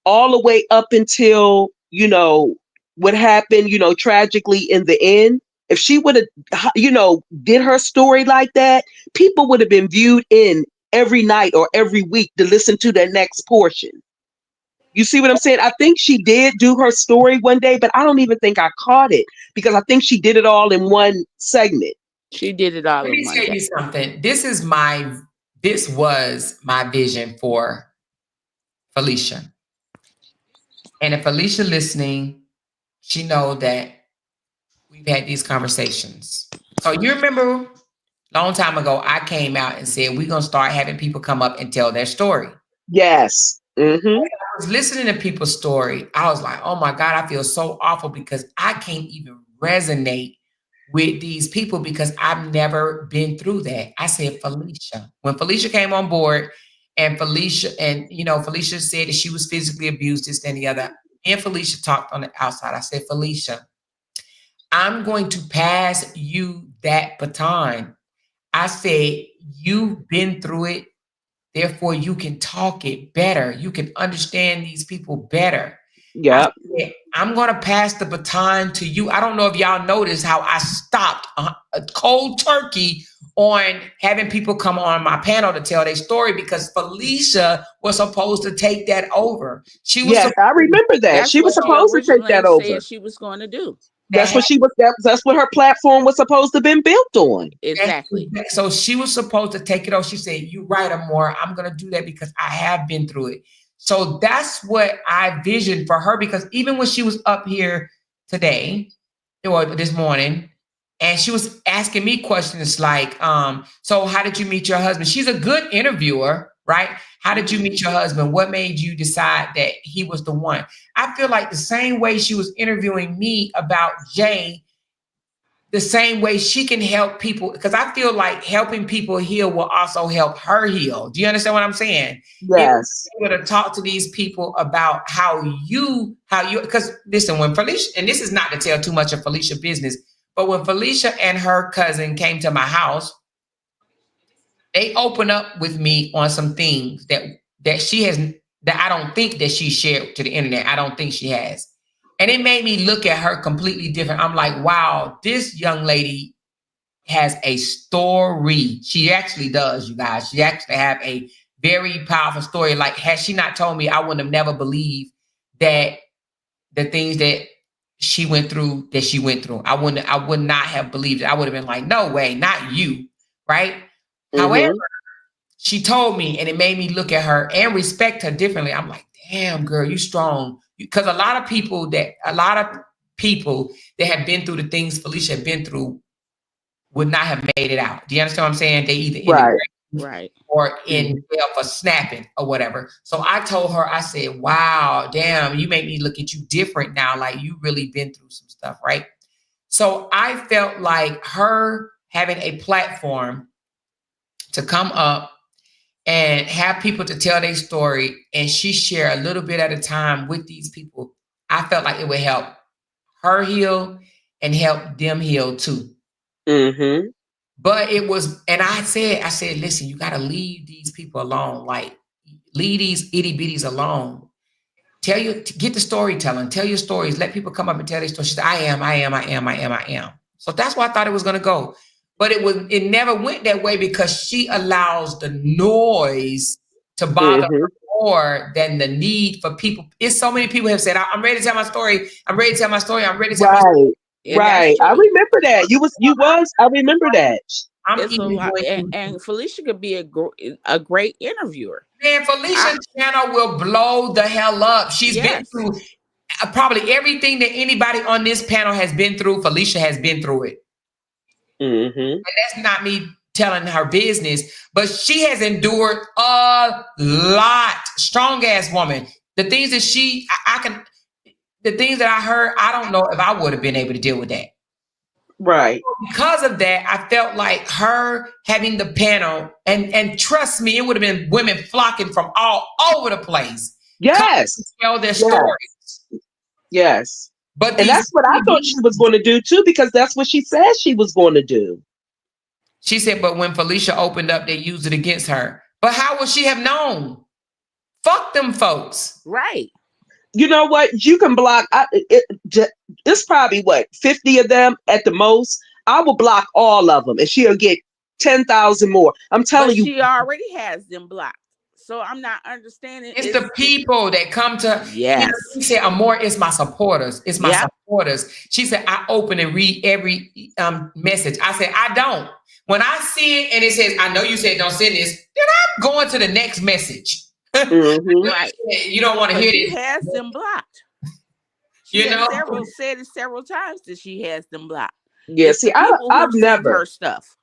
all the way up until, what happened, tragically in the end. If she would have, did her story like that, people would have been viewed in every night or every week to listen to the next portion. You see what I'm saying? I think she did do her story one day, but I don't even think I caught it, because I think she did it all in one segment. She did it all in one. Let me tell you something. This was my vision for Felicia. And if Felicia listening, she know that we've had these conversations. So you remember a long time ago, I came out and said, we're going to start having people come up and tell their story. Yes. Mm-hmm. When I was listening to people's story, I was like, oh my God, I feel so awful, because I can't even resonate with these people, because I've never been through that. I said, Felicia. When Felicia came on board, and Felicia said that she was physically abused, this and the other, me and Felicia talked on the outside. I said, Felicia, I'm going to pass you that baton. I said, you've been through it. Therefore, you can talk it better. You can understand these people better. Yeah. I'm going to pass the baton to you. I don't know if y'all noticed how I stopped a cold turkey on having people come on my panel to tell their story, because Felicia was supposed to take that over. Yes, I remember that. She was supposed to take that over. She was going to do. That's what her platform was supposed to have been built on. Exactly. So she was supposed to take it over. She said, "You're right, Amor. I'm going to do that because I have been through it." So that's what I visioned for her, because even when she was up here today or this morning, and she was asking me questions like, so how did you meet your husband? She's a good interviewer, right? How did you meet your husband? What made you decide that he was the one? I feel like the same way she was interviewing me about Jay, the same way she can help people, because I feel like helping people heal will also help her heal. Do you understand what I'm saying? Yes. You're going to talk to these people about how you, because listen, when Felicia, and this is not to tell too much of Felicia's business, but when Felicia and her cousin came to my house, they opened up with me on some things that she has, that I don't think that she shared to the internet. I don't think she has. And it made me look at her completely different. I'm like, wow, this young lady has a story. She actually does, you guys. She actually have a very powerful story. Like, had she not told me, I wouldn't have never believed that the things that she went through, I would not have believed it. I would have been like, no way, not you, right? Mm-hmm. However, she told me, and it made me look at her and respect her differently. I'm like, damn, girl, you strong. Because a lot of people that have been through the things Felicia had been through would not have made it out. Do you understand what I'm saying? They either right or in jail for snapping or whatever. So I told her, I said, wow, damn, you make me look at you different now. Like, you really been through some stuff, right? So I felt like her having a platform to come up and have people to tell their story, and she share a little bit at a time with these people, I felt like it would help her heal and help them heal too. Mm-hmm. But it was, and I said, listen, you got to leave these people alone. Like, leave these itty bitties alone. Get the storytelling, tell your stories, let people come up and tell their stories. She said, I am. So that's why I thought it was going to go. But it never went that way because she allows the noise to bother Mm-hmm. her more than the need for people. It's so many people have said, I'm ready to tell my story. I'm ready to tell my story. I'm ready to tell my story. Right. And that's Right. I true. remember that. I remember that. I'm It's a even lot, going through. and Felicia could be a great interviewer. Man, Felicia's channel will blow the hell up. She's been Yes. through probably everything that anybody on this panel has been through. Felicia has been through it. Mm-hmm. And that's not me telling her business, but she has endured a lot. Strong ass woman. The things that the things that I heard, I don't know if I would have been able to deal with that. Right. Because of that, I felt like her having the panel, and trust me, it would have been women flocking from all over the place. Yes. To tell their Yes. stories. Yes. But And that's what I thought she was going to do too, because that's what she said she was going to do. She said, but when Felicia opened up, they used it against her. But how would she have known? Fuck them folks. Right. You know what? You can block. It's probably 50 of them at the most. I will block all of them, and she'll get 10,000 more. I'm telling But you. she already has them blocked. So I'm not understanding. It's the people that come to. Yes. She said, Amor, it's my supporters. It's my supporters. She said, I open and read every message. I said, I don't. When I see it and it says, I know you said don't send this, then I'm going to the next message. Mm-hmm. Right. You don't want to hear She this. has them blocked. She has said it several times that she has them blocked. Yeah, it's see, I've never her stuff.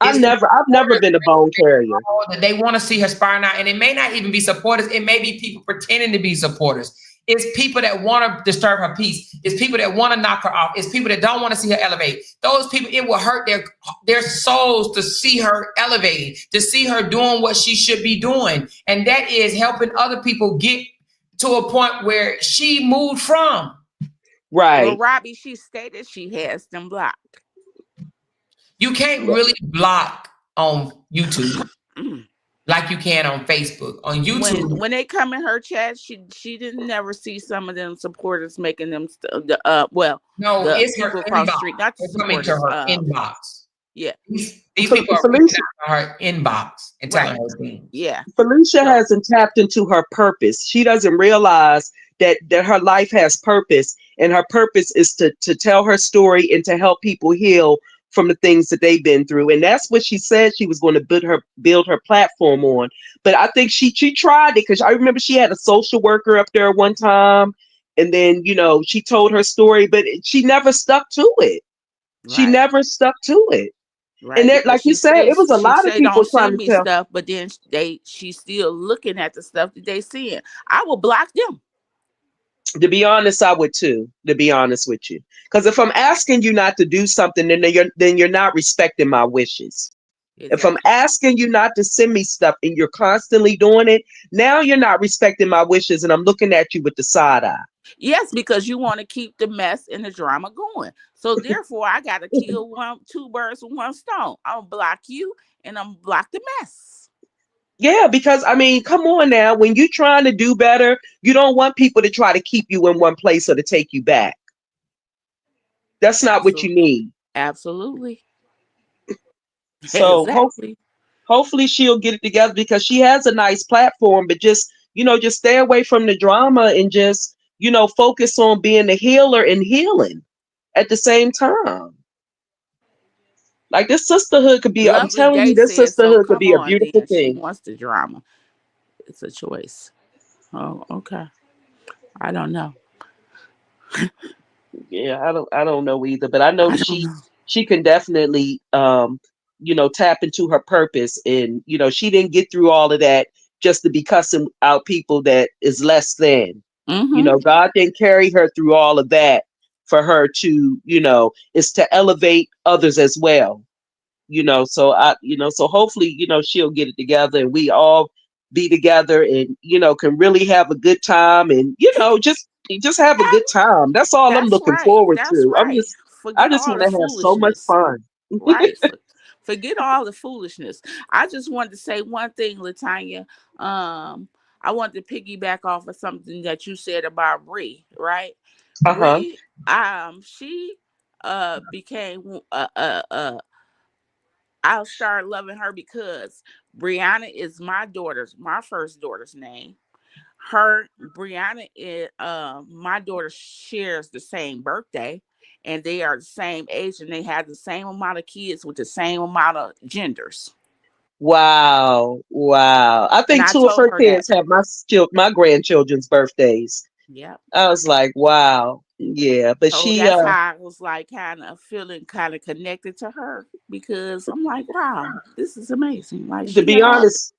I've never been a bone carrier. They want to see her spiral out, and it may not even be supporters. It may be people pretending to be supporters. It's people that want to disturb her peace. It's people that want to knock her off. It's people that don't want to see her elevate. Those people, it will hurt their souls to see her elevating, to see her doing what she should be doing. And that is helping other people get to a point where she moved from. Right. Well, Robbie, she stated she has them blocked. You can't really block on YouTube like you can on Facebook. On YouTube, when they come in her chat, she didn't never see some of them supporters making them it's her people across the street, not the coming to supporters. her inbox. Yeah, these people are reaching out to her inbox and telling her things. Yeah, Felicia hasn't tapped into her purpose. She doesn't realize that her life has purpose, and her purpose is to tell her story and to help people heal from the things that they've been through. And that's what she said she was going to build her platform on. But I think she tried it, because I remember she had a social worker up there one time, and then she told her story, but she never stuck to it. right. She never stuck to it. Right. And that, like you said, it was a lot of people don't trying send to me tell stuff, but then she's still looking at the stuff that they seeing. I will block them. To be honest, I would too. To be honest with you, because if I'm asking you not to do something, then you're not respecting my wishes. Exactly. If I'm asking you not to send me stuff and you're constantly doing it, now you're not respecting my wishes, and I'm looking at you with the side eye. Yes, because you want to keep the mess and the drama going. So therefore, I got to kill two birds with one stone. I'm gonna block you, and I'm block the mess. Yeah, because I mean, come on now. When you're trying to do better, you don't want people to try to keep you in one place or to take you back. That's not what you need. Absolutely. So exactly. hopefully she'll get it together, because she has a nice platform, but just stay away from the drama and just focus on being a healer and healing at the same time. Like, this sisterhood could be, I'm telling you, this sisterhood could be a beautiful thing. She wants the drama. It's a choice. Oh, okay. I don't know. Yeah, I don't know either, but I know she can definitely tap into her purpose, and she didn't get through all of that just to be cussing out people that is less than. Mm-hmm. God didn't carry her through all of that for her to, is to elevate others as well. So hopefully, she'll get it together, and we all be together, and can really have a good time, and You just have a good time. That's all I'm That's looking right. forward That's to. right. I Forget just all want the to have so much foolishness. fun. Right. Forget all the foolishness. I just wanted to say one thing, Latanya. I wanted to piggyback off of something that you said about Bree, right? Uh-huh. Bree, she became I'll start loving her because Brianna is my first daughter's name. Her Brianna is my daughter shares the same birthday, and they are the same age, and they have the same amount of kids with the same amount of genders. Wow. Wow. I And think I two of told her her that. kids have my grandchildren's birthdays. Yeah. I was like, wow. Yeah. But So she that's how I was like kind of feeling kind of connected to her because I'm like, wow, this is amazing. Like to she be got. honest,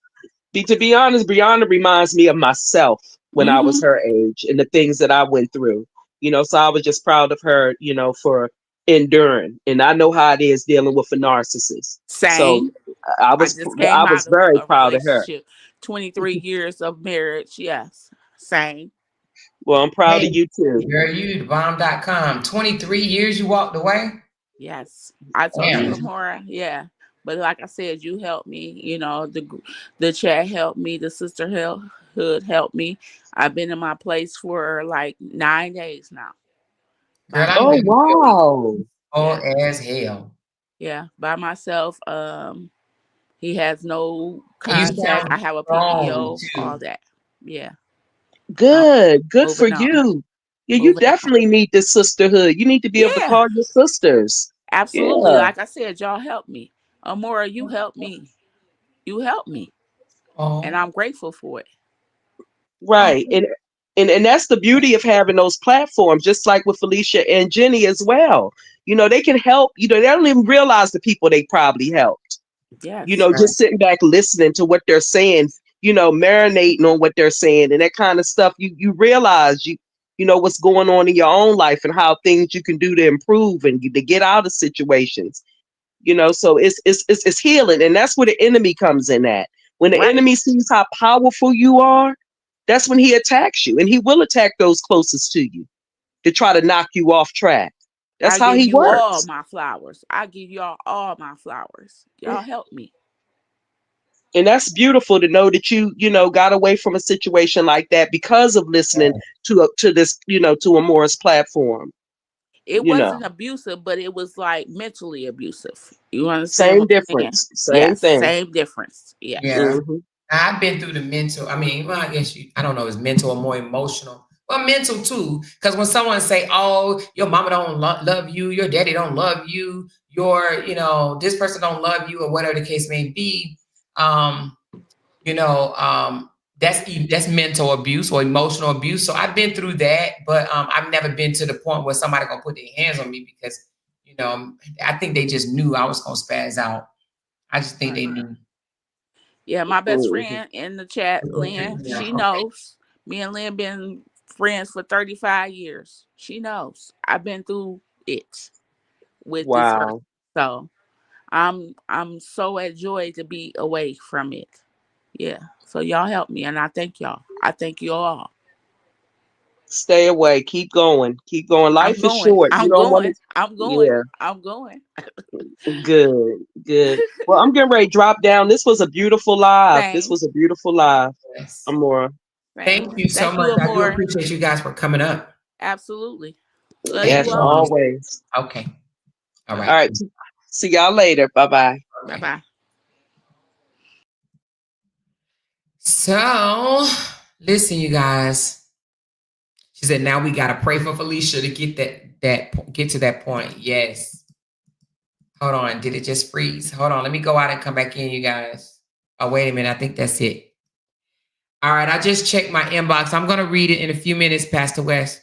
to be honest, Brianna reminds me of myself when I was Mm-hmm. her age and the things that I went through. So I was just proud of her, for enduring. And I know how it is dealing with a narcissist. So Same. I I was just I came was out of very a proud of her. relationship, 23 years of marriage. Yes. Same. Well, I'm proud Hey, of you too. girl, you the bomb.com. 23 years you walked away? Yes, I told you, Damn. Lamora. Yeah, but like I said, you helped me. You know, the chat helped me. The sisterhood helped me. I've been in my place for like 9 days now by Girl, I know Oh myself. you feel wow. full Yeah, as hell. yeah, by myself. He has no And you contact. I sound have a strong PEO. All too. that. Yeah, I'm Good for moving on. you. Yeah, you Moving on. definitely need this sisterhood. You need to be able to Yeah, call your sisters. absolutely. Yeah, Like I said, y'all helped me. Amora, you helped me. You helped me, and Oh, I'm grateful for it. oh, right. And that's the beauty of having those platforms, just like with Felicia and Jenny as well. They can help, they don't even realize the people they probably helped. Yes. right. Just sitting back listening to what they're saying, marinating on what they're saying and that kind of stuff. You realize what's going on in your own life and how things you can do to improve and to get out of situations. So it's healing, and that's where the enemy comes in at. When the Right. enemy sees how powerful you are, that's when he attacks you, and he will attack those closest to you to try to knock you off track. That's I how give he you all works. my flowers. I give y'all all my flowers. Y'all help me. And that's beautiful to know that you got away from a situation like that because of listening to this, to a Morris platform. It you know wasn't abusive, but it was like mentally abusive. You understand Same what I'm saying? difference, same Yes, thing. same difference. Yes. Yeah. Hmm. I've been through the mental. I mean, well, I guess I don't know, if it's mental or more emotional. Well, mental too. Because when someone say, oh, your mama don't love you, your daddy don't love you, this person don't love you, or whatever the case may be, um, you know, um, that's mental abuse or emotional abuse. So I've been through that, but I've never been to the point where somebody gonna put their hands on me because, I think they just knew I was gonna spaz out. I just think they Right. knew. Yeah, my best Hmm. friend in the chat, Okay, Lynn, yeah, she okay. knows. Me and Lynn been friends for 35 years. She knows. I've been through it with this person. Wow. So I'm so at joy to be away from it. Yeah. So y'all help me, and I thank y'all. I thank you all. Stay away. Keep going. Keep going. I'm Life is going. short. You I'm don't want to. going. I'm going. Yeah. I'm going. Good. Good. Well, I'm getting ready to drop down. This was a beautiful live. This Same. was a beautiful live. Yes. Amora. Same. Thank you so Thank you, much. I do Amore. appreciate you guys for coming up. Absolutely. Love you And Yes, all. always. okay. All All right. right. See y'all later. Bye bye. Bye Okay. bye. So listen, you guys. She said, now we gotta pray for Felicia to get get to that point. Yes. Hold on. Did it just freeze? Hold on. Let me go out and come back in, you guys. Oh, wait a minute. I think that's it. All right. I just checked my inbox. I'm gonna read it in a few minutes, Pastor West.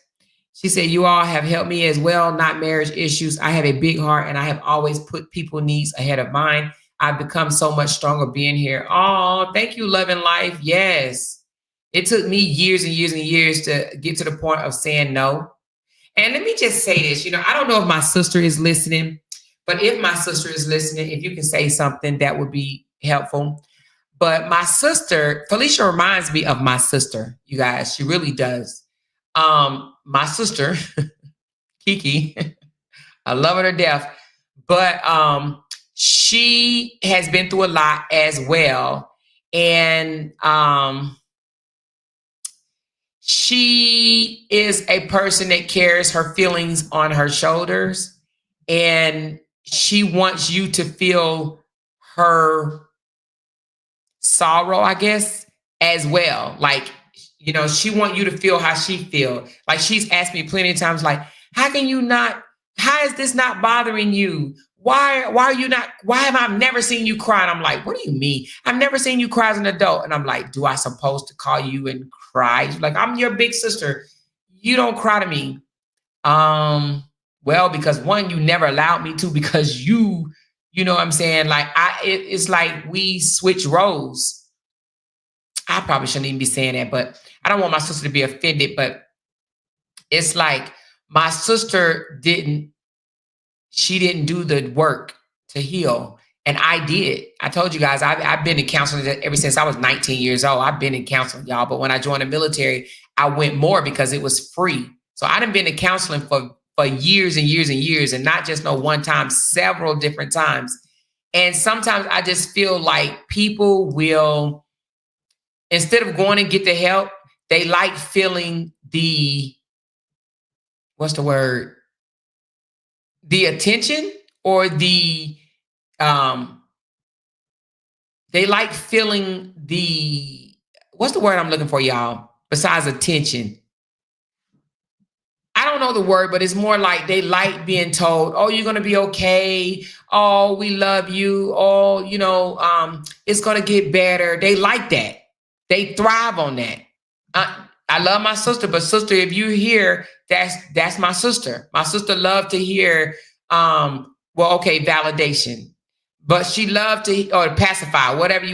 She said, you all have helped me as well, not marriage issues. I have a big heart and I have always put people's needs ahead of mine. I've become so much stronger being here. Oh, thank you, Love and Life. Yes. It took me years and years and years to get to the point of saying no. And let me just say this, I don't know if my sister is listening, but if my sister is listening, if you can say something, that would be helpful. But my sister, Felicia reminds me of my sister, you guys. She really does. my sister, Kiki, I love her to death, but she has been through a lot as well. And she is a person that carries her feelings on her shoulders, and she wants you to feel her sorrow, I guess, as well. Like, you know, she wants you to feel how she feel. Like, she's asked me plenty of times, like, how is this not bothering you? Why are you not, why have I never seen you cry? And I'm like, what do you mean? I've never seen you cry as an adult. And I'm like, do I supposed to call you and cry? She's like, I'm your big sister. You don't cry to me. Well, because one, you never allowed me to, because you know what I'm saying? Like, it's like we switch roles. I probably shouldn't even be saying that, but I don't want my sister to be offended, but it's like my sister didn't do the work to heal. And I did. I told you guys, I've been in counseling ever since I was 19 years old. I've been in counseling, y'all. But when I joined the military, I went more because it was free. So I done been in counseling for years and years and years, and not just no one time, several different times. And sometimes I just feel like people will, instead of going and get the help, they like feeling the, what's the word? The attention, or the, they like feeling the, what's the word I'm looking for, y'all? Besides attention. I don't know the word, but it's more like they like being told, oh, you're going to be okay. Oh, we love you. Oh, you know, it's going to get better. They like that. They thrive on that. I love my sister, but sister, if you hear, that's my sister. My sister loved to hear, validation. But she loved to, or pacify, whatever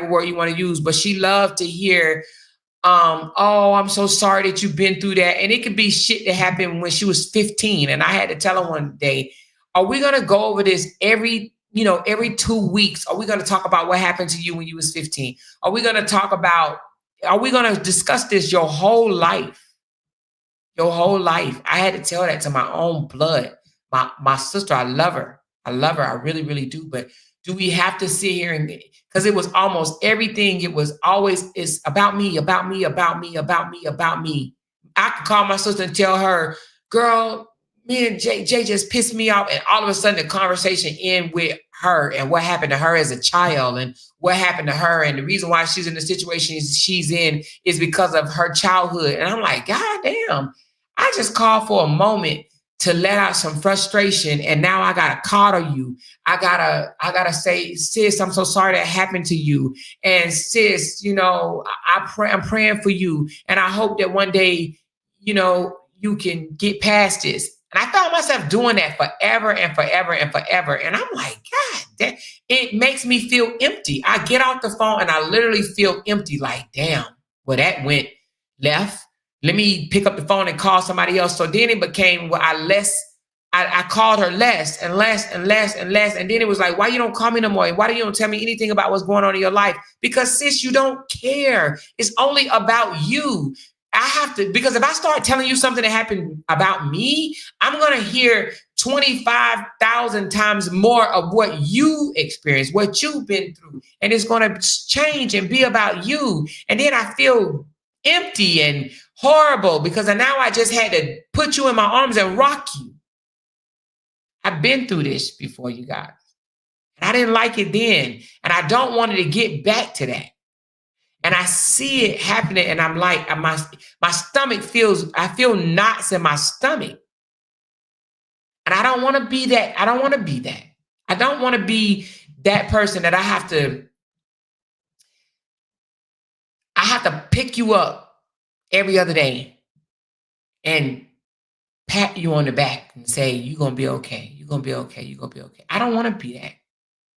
word you want to use, but she loved to hear, oh, I'm so sorry that you've been through that. And it could be shit that happened when she was 15. And I had to tell her one day, are we going to go over this every 2 weeks? Are we going to talk about what happened to you when you was 15? Are we going to discuss this your whole life? Your whole life. I had to tell that to my own blood. My sister, I love her. I really, really do. But do we have to sit here and, because it was almost everything. It was always, it's about me, about me, about me, about me, about me. I could call my sister and tell her, girl, me and Jay just pissed me off. And all of a sudden the conversation end with her and what happened to her as a child and what happened to her. And the reason why she's in the situation she's in is because of her childhood. And I'm like, God damn, I just called for a moment to let out some frustration, and now I gotta coddle you. I gotta say, sis, I'm so sorry that happened to you. And sis, you know, I'm praying for you, and I hope that one day, you know, you can get past this. And I found myself doing that forever and forever and forever. And I'm like, God, it makes me feel empty. I get off the phone and I literally feel empty. Like, damn, well, that went left. Let me pick up the phone and call somebody else. So then it became where I called her less and less and less and less. And then it was like, why you don't call me no more? And why you don't tell me anything about what's going on in your life? Because sis, you don't care. It's only about you. I have to, because if I start telling you something that happened about me, I'm going to hear 25,000 times more of what you experienced, what you've been through. And it's going to change and be about you. And then I feel empty and horrible because now I just had to put you in my arms and rock you. I've been through this before, you guys. And I didn't like it then. And I don't want to get back to that. And I see it happening and I'm like, my stomach I feel knots in my stomach. And I don't want to be that. I don't want to be that. I don't want to be that person that I have to pick you up every other day and pat you on the back and say, you're going to be okay. You're going to be okay. You're going to be okay. I don't want to be that.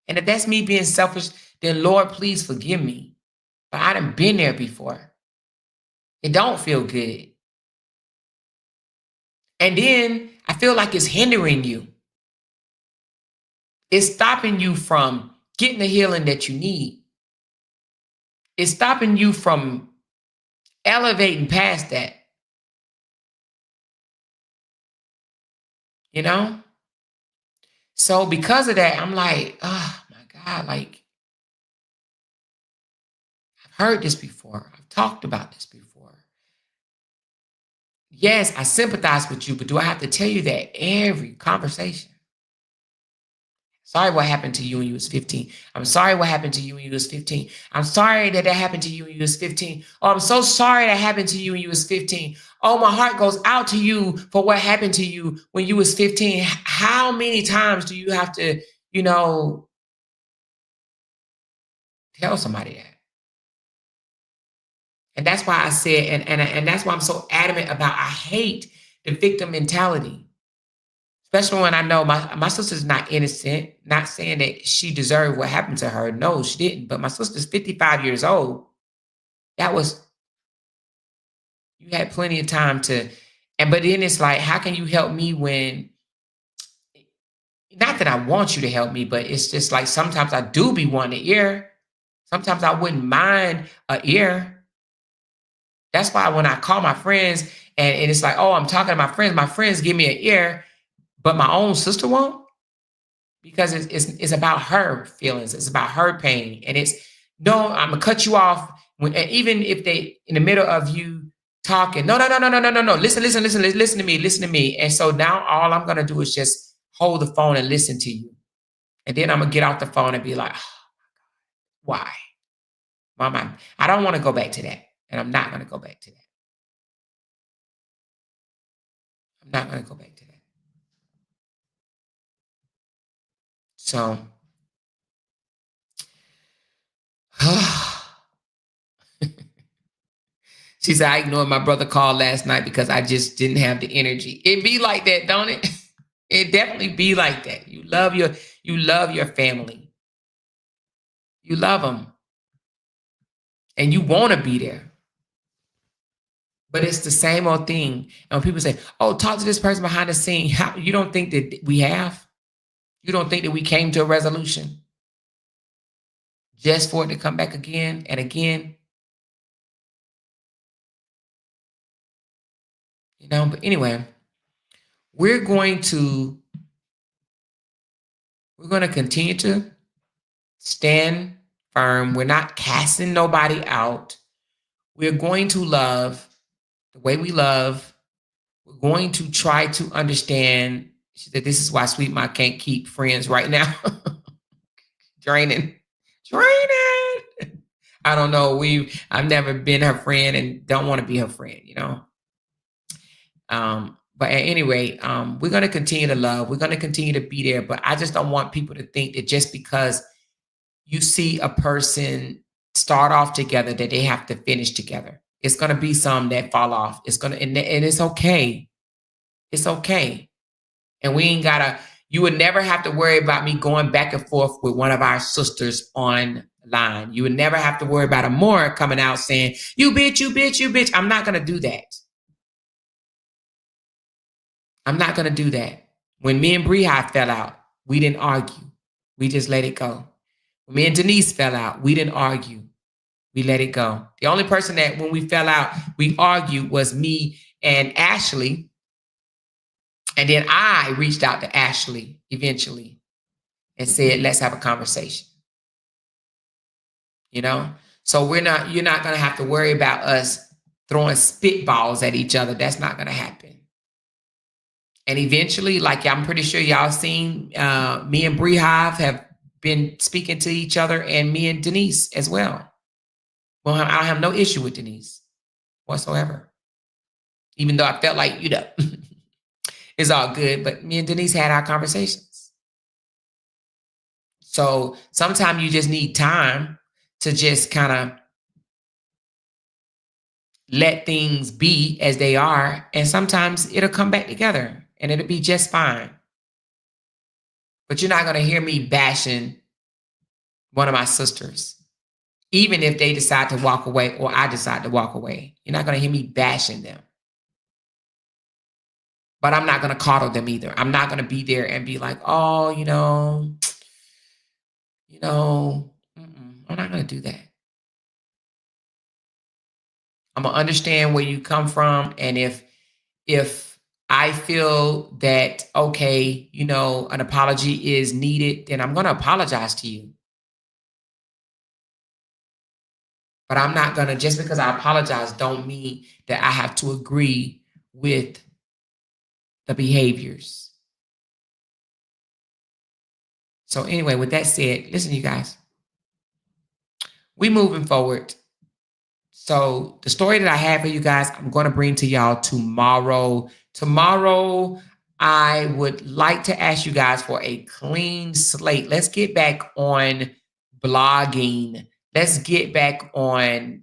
And if that's me being selfish, then Lord, please forgive me. But I done been there before. It don't feel good. And then I feel like it's hindering you. It's stopping you from getting the healing that you need. It's stopping you from elevating past that. you know? So because of that, I'm like, oh my God, like, I've heard this before. I've talked about this before. Yes, I sympathize with you, but do I have to tell you that every conversation? Sorry what happened to you when you was 15. I'm sorry what happened to you when you was 15. I'm sorry that happened to you when you was 15. Oh, I'm so sorry that happened to you when you was 15. Oh, my heart goes out to you for what happened to you when you was 15. How many times do you have to, tell somebody that? And that's why I said, and that's why I'm so adamant about I hate the victim mentality. Especially when I know my sister's not innocent, not saying that she deserved what happened to her. No, she didn't. But my sister's 55 years old. You had plenty of time but then it's like, how can you help me when, not that I want you to help me, but it's just like sometimes I do be wanting an ear. Sometimes I wouldn't mind an ear. That's why when I call my friends and it's like, oh, I'm talking to my friends give me an ear, but my own sister won't. Because it's about her feelings, it's about her pain, and it's no, I'm gonna cut you off when, and even if they in the middle of you talking, no, listen to me, and so now all I'm gonna do is just hold the phone and listen to you, and then I'm gonna get off the phone and be like, oh, why, Mama? I don't want to go back to that, and I'm not gonna go back to that. I'm not gonna go back to that. So. She said, I ignored my brother call last night because I just didn't have the energy. It be like that, don't it? It definitely be like that. You love your family. You love them. And you want to be there. But it's the same old thing. And when people say, oh, talk to this person behind the scene, you don't think that we have? You don't think that we came to a resolution just for it to come back again and again? But anyway, we're going to continue to stand firm. We're not casting nobody out. We're going to love the way we love. We're going to try to understand. She said, this is why Sweet Ma can't keep friends right now. Draining. I don't know. I've never been her friend and don't want to be her friend, But at any rate, we're going to continue to love. We're going to continue to be there. But I just don't want people to think that just because you see a person start off together that they have to finish together. It's going to be some that fall off. And it's okay. It's okay. And we ain't gotta, you would never have to worry about me going back and forth with one of our sisters online. You would never have to worry about Amora coming out saying, you bitch, you bitch, you bitch. I'm not going to do that. I'm not going to do that. When me and Bree fell out, we didn't argue. We just let it go. When me and Denise fell out, we didn't argue. We let it go. The only person that when we fell out, we argued was me and Ashley. And then I reached out to Ashley eventually and said, let's have a conversation. So you're not going to have to worry about us throwing spitballs at each other. That's not going to happen. And eventually, like I'm pretty sure y'all seen, me and Bree have been speaking to each other, and me and Denise as well. Well, I have no issue with Denise whatsoever. Even though I felt like, it's all good. But me and Denise had our conversations. So sometimes you just need time to just kind of let things be as they are. And sometimes it'll come back together and it'll be just fine. But you're not going to hear me bashing one of my sisters, even if they decide to walk away or I decide to walk away. You're not going to hear me bashing them. But I'm not going to coddle them either. I'm not going to be there and be like, oh, I'm not going to do that. I'm going to understand where you come from. And if I feel that, okay, you know, an apology is needed, then I'm going to apologize to you. But I'm not going to, just because I apologize, don't mean that I have to agree with the behaviors. So anyway, with that said, listen, you guys, we moving forward. So the story that I have for you guys, I'm going to bring to y'all tomorrow. Tomorrow, I would like to ask you guys for a clean slate. Let's get back on blogging. Let's get back on,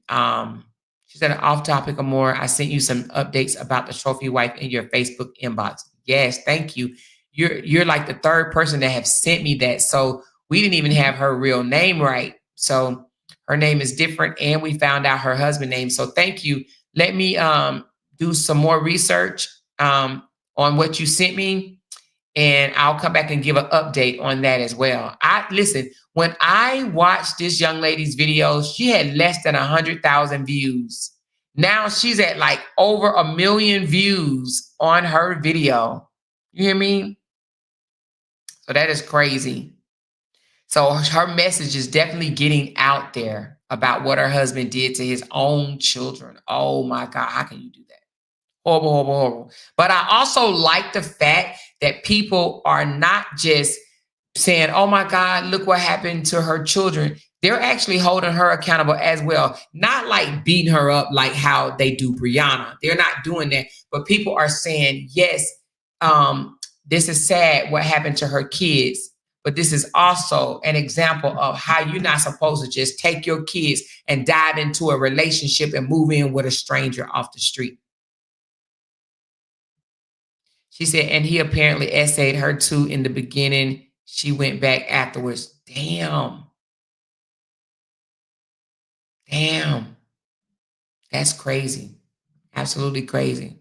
she said, off topic or more. I sent you some updates about the trophy wife in your Facebook inbox. Yes, thank you. You're like the third person that have sent me that. So we didn't even have her real name right. So her name is different, and we found out her husband's name. So thank you. Let me do some more research on what you sent me, and I'll come back and give an update on that as well. Listen, when I watched this young lady's videos, she had less than 100,000 views. Now she's at like over 1 million views on her video. You hear me? So that is crazy. So her message is definitely getting out there about what her husband did to his own children. Oh my God, how can you do that? Horrible, horrible, horrible. But I also like the fact that people are not just saying, oh my God, look what happened to her children. They're actually holding her accountable as well. Not like beating her up like how they do Brianna. They're not doing that. But people are saying, yes, this is sad what happened to her kids. But this is also an example of how you're not supposed to just take your kids and dive into a relationship and move in with a stranger off the street. She said, and he apparently essayed her too in the beginning. She went back afterwards. Damn. Damn. That's crazy. Absolutely crazy.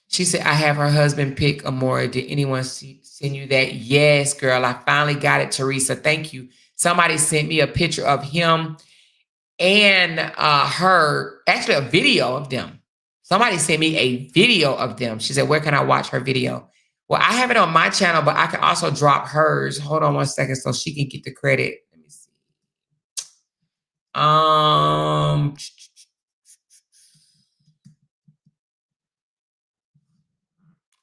She said, I have her husband pick Amora. Did anyone send you that? Yes, girl. I finally got it, Teresa. Thank you. Somebody sent me a picture of him and her, actually a video of them. Somebody sent me a video of them. She said, where can I watch her video? Well, I have it on my channel, but I can also drop hers. Hold on one second so she can get the credit. Let me see.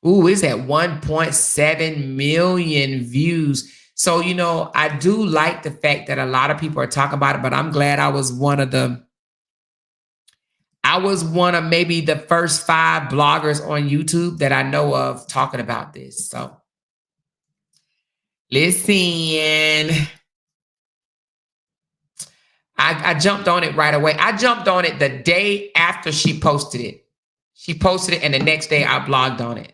Ooh, it's at 1.7 million views. So, you know, I do like the fact that a lot of people are talking about it, but I'm glad I was one of maybe the first 5 bloggers on YouTube that I know of talking about this. So listen, I jumped on it right away. I jumped on it the day after she posted it. She posted it and the next day I blogged on it.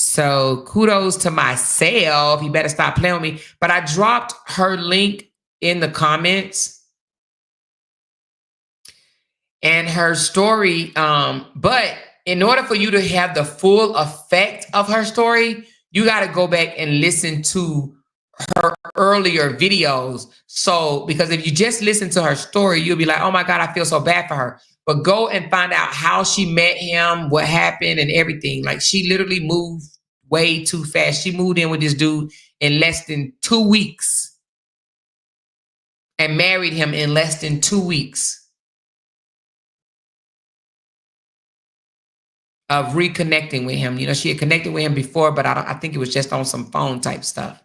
So kudos to myself. You better stop playing with me. But I dropped her link in the comments and her story. But in order for you to have the full effect of her story, you got to go back and listen to her earlier videos. So, because if you just listen to her story, you'll be like, oh my God, I feel so bad for her. But go and find out how she met him, what happened and everything. Like she literally moved way too fast. She moved in with this dude in less than 2 weeks and married him in less than 2 weeks of reconnecting with him. You know, she had connected with him before, but I think it was just on some phone type stuff.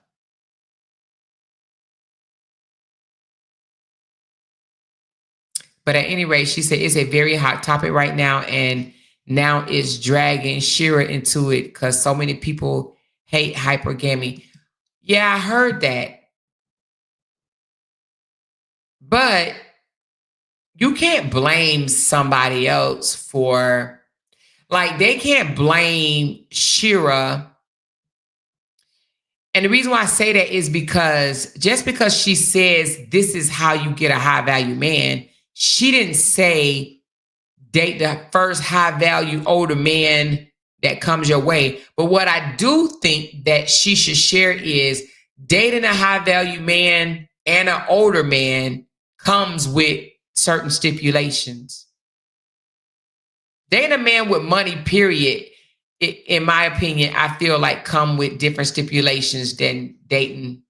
But at any rate, she said it's a very hot topic right now, and now it's dragging Shira into it because so many people hate hypergamy. Yeah, I heard that. But you can't blame somebody else for, like, they can't blame Shira. And the reason why I say that is because just because she says this is how you get a high value man, she didn't say date the first high value older man that comes your way. But what I do think that she should share is dating a high value man and an older man comes with certain stipulations. Dating a man with money, period, in my opinion, I feel like come with different stipulations than dating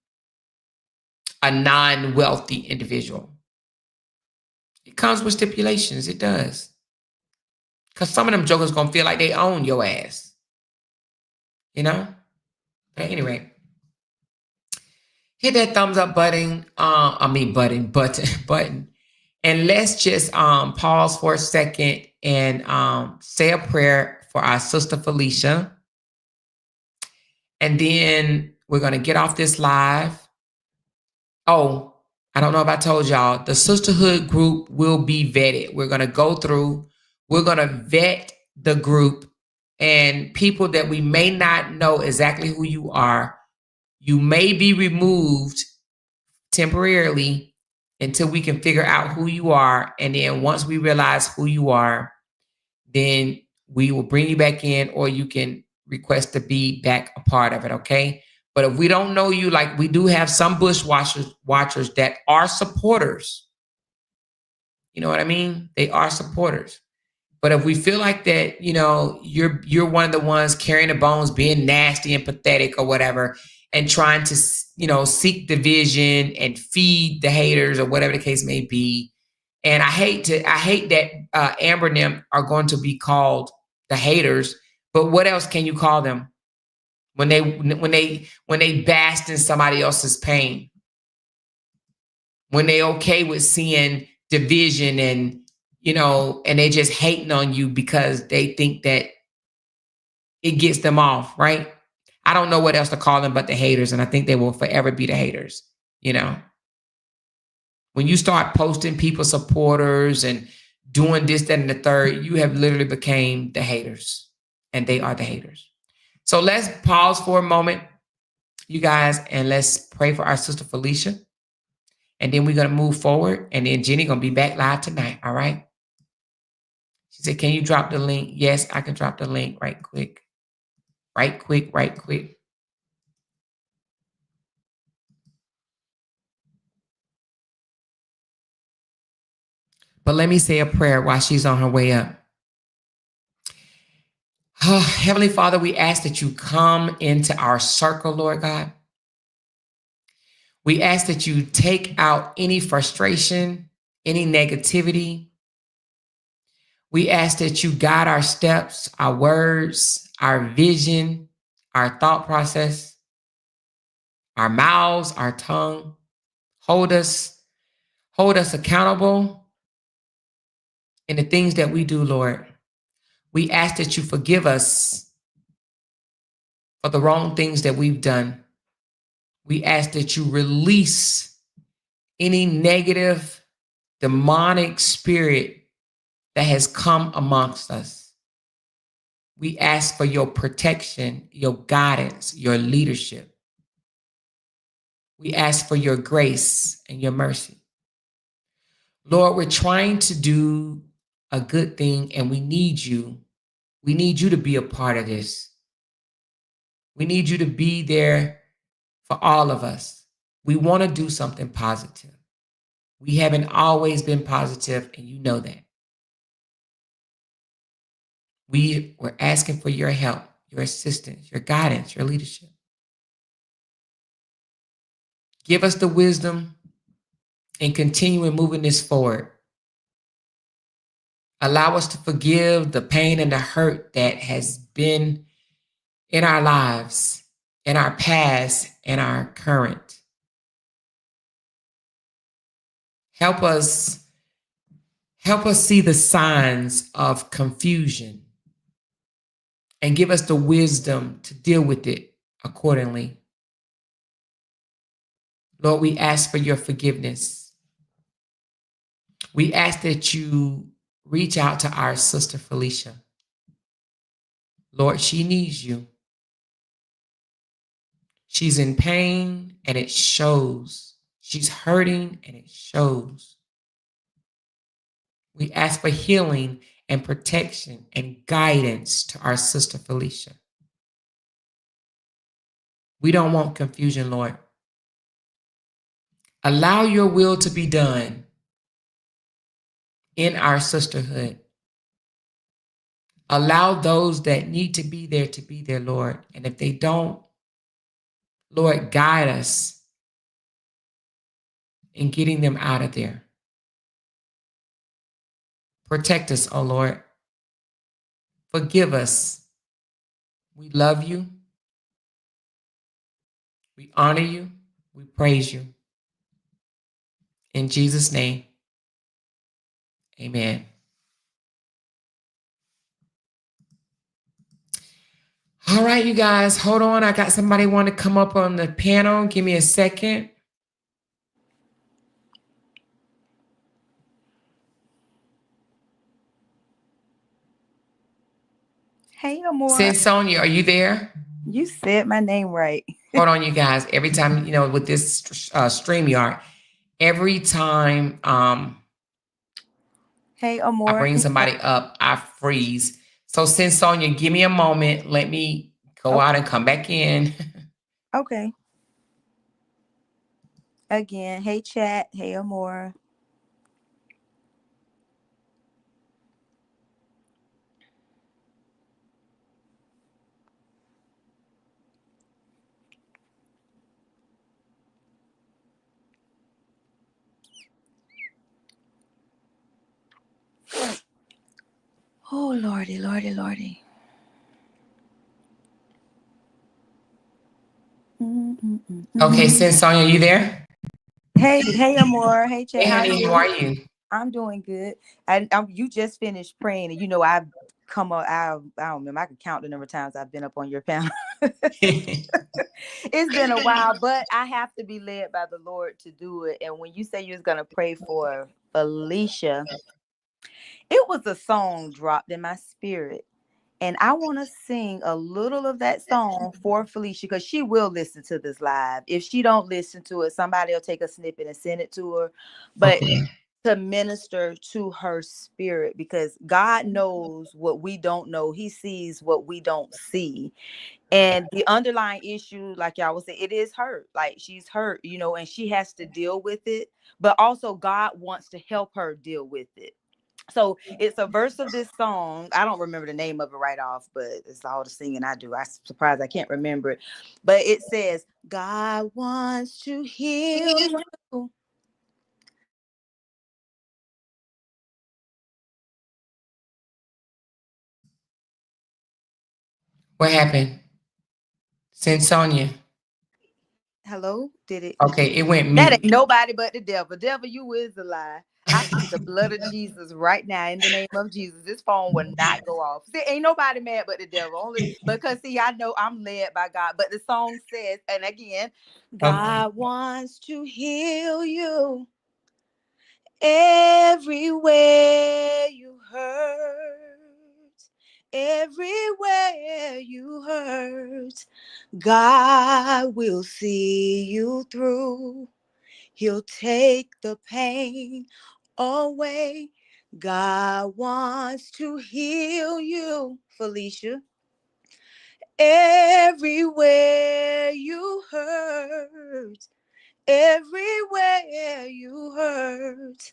a non-wealthy individual. It comes with stipulations. It does. Because some of them jokers going to feel like they own your ass. You know? But anyway, hit that thumbs up button. Button. And let's just pause for a second and say a prayer for our sister Felicia. And then we're going to get off this live. Oh, I don't know if I told y'all, the Sisterhood group will be vetted. We're going to go through, we're going to vet the group, and people that we may not know exactly who you are, you may be removed temporarily until we can figure out who you are. And then once we realize who you are, then we will bring you back in, or you can request to be back a part of it, okay? But if we don't know you, like we do have some watchers that are supporters. You know what I mean? They are supporters. But if we feel like that, you know, you're one of the ones carrying the bones, being nasty and pathetic or whatever, and trying to, you know, seek division and feed the haters or whatever the case may be. And I hate that Amber and them are going to be called the haters. But what else can you call them when they bask in somebody else's pain? When they okay with seeing division and, you know, and they just hating on you because they think that it gets them off, right? I don't know what else to call them but the haters, and I think they will forever be the haters, you know. When you start posting people supporters and doing this, that, and the third, you have literally became the haters, and they are the haters. So let's pause for a moment, you guys, and let's pray for our sister Felicia. And then we're going to move forward, and then Jenny going to be back live tonight, all right? She said, can you drop the link? Yes, I can drop the link right quick. Right quick. But let me say a prayer while she's on her way up. Oh, Heavenly Father, we ask that you come into our circle, Lord God. We ask that you take out any frustration, any negativity. We ask that you guide our steps, our words, our vision, our thought process, our mouths, our tongue. Hold us accountable in the things that we do, Lord. We ask that you forgive us for the wrong things that we've done. We ask that you release any negative, demonic spirit that has come amongst us. We ask for your protection, your guidance, your leadership. We ask for your grace and your mercy. Lord, we're trying to do a good thing, and we need you. We need you to be a part of this. We need you to be there for all of us. We want to do something positive. We haven't always been positive, and you know that. We were asking for your help, your assistance, your guidance, your leadership. Give us the wisdom and continue in moving this forward. Allow us to forgive the pain and the hurt that has been in our lives, in our past, and our current. Help us see the signs of confusion and give us the wisdom to deal with it accordingly. Lord, we ask for your forgiveness. We ask that you reach out to our sister Felicia. Lord, she needs you. She's in pain and it shows. She's hurting and it shows. We ask for healing and protection and guidance to our sister Felicia. We don't want confusion, Lord. Allow your will to be done in our sisterhood. Allow those that need to be there, Lord. And if they don't, Lord, guide us in getting them out of there. Protect us, oh Lord. Forgive us. We love you. We honor you. We praise you. In Jesus' name, amen. All right, you guys, hold on. I got somebody want to come up on the panel. Give me a second. Hey, Amor. Sis Sonia, are you there? You said my name right. Hold on, you guys. Every time, with this StreamYard, every time Hey, I Amor. bring somebody up, I freeze. So since Sonia, give me a moment. Let me go out and come back in. Okay. Again, hey, chat. Hey, Amor. Oh, Lordy, Lordy, Lordy. Okay, since Sonia, you there? Hey, Amor. Hey, chat. Hey, honey, how are you? I'm doing good. You just finished praying, and I've come up. I don't remember. I can count the number of times I've been up on your panel. It's been a while, but I have to be led by the Lord to do it. And when you say you was gonna pray for Felicia, it was a song dropped in my spirit. And I want to sing a little of that song for Felicia because she will listen to this live. If she don't listen to it, somebody will take a snippet and send it to her. But to minister to her spirit, because God knows what we don't know. He sees what we don't see. And the underlying issue, like y'all was saying, it is hurt. Like she's hurt, and she has to deal with it. But also God wants to help her deal with it. So it's a verse of this song. I don't remember the name of it right off, but it's all the singing I do. I'm surprised I can't remember it. But it says, God wants to heal you. What happened? Since Sonia. Hello? Did it? Okay, it went mute. That ain't nobody but the devil. Devil, you is a lie. I plead the blood of Jesus right now in the name of Jesus. This phone will not go off. See, ain't nobody mad but the devil. Only because I know I'm led by God. But the song says, and again, God wants to heal you everywhere you hurt. Everywhere you hurt, God will see you through. He'll take the pain away. God wants to heal you, Felicia. Everywhere you hurt, everywhere you hurt,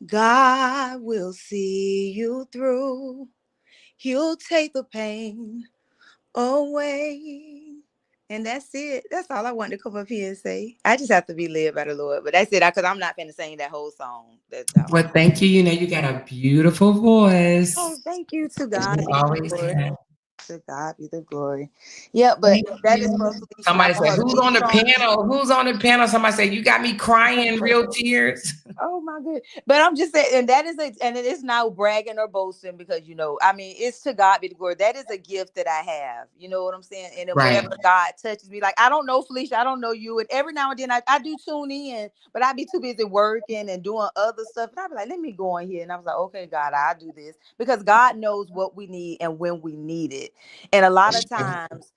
God will see you through. He'll take the pain away. And that's it. That's all I wanted to come up here and say. I just have to be led by the Lord. But that's it. Because I'm not going to sing that whole song. Well, thank you. You got a beautiful voice. Oh, thank you. To God You be always the glory. have. To God be the glory. Yeah, but that is for Felicia. Somebody said, who's on the panel? Who's on the panel? Somebody said, you got me crying, real tears. Oh my good. But I'm just saying, and that is and it is not bragging or boasting because it's to God be the glory. That is a gift that I have. You know what I'm saying? And then whenever God touches me, like I don't know Felicia, I don't know you. And every now and then I do tune in, but I'd be too busy working and doing other stuff. And I'd be like, let me go in here. And I was like, okay, God, I'll do this. Because God knows what we need and when we need it. And a lot of times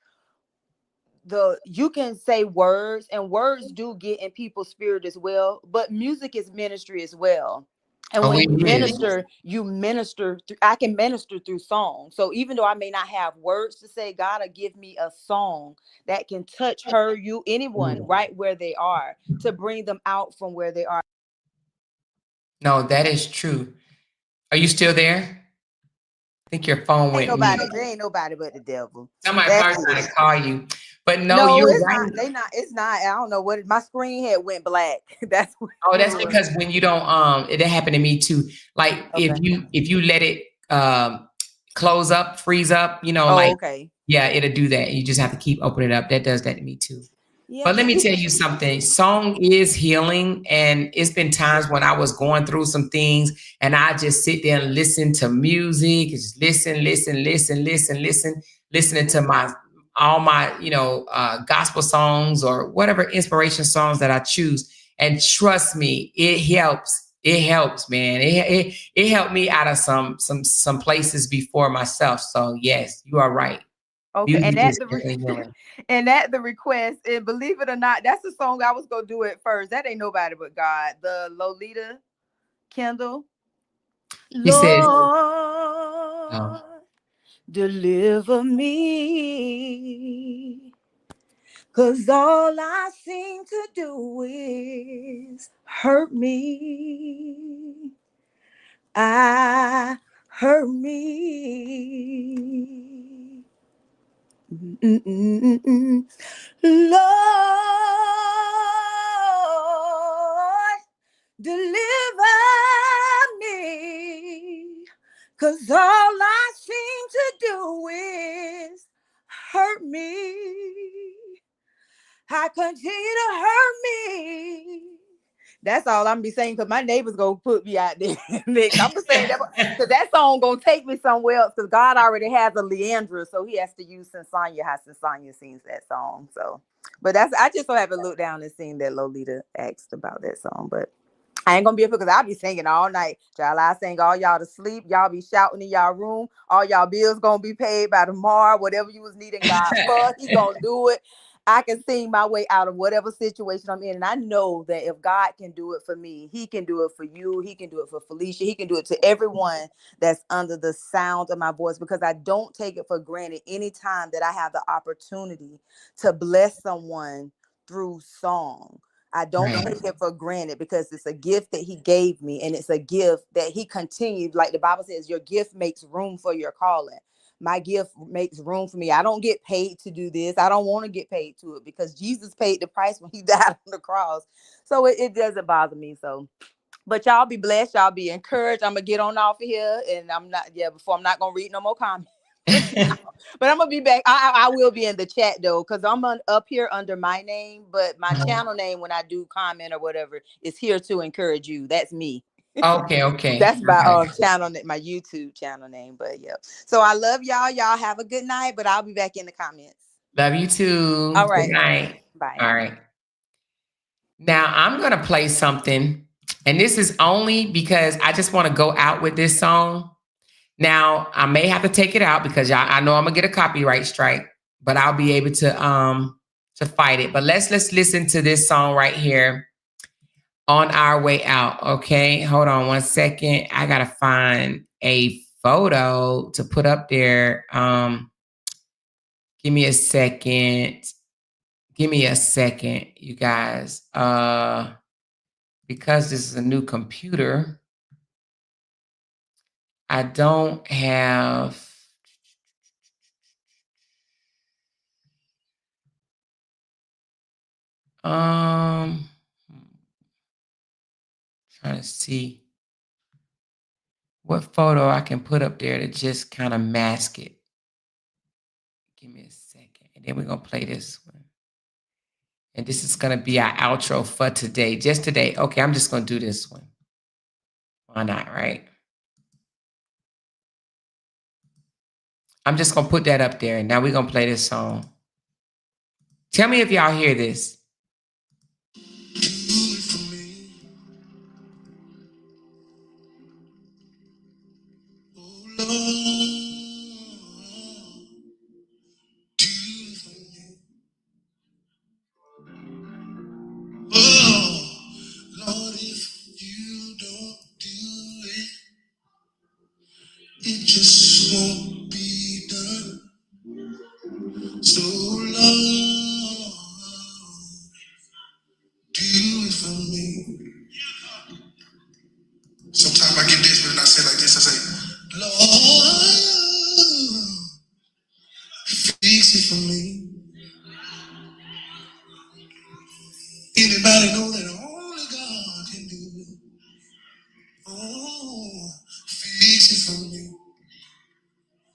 you can say words, and words do get in people's spirit as well, but music is ministry as well. And when you minister through, I can minister through song. So even though I may not have words to say, God will give me a song that can touch her, you, anyone right where they are, to bring them out from where they are. No, that is true. Are you still there? think your phone Ain't went mute. nobody. There ain't nobody but the devil. Somebody That's probably trying it. to call you. But no, No, you're it's right. not. They not. It's not. I don't know what. My screen had went black. That's what Oh, it that's was. because when you don't it happened to me too. Like Okay. if you let it close up, freeze up, Oh, like okay. yeah, it'll do that. You just have to keep opening it up. That does that to me too. Yeah. But let me tell you something. Song is healing. And it's been times when I was going through some things and I just sit there and listen to music, just listening to all my, gospel songs or whatever inspiration songs that I choose. And trust me, it helps. It helps, man. It helped me out of some places before myself. So yes, you are right. Okay. Music And is definitely healing. at the request, and believe it or not, that's the song I was gonna do it first. That ain't nobody but God. The Lolita Kendall. He says, Lord, deliver me. 'Cause all I seem to do is hurt me. I hurt me. Mm-mm-mm-mm. Lord, deliver me. 'Cause all I seem to do is hurt me. I continue to hurt me. That's all I'm be saying because my neighbors gonna put me out there. Nick, I'm gonna say that because that song gonna take me somewhere else because God already has a Leandra, so he has to use Sinsanya how Sinsanya sings that song. So, but I just so haven't looked down and seen that Lolita asked about that song, but I ain't gonna be up because I'll be singing all night. Child, I sing all y'all to sleep. Y'all be shouting in y'all room. All y'all bills gonna be paid by tomorrow. Whatever you was needing God for, he gonna do it. I can sing my way out of whatever situation I'm in. And I know that if God can do it for me, he can do it for you. He can do it for Felicia. He can do it to everyone that's under the sound of my voice because I don't take it for granted anytime that I have the opportunity to bless someone through song. I don't right. take it for granted because it's a gift that he gave me and it's a gift that he continued. Like the Bible says, your gift makes room for your calling. My gift makes room for me. I don't get paid to do this. I don't want to get paid to it because Jesus paid the price when he died on the cross. So it doesn't bother me. So, but y'all be blessed. Y'all be encouraged. I'm going to get on off of here and I'm not going to read no more comments. But I'm gonna be back. I will be in the chat though, because I'm up here under my name, but my channel name when I do comment or whatever is here to encourage you. That's me. Okay. That's my Okay. channel, my YouTube channel name. But yeah. So I love y'all. Y'all have a good night. But I'll be back in the comments. Love you too. All Good right. night. Bye. All right. Now I'm gonna play something, and this is only because I just want to go out with this song. Now I may have to take it out because I know I'm gonna get a copyright strike, but I'll be able to fight it. But let's listen to this song right here on our way out. Okay, hold on one second. I gotta find a photo to put up there. Give me a second. Give me a second, you guys. Because this is a new computer, I don't have trying to see what photo I can put up there to just kind of mask it. Give me a second. And then we're gonna play this one. And this is gonna be our outro for today. Just today. Okay, I'm just gonna do this one. Why not, right? I'm just gonna put that up there. And now we're gonna play this song. Tell me if y'all hear this. Oh, Lord, if you don't do it, it just won't be done. So, Lord, Anybody know that only God can do it? Oh, fix it for me.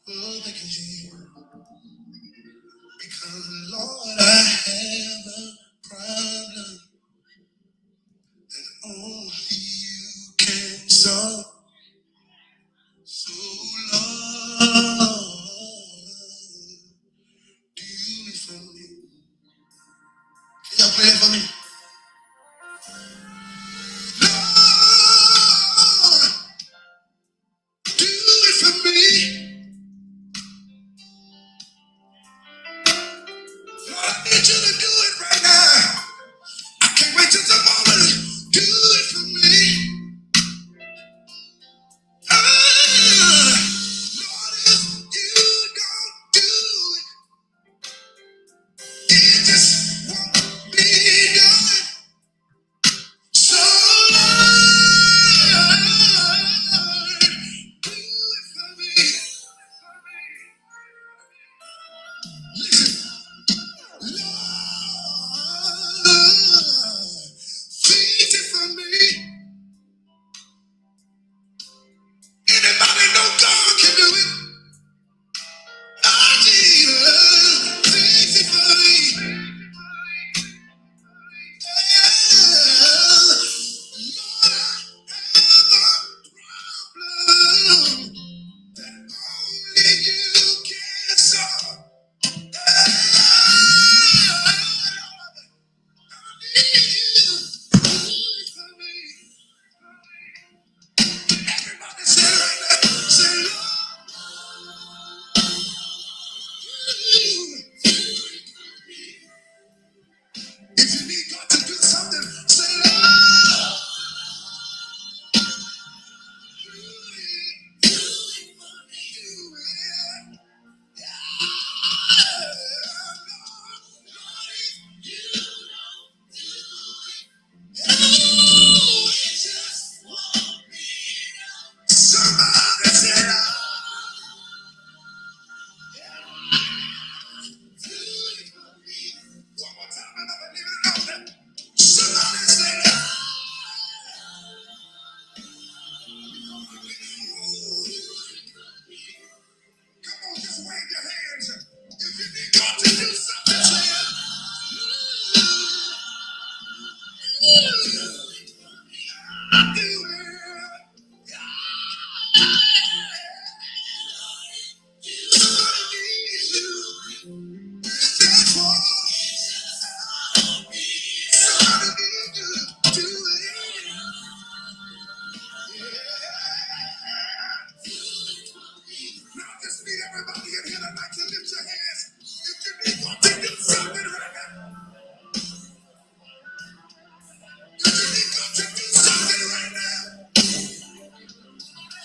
Oh, thank you, Jesus. Because, Lord, I have a problem that only you can solve. So, Lord, do it for me. Can y'all play it for me? Lord, do it for me. Lord, I need you to do it right now. I can't wait till tomorrow. Do it for me. Ah, Lord, if you don't do it, it just won't be done. So, Lord, do it for me. Listen, Lord, fix it for me. Anybody know God can do it? Oh, Jesus, fix it for me. Yeah. Lord, I have a problem that only you can solve. I need you to do it for me. Everybody say it right now. Say, Lord, if you need God to do something, say, Lord, do it. Somebody say, one more time, and I believe it out there. Somebody say, come on, just wave your hands. If you need God to do something, say it. Do it. Somebody needs you. That's what somebody needs you to do it. Now I just need everybody in here tonight to lift your hands. If you need God to do something right now, if you need God to do something right now,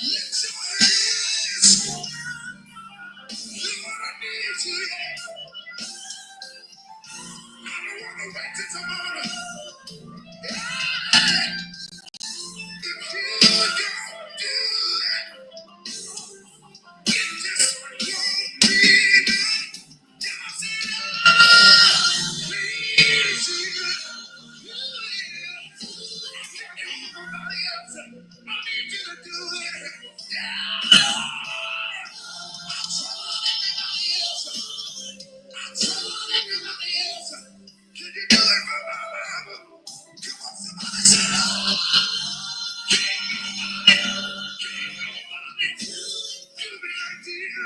lift your hands. Lord, I need you. I don't want to wait till tomorrow. If you don't do it, it just won't be done. Y'all say, please, Jesus. Everybody else, I need you to do it. Yeah. Everybody else, everybody else. Can you do it for my mama? Come on, somebody say, oh, give me an idea.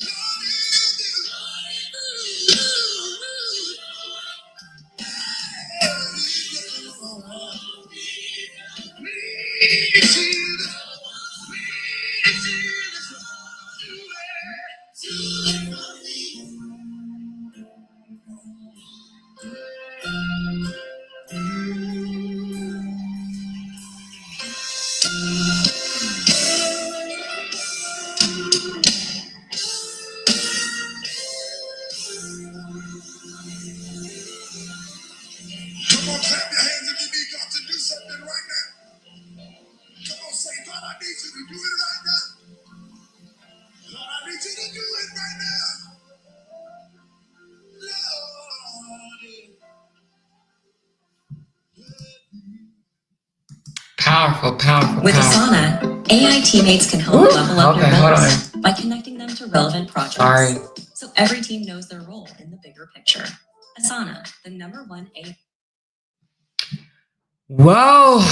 Lord, you do. Please, Jesus. Please, Jesus. Do it. Come on, clap your hands if you need God to do something right now. Come on, say, God, I need you to do it right now. Lord, I need you to do it right now. Lord. Powerful, powerful, With powerful. Asana, AI teammates can help Ooh, level up okay, your hold goals by connecting them to relevant projects. Sorry. So every team knows their role in the bigger picture. Asana, the #1 AI. Whoa.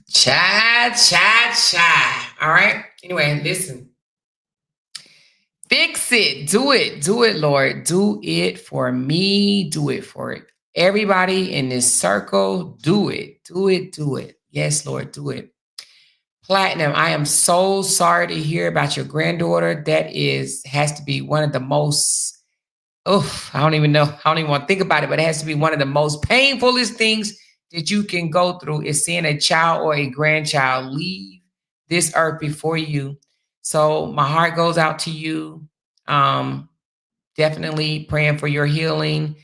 Chat. All right. Anyway, listen. Fix it. Do it. Do it, Lord. Do it for me. Do it for everybody in this circle. Do it. Do it. Do it. Yes, Lord. Do it. Platinum, I am so sorry to hear about your granddaughter. That has to be one of the most, I don't even know. I don't even want to think about it, but it has to be one of the most painfulest things that you can go through is seeing a child or a grandchild leave this earth before you. So my heart goes out to you. Definitely praying for your healing.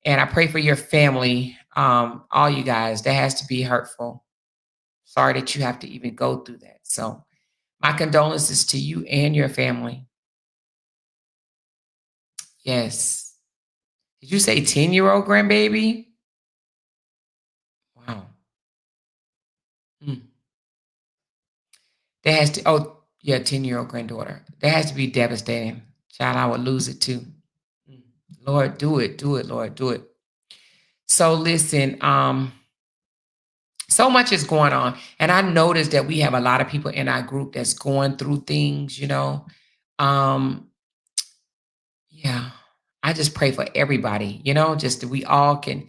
And I pray for your family. All you guys, that has to be hurtful. Sorry that you have to even go through that. So my condolences to you and your family. Yes. Did you say 10-year-old grandbaby? Wow. That has to, 10-year-old granddaughter. That has to be devastating. Child, I would lose it too. Lord, do it. Do it, Lord. Do it. So listen, so much is going on. And I noticed that we have a lot of people in our group that's going through things, Yeah. I just pray for everybody, just that we all can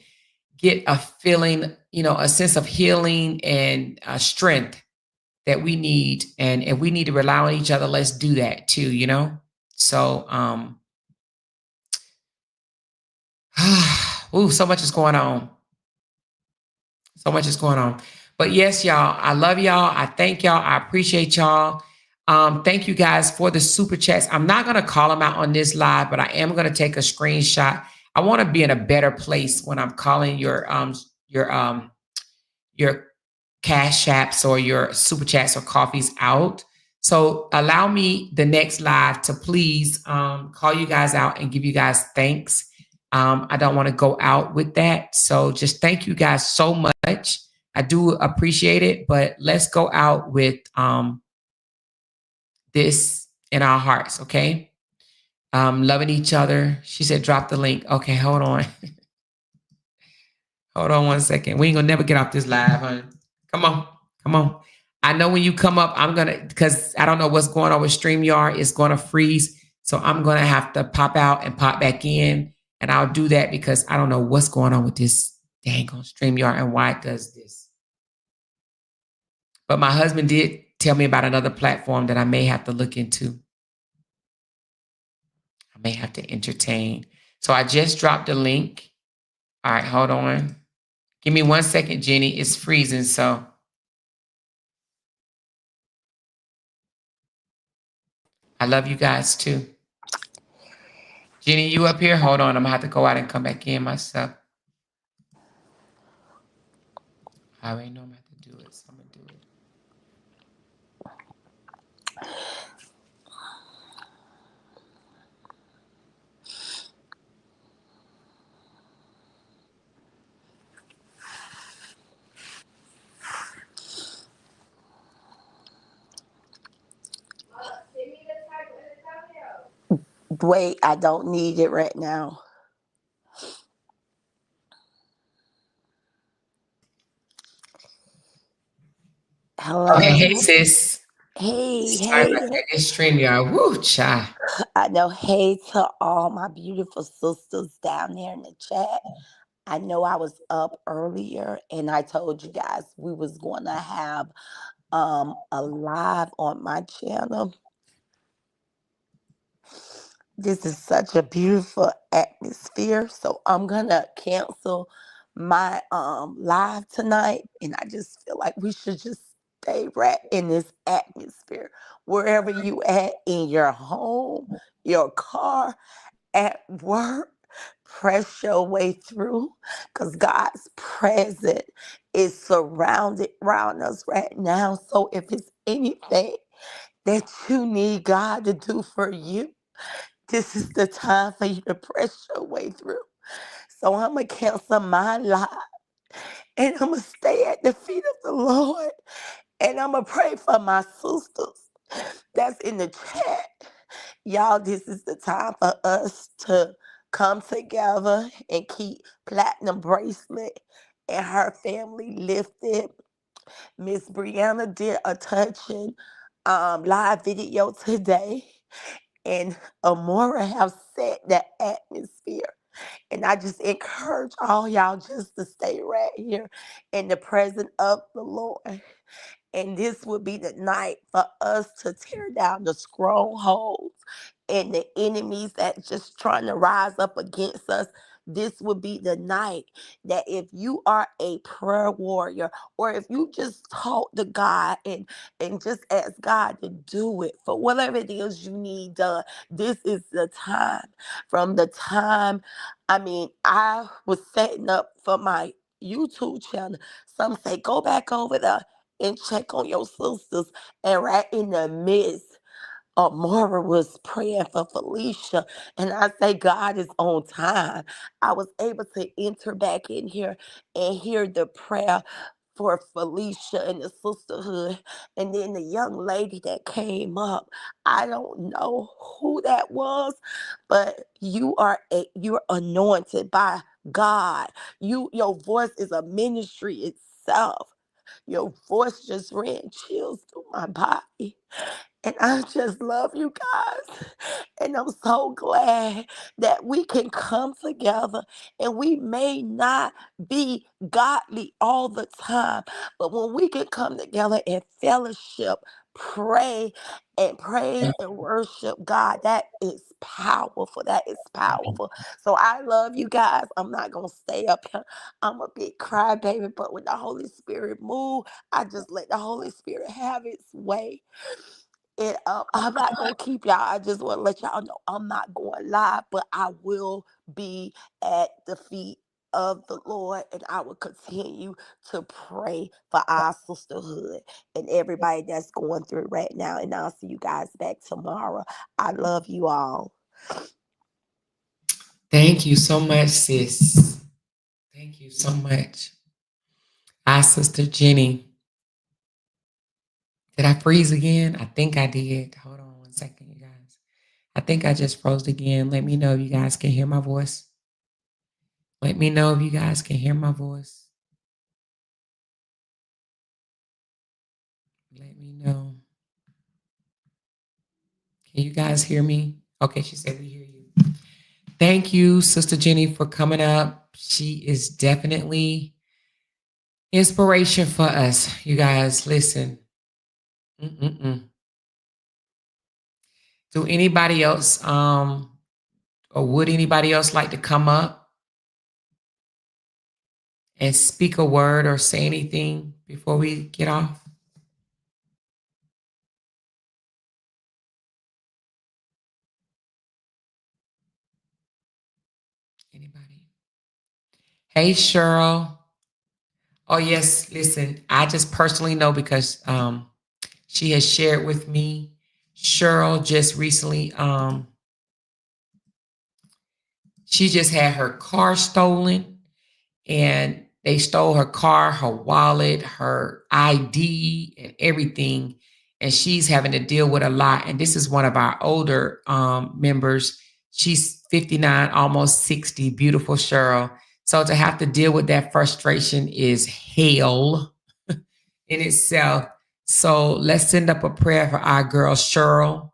get a feeling, a sense of healing and strength that we need. And if we need to rely on each other, let's do that too. So, so much is going on. So much is going on. But yes, y'all, I love y'all. I thank y'all. I appreciate y'all. Thank you guys for the super chats. I'm not going to call them out on this live, but I am going to take a screenshot. I want to be in a better place when I'm calling your cash apps or your super chats or coffees out. So allow me the next live to please call you guys out and give you guys thanks. I don't want to go out with that. So just thank you guys so much. I do appreciate it, but let's go out with this in our hearts, okay? Loving each other. She said, drop the link. Okay, hold on. Hold on 1 second. We ain't gonna never get off this live, honey. Come on. I know when you come up, because I don't know what's going on with StreamYard, it's gonna freeze. So I'm gonna have to pop out and pop back in. And I'll do that because I don't know what's going on with this dang on StreamYard and why it does this. But my husband did tell me about another platform that I may have to look into. I may have to entertain. So I just dropped the link. All right, hold on. Give me 1 second, Jenny. It's freezing, so. I love you guys too. Jenny, you up here? Hold on. I'm going to have to go out and come back in myself. I already know I'm going to have to do it, so I'm going to do it. Wait, I don't need it right now. Hello. Okay, hey sis. Hey, Sorry about hey. that. This stream, y'all. Woo, child. I know. Hey to all my beautiful sisters down there in the chat. I know I was up earlier and I told you guys we was going to have a live on my channel. This is such a beautiful atmosphere, so I'm gonna cancel my live tonight, and I just feel like we should just stay right in this atmosphere wherever you at, in your home, your car, at work. Press your way through, because God's presence is surrounded around us right now. So if it's anything that you need God to do for you, this is the time for you to press your way through. So I'm going to cancel my live And I'm going to stay at the feet of the Lord. And I'm going to pray for my sisters that's in the chat. Y'all, this is the time for us to come together and keep Platinum Bracelet and her family lifted. Miss Brianna did a touching live video today, and Amora have set the atmosphere. And I just encourage all y'all just to stay right here in the presence of the Lord. And this would be the night for us to tear down the strongholds and the enemies that just trying to rise up against us. This would be the night that if you are a prayer warrior or if you just talk to God and just ask God to do it for whatever it is you need done, this is the time. From the time, I mean, I was setting up for my YouTube channel. Some say, go back over there and check on your sisters. And right in the midst, Mara was praying for Felicia. And I say, God is on time. I was able to enter back in here and hear the prayer for Felicia and the sisterhood. And then the young lady that came up, I don't know who that was, but you're anointed by God. Your voice is a ministry itself. Your voice just ran chills through my body. And I just love you guys. And I'm so glad that we can come together. And we may not be godly all the time, but when we can come together and fellowship, pray and praise and worship God, that is powerful. That is powerful. So I love you guys. I'm not going to stay up here. I'm a big crybaby, but when the Holy Spirit move, I just let the Holy Spirit have its way. And I'm not gonna keep y'all. I just want to let y'all know I'm not going live, but I will be at the feet of the Lord, and I will continue to pray for our sisterhood and everybody that's going through right now. And I'll see you guys back tomorrow. I love you all. Thank you so much, sis. Thank you so much. Our sister Jenny. Did I freeze again? I think I did. Hold on one second, you guys. I think I just froze again. Let me know if you guys can hear my voice. Let me know if you guys can hear my voice. Let me know. Can you guys hear me? Okay, she said we hear you. Thank you, Sister Jenny, for coming up. She is definitely inspiration for us. You guys, listen. Do anybody else, or would anybody else like to come up and speak a word or say anything before we get off? Anybody? Hey, Cheryl. Oh, yes. Listen, I just personally know because she has shared with me. Cheryl just recently, she just had her car stolen, and they stole her car, her wallet, her ID, and everything. And she's having to deal with a lot. And this is one of our older members. She's 59, almost 60, beautiful Cheryl. So to have to deal with that frustration is hell in itself. So let's send up a prayer for our girl Cheryl,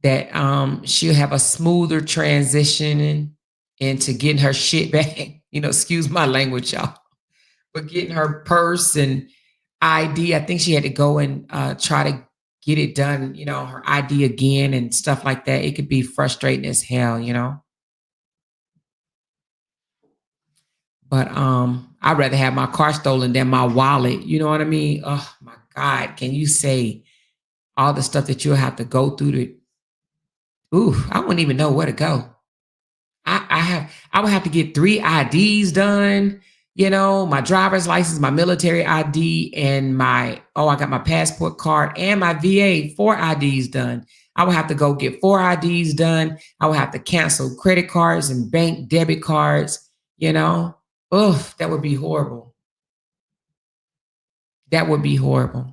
that she'll have a smoother transition into getting her shit back. Excuse my language, y'all, but getting her purse and ID. I think she had to go and try to get it done, her ID again and stuff like that. It could be frustrating as hell. But I'd rather have my car stolen than my wallet. You know what I mean? Oh my God. Can you say all the stuff that you'll have to go through to, I wouldn't even know where to go. I would have to get 3 IDs done, my driver's license, my military ID, and I got my passport card and my VA, 4 IDs done. I would have to go get 4 IDs done. I would have to cancel credit cards and bank debit cards, Oh, that would be horrible. That would be horrible.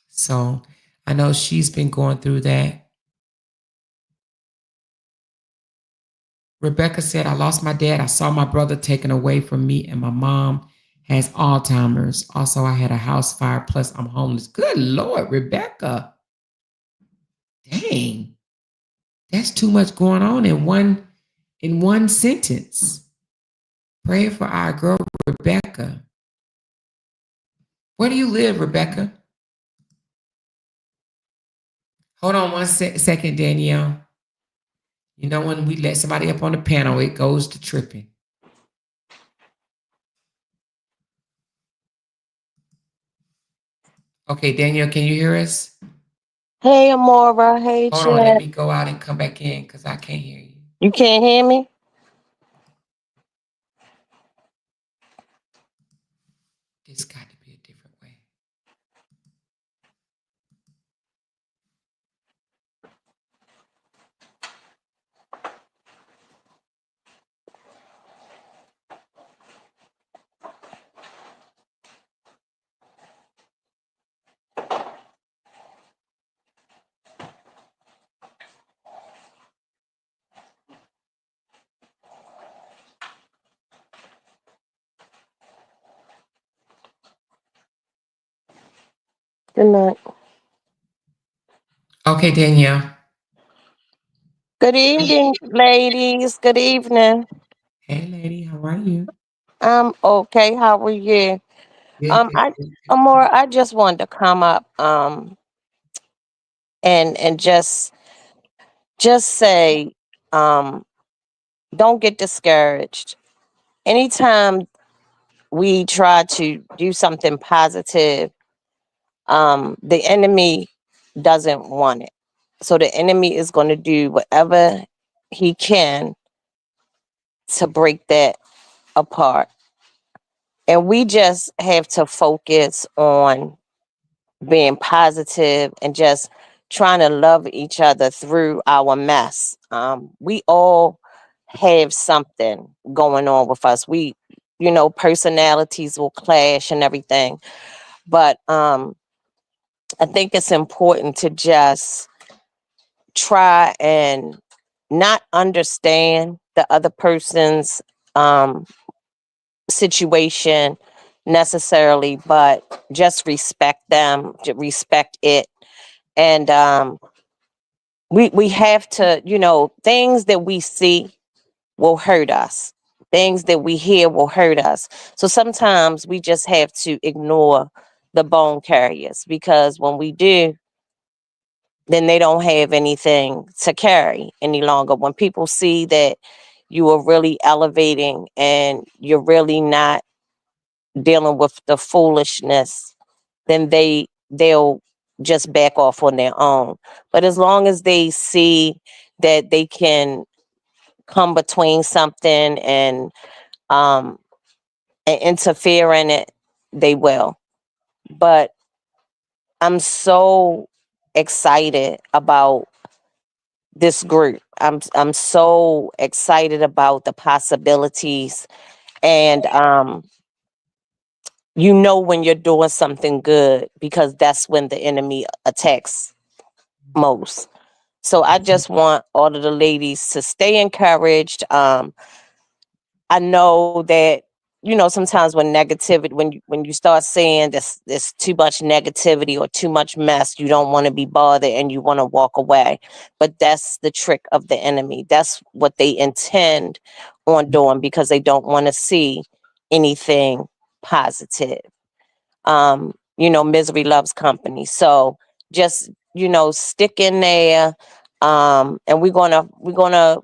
So I know she's been going through that. Rebecca said, I lost my dad. I saw my brother taken away from me, and my mom has Alzheimer's. Also, I had a house fire, plus I'm homeless. Good Lord, Rebecca. Dang. That's too much going on in one sentence. Pray for our girl, Rebecca. Where do you live, Rebecca? Hold on one second, Danielle. You know, when we let somebody up on the panel, it goes to tripping. Okay, Danielle, can you hear us? Hey, Amora. Hey, Hold on, let Chat. me go out and come back in because I can't hear you. You can't hear me? This got to be a different way. Good night. Okay, Danielle. Good evening, ladies. Good evening. Hey, lady, how are you? I'm okay. How are you? Good, good, I good, good. Amora, I just wanted to come up and just say don't get discouraged. Anytime we try to do something positive, the enemy doesn't want it. So the enemy is going to do whatever he can to break that apart. And we just have to focus on being positive and just trying to love each other through our mess. We all have something going on with us. Personalities will clash and everything. But I think it's important to just try and not understand the other person's um, situation necessarily, but just respect them, respect it. And we have to, things that we see will hurt us. Things that we hear will hurt us. So sometimes we just have to ignore the bone carriers, because when we do, then they don't have anything to carry any longer. When people see that you are really elevating and you're really not dealing with the foolishness, then they'll just back off on their own. But as long as they see that they can come between something um and interfere in it, they will. But I'm so excited about this group. I'm so excited about the possibilities. And when you're doing something good, because that's when the enemy attacks most. So I just want all of the ladies to stay encouraged. I know that sometimes when negativity, when you start saying this too much negativity or too much mess, you don't want to be bothered and you want to walk away. But that's the trick of the enemy. That's what they intend on doing, because they don't want to see anything positive. Misery loves company. So just stick in there, and we're gonna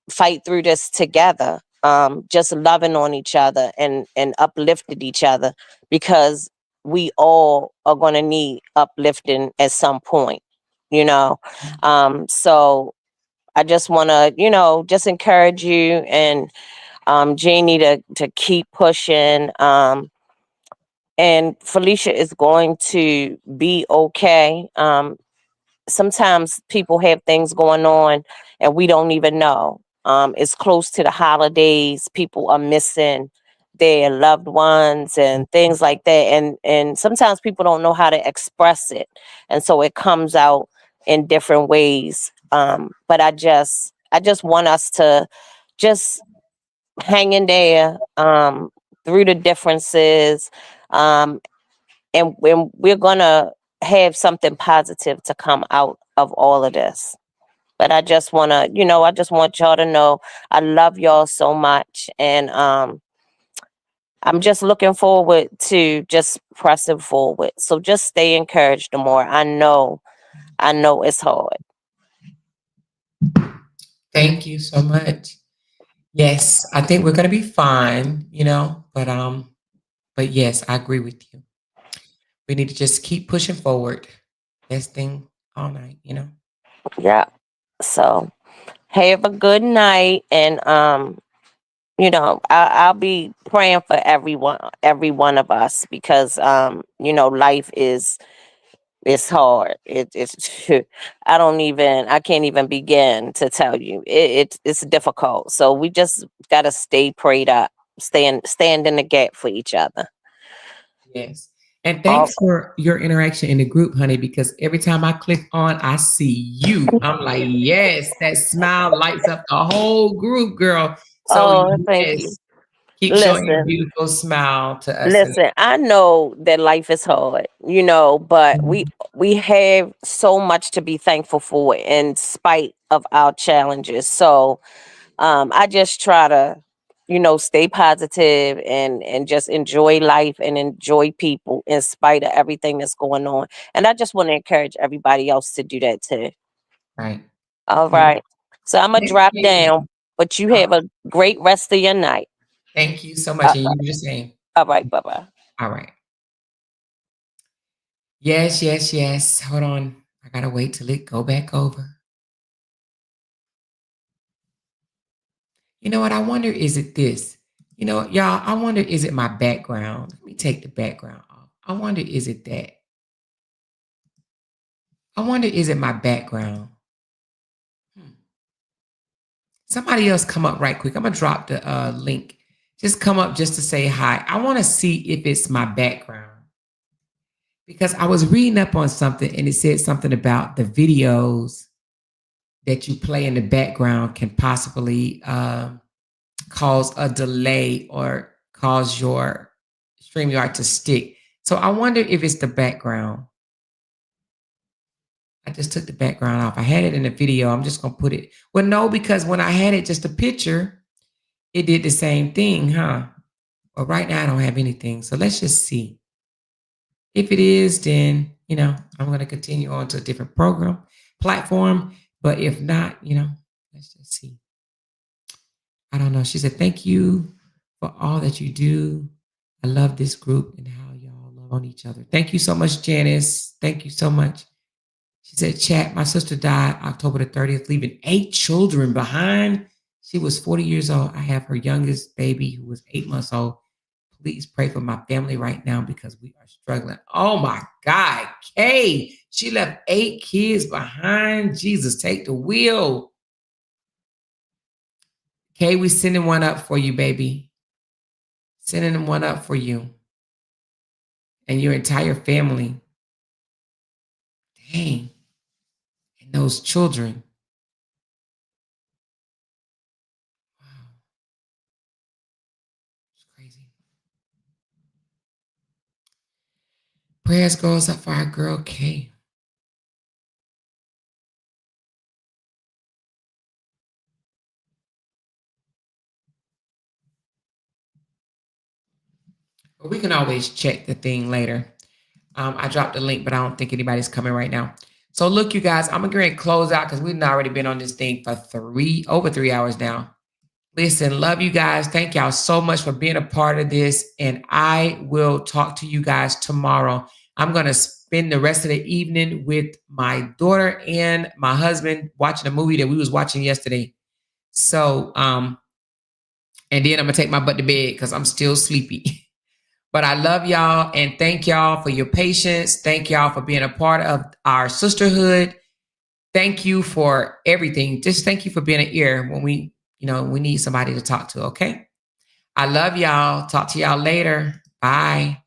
fight through this together. Just loving on each other and uplifting each other, because we all are gonna need uplifting at some point. You know, so I just want to just encourage you and Jeannie to keep pushing. And Felicia is going to be okay. Sometimes people have things going on and we don't even know. It's close to the holidays. People are missing their loved ones and things like that. And sometimes people don't know how to express it. And so it comes out in different ways. But I just want us to just hang in there through the differences. And we're gonna have something positive to come out of all of this. But I just wanna, I just want y'all to know I love y'all so much. And I'm just looking forward to just pressing forward. So just stay encouraged the more. I know it's hard. Thank you so much. Yes, I think we're gonna be fine, but yes, I agree with you. We need to just keep pushing forward. Best thing all night. Yeah. So have a good night. And I'll be praying for every one of us, because life is hard. It's I can't even begin to tell you. It's difficult. So we just gotta stay prayed up, stand in the gap for each other. Yes. And All thanks for your interaction in the group, honey, because every time I click on, I see you. I'm like, yes, that smile lights up the whole group, girl. So, Oh, thank you. yes, keep showing your Listen, beautiful smile to us. listen, I know that life is hard, but we have so much to be thankful for in spite of our challenges. So I just try to, stay positive and just enjoy life and enjoy people in spite of everything that's going on. And I just want to encourage everybody else to do that too. Right. All Okay. right. So I'm gonna Thank drop you. down, but you have a great rest of your night. Thank you so much. Uh, And you do the same. all right. Bye bye. All right. Yes, yes, yes. Hold on. I gotta wait till it go back over. You know what? I wonder, is it this? Y'all, I wonder, is it my background? Let me take the background off. I wonder, is it that? I wonder, is it my background? Somebody else come up right quick. I'm gonna drop the link. Just come up just to say hi. I want to see if it's my background, because I was reading up on something and it said something about the videos that you play in the background can possibly cause a delay or cause your StreamYard to stick. So I wonder if it's the background. I just took the background off. I had it in the video. I'm just gonna put it. Well, no, because when I had it just a picture, it did the same thing, huh? But right now I don't have anything. So let's just see. If it is, then I'm gonna continue on to a different platform. But if not, let's just see. I don't know. She said, thank you for all that you do. I love this group and how y'all love on each other. Thank you so much, Janice. Thank you so much. She said, chat, my sister died October the 30th, leaving 8 children behind. She was 40 years old. I have her youngest baby who was 8 months old. Please pray for my family right now because we are struggling. Oh my God, Kay, she left 8 kids behind. Jesus, take the wheel. Kay, we sending one up for you, baby. Sending one up for you and your entire family. Dang. And those children. Wow. It's crazy. Prayers goes up for our girl, Kay. But we can always check the thing later. I dropped the link, but I don't think anybody's coming right now. So look, you guys, I'm going to close out because we've already been on this thing for over 3 hours now. Listen, love you guys. Thank y'all so much for being a part of this. And I will talk to you guys tomorrow. I'm going to spend the rest of the evening with my daughter and my husband watching a movie that we was watching yesterday. So, and then I'm going to take my butt to bed because I'm still sleepy. But I love y'all and thank y'all for your patience. Thank y'all for being a part of our sisterhood. Thank you for everything. Just thank you for being an ear when we we need somebody to talk to. Okay. I love y'all. Talk to y'all later. Bye.